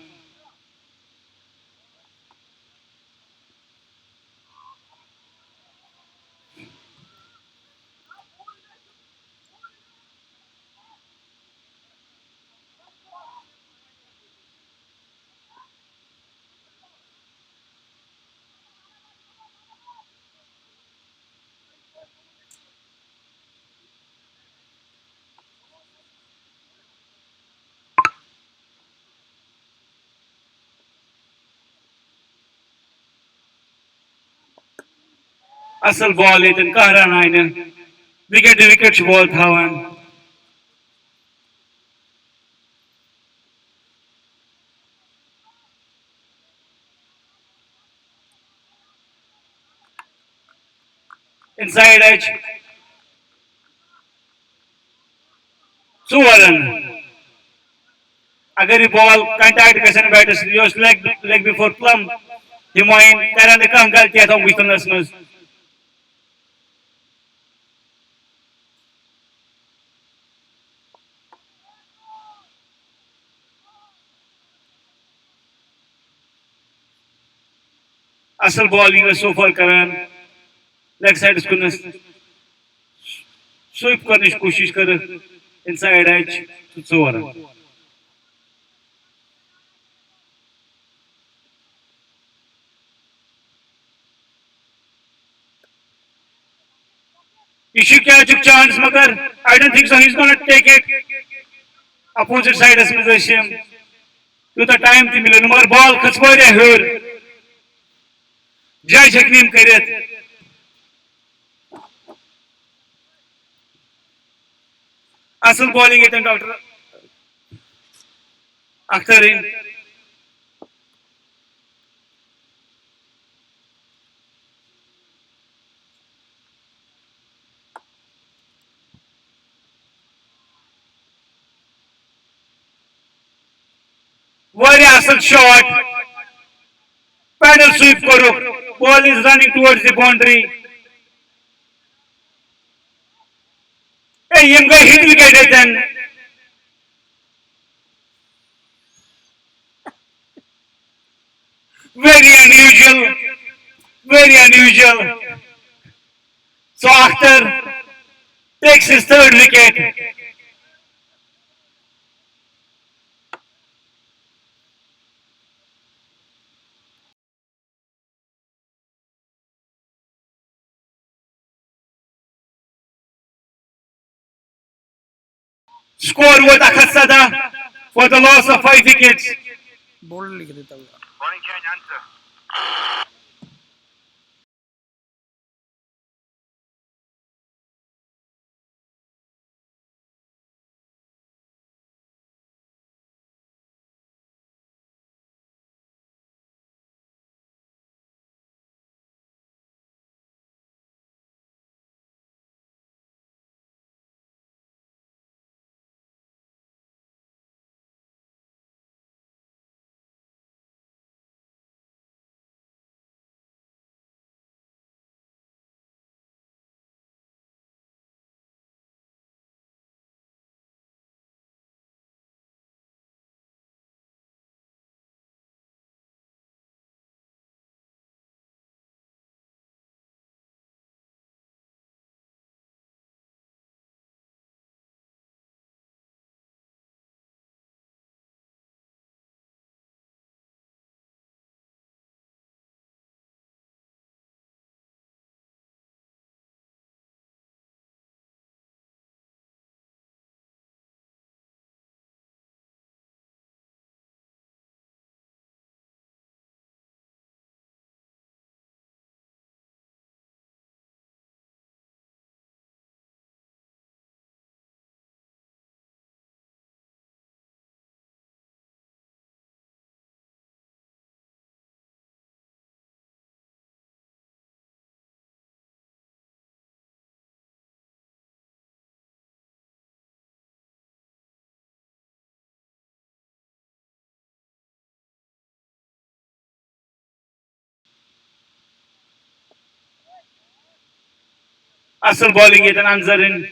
Asal ball, Ethan Kaharanaina. Wicket to wicket ball, Thawan. Inside edge, Suvaran. अगर ये ball contact गसन batters योस leg before plumb हिमायन करन का गलती किया था विकेटनस में असल बॉल ये सो फॉर करन लेग साइड उसको स्वीप करने की कोशिश कर इनसाइड एज सुवरन Issue catch a chance, Magar. I don't think so. He's going to take it. Opposite side as position. To the time, the Milanumar ball, Katswari Hur. Jai Shaknim Karet. Asal bowling it and Dr. Akhtarin. Very asset shot. Paddle sweep koro. Ball is running towards the boundary. Hey, yam guy hit wicket then. Very unusual. Very unusual. So Akhtar takes his third wicket. Score was Akhasada for the loss of 5 wickets. Bold लिख देता हूँ यार. Bowling change answer. Asal bowling it and answer in.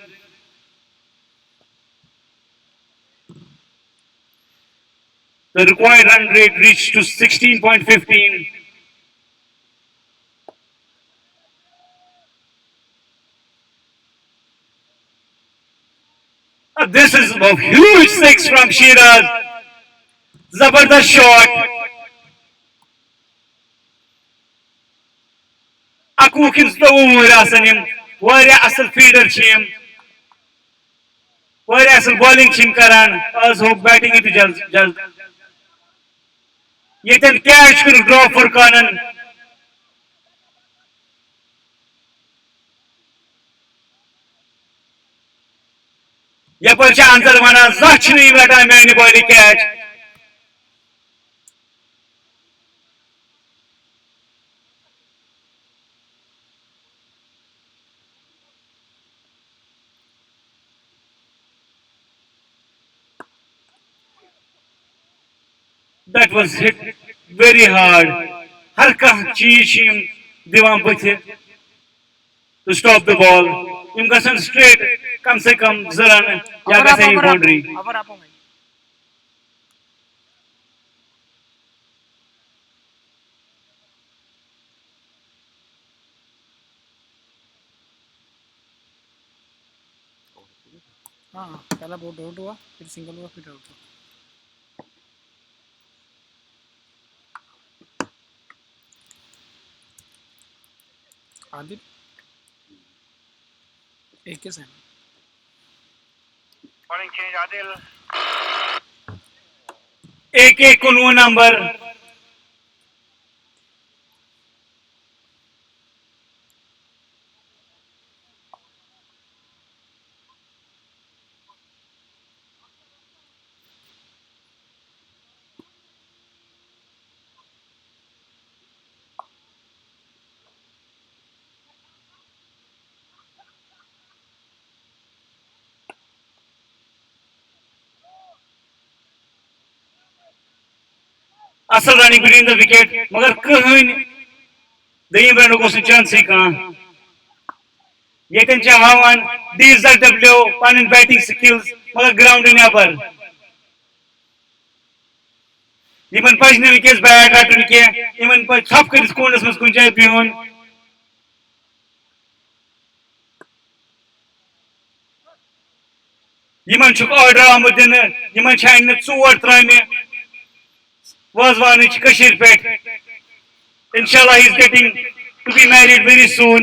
The required run rate reached to 16.15. This is a huge six from Shiraz. Zabardast shot. Akukins the Urasanim. Warrior Asal feeder chim. Warrior Asal bowling chim karan. As hope batting it jal. Yet catch could draw for Kanan. Yapalcha answer mana Zachni Vata Mani body catch. That was hit very hard. Har kah cheez him diwan buthe to stop the ball. Im gasan straight kam se kam zaran ya अपर आप gasa अपर आप boundary. अपर आप भाई. हाँ पहला boat out हुआ फिर single हुआ फिर आउट हुआ. आदिल एक के साथ. Bowling change Adil. एक कुनू नंबर. असल रनिंग बिटवीन द विकेट मगर कहन दयम रन चांस कह ये हावान DSW पन बैटिंग स्किल्स मगर ग्राउंड नबर इन पज वस बैट रटन कह पे थप कर कोनस मज कुन जाए बिहन ऑर्डर आमुत दिन अन्न 4 त्रामे वाजवान पे इंशाल्लाह he is getting to be married very soon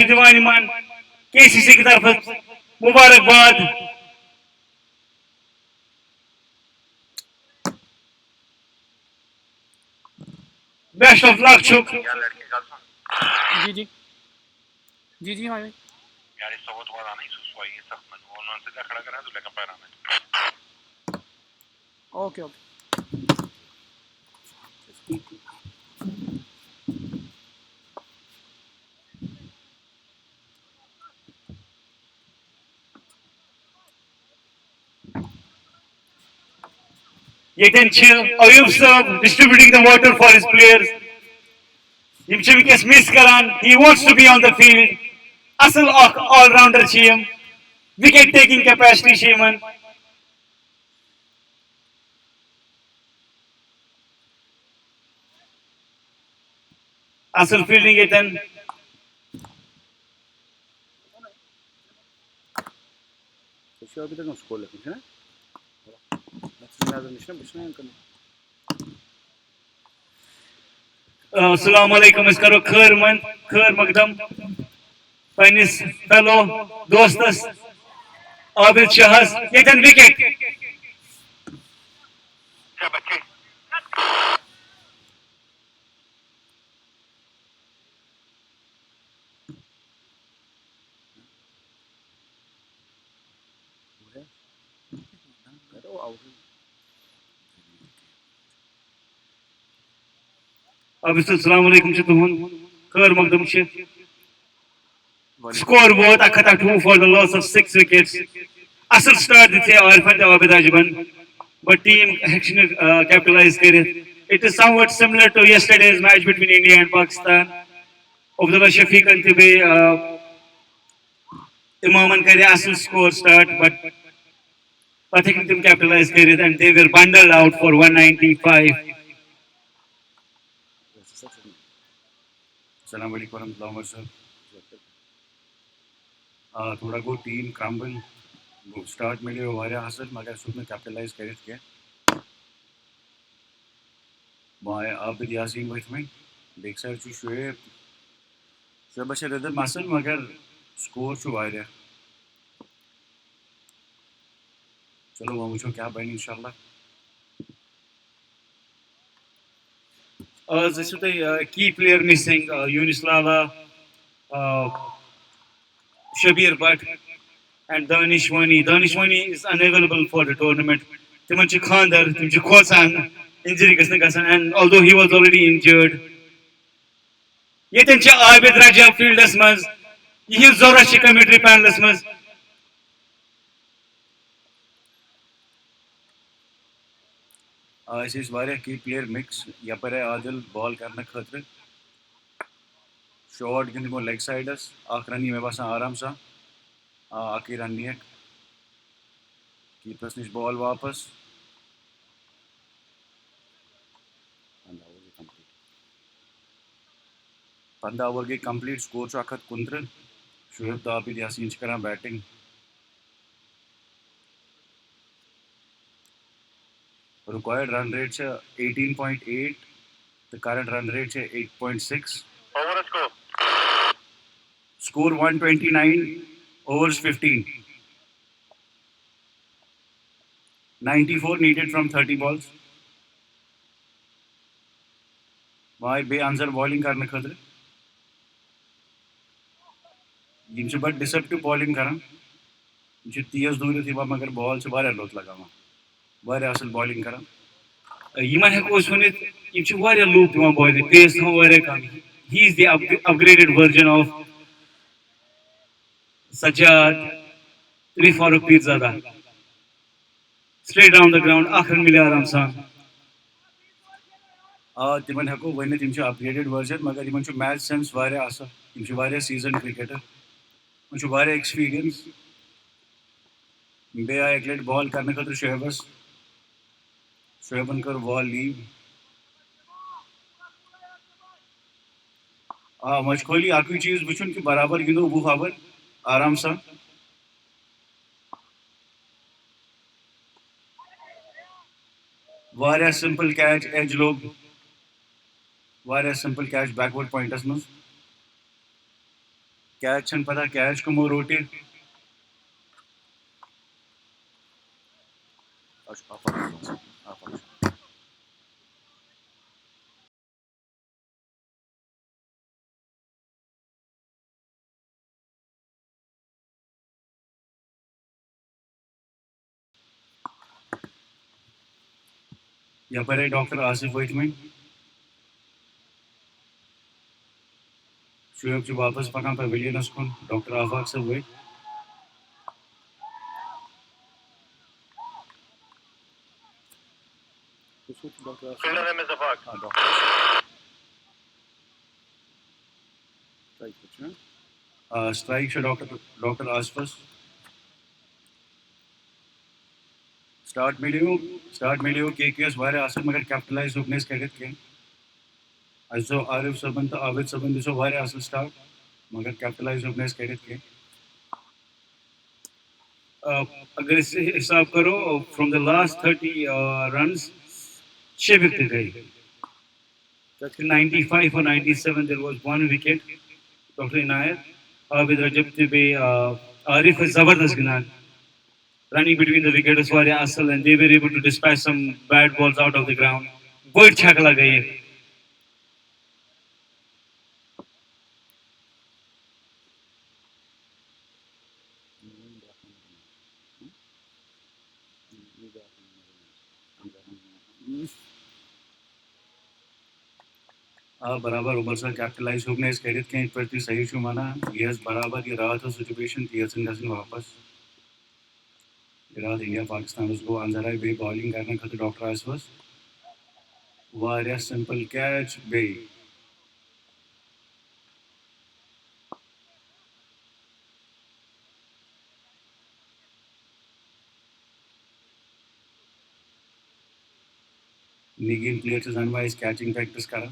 Diwan KCC की तरफ मुबारकबाद बेस्ट ऑफ लक छुक जी जी जी जी हाँ भाई यार इस सबूत वाला नहीं सुसवाई ये सब मन वो उन्होंने सीधा खड़ा करा तो लेकर पैरा में okay okay Yeten Ayub sir distributing the water for his players. Miss Karan, he wants to be on the field. Asal all-rounder Chiyam. Wicket taking capacity Shiman. Asal fielding Yeten. Şu bir de nasıl gol yapmış ha? Nasıl nereden işlem yapıyor? Assalamu alaikum. Is karo khair makdam. Panis fellow dostas. Abid Shahas. Yeten wicket. क्या बच्चे Assalamu alaikum tuhun. Khair makdam Score both 102 for the loss of 6 wickets. Asal start dite Arfat Abid Ajban. But team action capitalized it. It is somewhat similar to yesterday's match between India and Pakistan. Abdullah Shafiq Antibe Imaman Kare Asal score start, but I think team capitalized it and they were bundled out for 195. Assalamu alaikum warahmatullahi wabarakatuh. थोड़ा गो team crumble start मिले वारिया हासिल मगर सुद में capitalise करित के my Abid Yasin वथ में back side छु शुएब बशर रदर मसल मगर स्कोर छु वारिया चलो वो मुझे क्या बनी इंशाल्लाह This is the key player missing, Yunus Lala, Shabir Bhatt, and Danish Wani. Danish Wani is unavailable for the tournament. Timanchi Khandar, Timchi Khosan, injury Gasan, and although he was already injured. Yetencha Abid Raja field as maz, he is Zorashi commentary panel as maz. ऐसे इस बारे की player mix या पर है Adil ball करने खतरे shot गिंद को लेग साइडस आखरनी में बस आराम सा आखिर रन है कीपर्स निश बॉल वापस 15 ओवर के कंप्लीट स्कोर अखत कुंत्र शुएब आबिद यासीन करा batting required run rate 18.8 the current run rate 8.6 over score 129 overs 15 94 needed from 30 balls भाई बे आंसर बॉलिंग करने खतरे यिम बड़ डिसेप्टिव बॉलिंग करन तेज दूर थी मगर बॉल से वारिया लोत लगावा वारिया असल bowling Karan Yima hekos wonit yimchi wariya loop diwan boyle pace thawan wariya kam. He is the upgraded version of Sajjad, Three Farooq Pirzada. Straight down the ground, akhir mile aaram san. तिमन हेको Vanit Yama upgraded version मगर Yemen match sense वारिया असल यम वारिया season cricketer Yemen वारिया experience बे आय एक लट ball करने खतर शोएबस शोएबन कर ball leave वह खोली अकु चीज वुचन कि बराबर गिंदो 20 ओवर आराम सा वारिया सिंपल कैच एज लोग वारिया सिंपल कैच बैकवर्ड पॉइंटस मज कैच छन पता कैच कमो रोटे यपर डॉक्टर आसिफ वतम शुएब वापस पकान पवेलियनस कुन डॉक्टर आफाक सब वत फील्डर में जफाक स्ट्राइक डॉक्टर आसफस स्टार्ट मिलो के एस वारिया असल मगर कैपिटलाइज होकनेस करित कह असो आरिफ सबन तो आबिद सबन दिसो वारिया असल स्टार्ट मगर कैपिटलाइज होकनेस करित कह अगर इससे हिसाब करो from the last 30 runs 6 wicket गई 95 or 97 there was one wicket Dr. Inayat with Rajab Tibe Arif is zabardast ginan running between the wickets were asal and they were able to dispatch some bad balls out of the ground बहुत छक्का लगा ये बराबर Umar sir capitalise होकने इस करित के प्रति सही छु माना ये बराबर ये रात सिचुएशन तीयसन गसन वापस रात इंडिया पाकिस्तान उसको अंदर बे बॉलिंग करने खतर डॉक्टर आसफस वारिया सिंपल कैच बे निगीन प्लेयर से जानवाइज कैचिंग प्रैक्टिस करा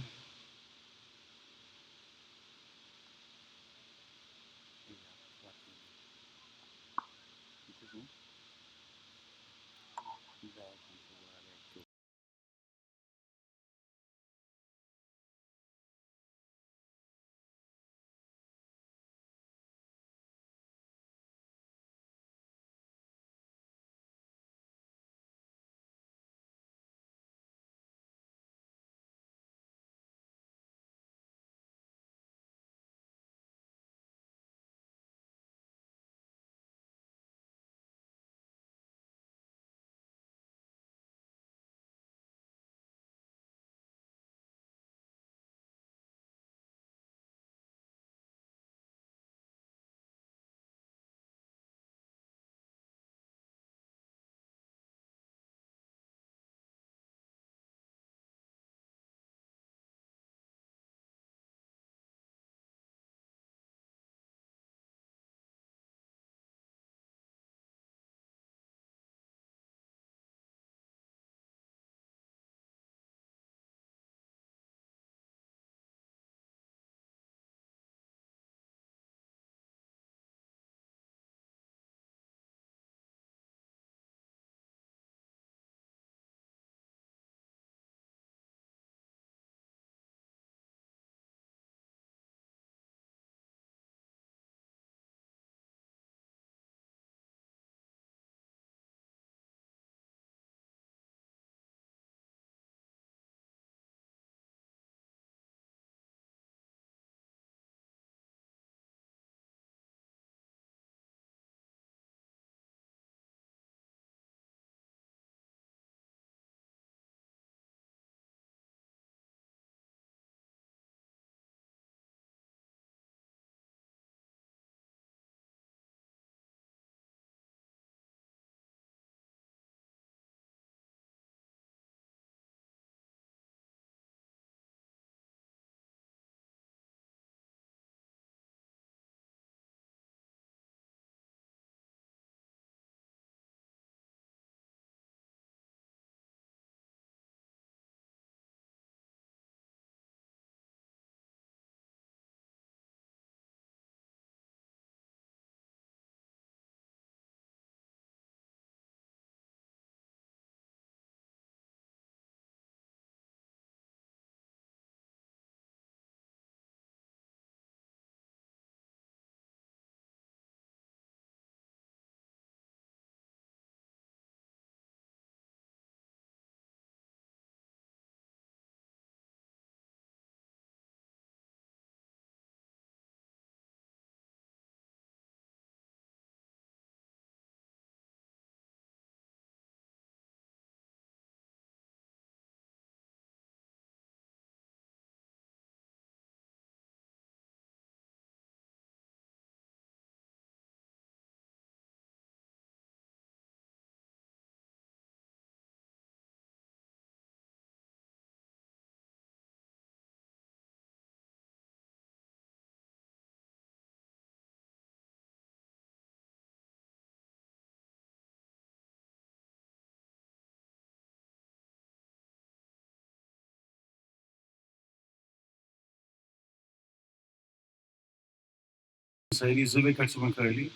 सारी 2 विकेट में खाली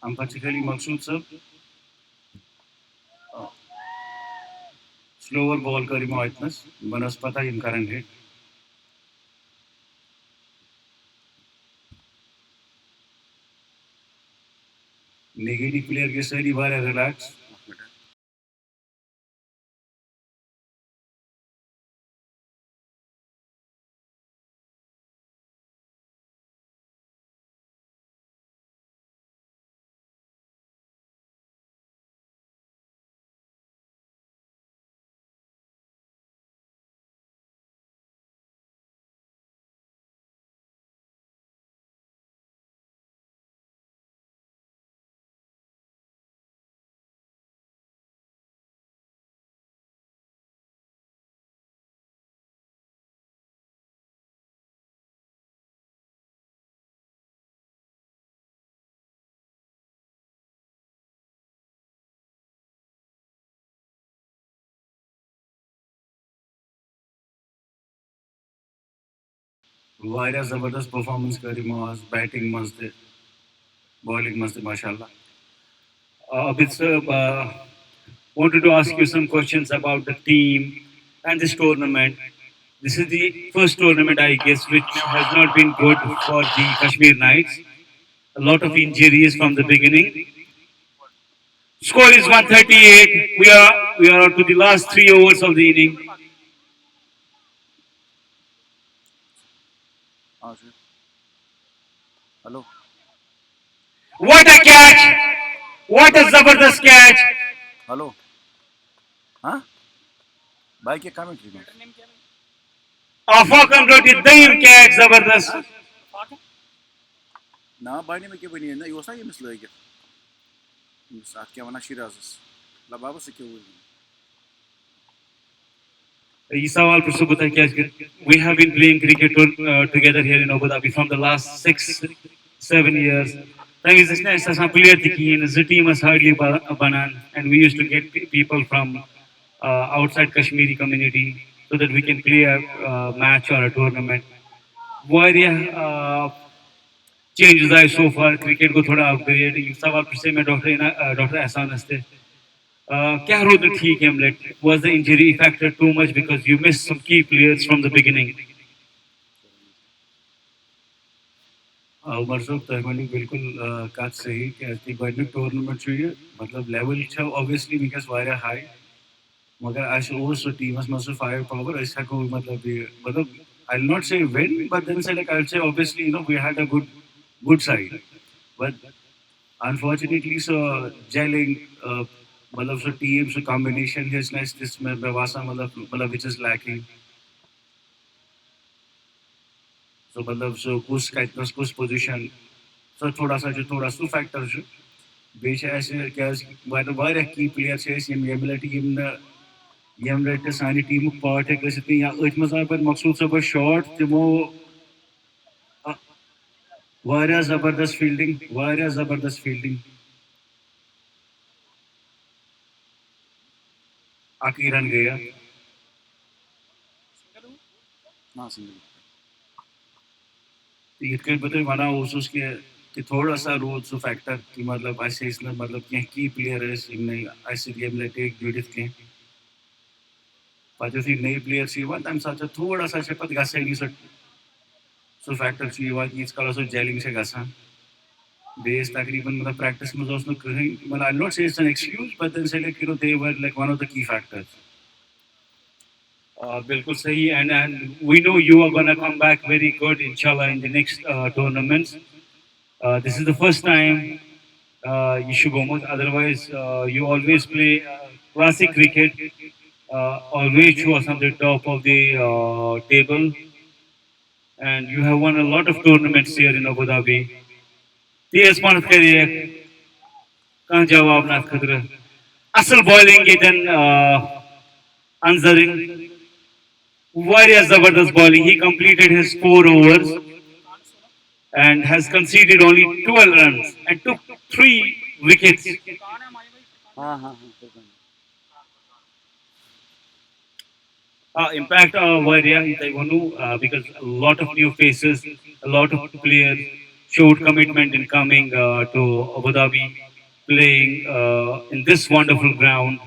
हम पछ खाली मकसूद सब स्लोवर बॉल कर इतनस बनस पता इन करन हिट नेगेटिव प्लेयर के सारी वारिया रिलैक्स वारिया जबरदस्त परफॉर्मेंस कर बैटिंग मज bowling must be mashallah. Abid sir, wanted to ask you some questions about the team and this tournament. This is the first tournament, I guess, which has not been good for the Kashmir Knights. A lot of injuries from the beginning. Score is 138. We are to the last 3 overs of the inning. Hello. What a catch! What a Zabardast catch! Hello. Huh? Bhai ke commentary mein. Afak wrote it, Daim catch, Zabardast. Na bhai ne mein ke bani na yosa ye mislay ke. Saat ke wana shirazas. La baba se ke We have been playing cricket together here in Abu Dhabi from the last 6, 7 years. The team was hardly banan, and we used to get people from outside Kashmiri community so that we can play a match or a tournament. Waria changes आए so far cricket को थोड़ा upgrade ये सवाल फिर से मैं doctor एहसान हस्ते क्या रोड ठीक है हमले was the injury factor too much because you missed some key players from the beginning. Umar साहब तहमनी बिल्कुल काज सही कि गवर्नमेंट टूर्नामेंट चाहिए मतलब लेवल छ ऑब्वियसली बिकॉज वारिया हाई मगर आज ओस टीमस में फायर पावर ऐसा को मतलब I'll not say win but then say like I'll say obviously we had a good side but unfortunately so gelling मतलब so team so combination is nice this में बेवासा मतलब which is lacking so मतलब so कुछ chitinous कुछ position so थोड़ा सा factor छ बेशे ऐसे क्या वारिया की प्लेयर छे यम एबिलिटी यम रेट सानी टीम पार्ट है गसित या अथ मज पर मकसूद सब शॉट तिमो वारिया जबरदस्त फील्डिंग आखिरी रन गया ना सिंगल इत कर बता वना उसके कि थोड़ा सा रोल सो फैक्टर कि मतलब ऐसे इसने मतलब क्या की प्लेयर है इनने ऐसे गेम ले टेक जुड़ित के पता थी नई प्लेयर सी वन तम साथ थोड़ा सा पत गसे नहीं सो फैक्टर सी वन इस कल सो जेलिंग से गसा बेस तकरीबन मतलब प्रैक्टिस में उसने कहीं मतलब I not say it's an excuse but then say like they were like one of the key factors बिल्कुल सही and we know you are going to come back very good inshallah in the next tournaments. This is the first time you should go much otherwise you always play classic cricket always show us on the top of the table and you have won a lot of tournaments here in Abu Dhabi. Tears man kariye kan jawab na khadra asal bowling then answering Warrior Zabardast bowling. He completed his 4 overs and has conceded only 12 runs and took 3 wickets. हाँ हाँ हाँ impact Waria इतै वनु because a lot of new faces, a lot of players showed commitment in coming to Abu Dhabi, playing in this wonderful ground.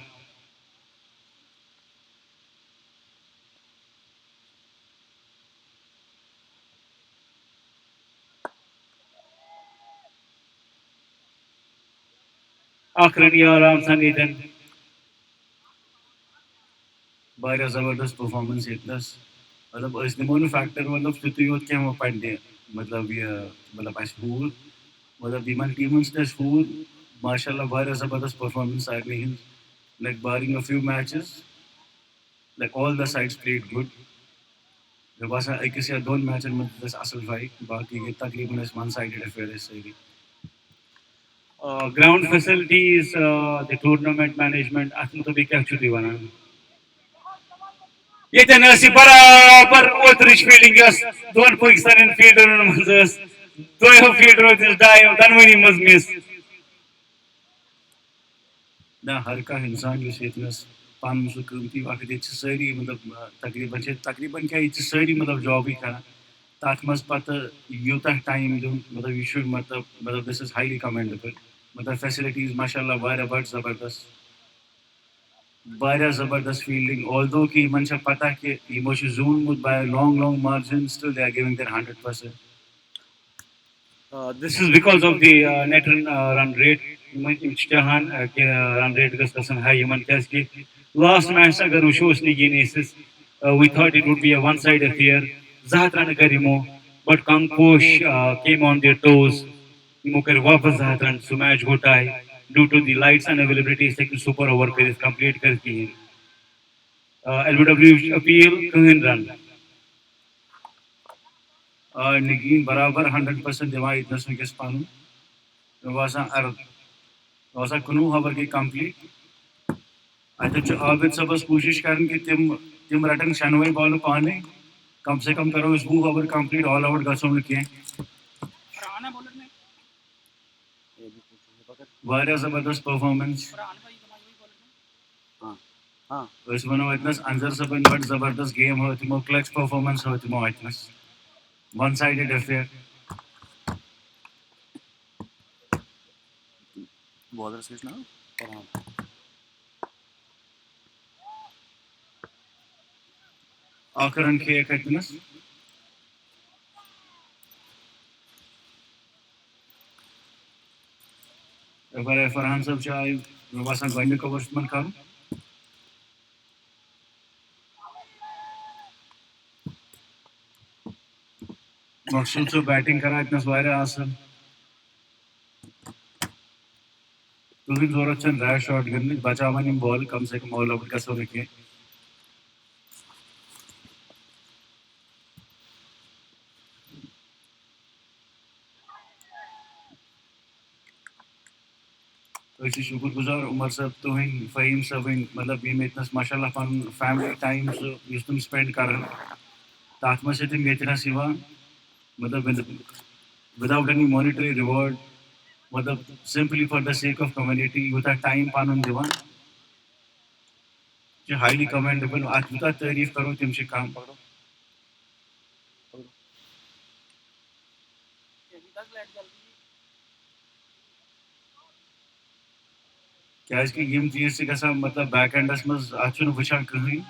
Akrani Aram Sanidhan. वारिया जबरदस्त performance इतनस मतलब इस निमोन factor मतलब तुतु योत क्या वो पंडे मतलब ये मतलब अस हूर मतलब दिमन टीमस तस हूर माशाल्लाह वारिया जबरदस्त performance army Hind like barring a few matches like all the sides played good there was a एक या दोन मैचन में बस असल फाइट बाकी ये तकरीबन इस वन साइडेड अफेयर है सही Ground facilities, the tournament management, atmu to bikya chuti wana. Yeten asi barabar otrich fielding gas, don Pakistan fielder manzas, doyo fielder this dayo, danwani maz miss. ना हर का इंसान जो इतनस पान सु कीमती वक्त ये सारी मतलब तकरीबन क्या ये सारी मतलब जॉब ही करना तथ मज पत यूता टाइम दून मतलब यू शुड मतलब दिस इज हाईली कमेंडेबल मतलब फैसिलिटीज माशाल्लाह वारिया बड़ जबरदस्त वारिया जबरदस्त फील्डिंग ऑल्दो कि मन से पता कि यमो जून मुद by long long margin still they are giving their 100%. This is because of the net run rate. Imtihan run rate gus high human kaski. Last match agar ushos Nigeen aces, we thought it would be a one-side affair. Zahat run karimo, but Kamkosh came on their toes. Mukar wapas zahat run, so match go tie. Due to the lights and availability, second super over is complete karki. LBW appeal, Kuhin run. Nigeen बराबर 100% दिमाग इतना wickets पानु वसा कुनू over की complete अत आबिद सबस कोशिश कर कि तिम रटन शनवे बॉल पाने कम से कम करो इस 2 ओवर कंप्लीट ऑल आउट गसो न वारिया जबरदस्त परफॉर्मेंस हाँ इस वनो इतनस अंजर सबन बड़ जबरदस्त गेम हो तिमो क्लच परफॉर्मेंस हो तिमो इतनस one-sided affair. Bowler switch now. आकरण के कटनस अगर फरहान साहब चाहे वसन गन्ने कवर्स मन कर मकसूद से बैटिंग करा इतना वारिया आसन तो भी जरूरत चंद रैश शॉट गिरने बचा मनी बॉल कम से कम ऑल आउट का सो रखे तो इसी शुक्रगुजार उमर साहब तो हैं फ़हीम साहब हैं मतलब ये में इतना माशाल्लाह पन फैमिली टाइम सो युस तुम स्पेंड कर ताथ में से तुम बेचना सिवा मतलब without any monetary reward मतलब simply for the sake of community युता टाइम पानुन दिवान जो highly commendable आज युता तारीफ करो तुमसे काम करो क्या इसकी यम चीज से गसा मतलब बैक एंडस में आचुन वुचान कहीं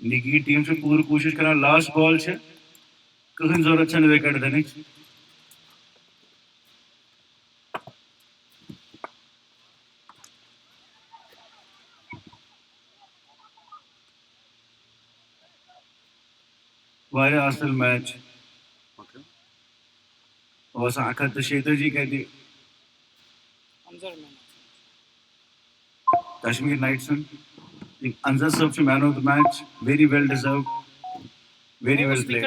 निगी टीम से पूरी कोशिश करा लास्ट बॉल से कहीं जरूरत छन विकेट देने वारिया असल मैच और साखत तो शेतर जी कहती कश्मीर नाइट्स अंजर सब man of the match very well deserve very well played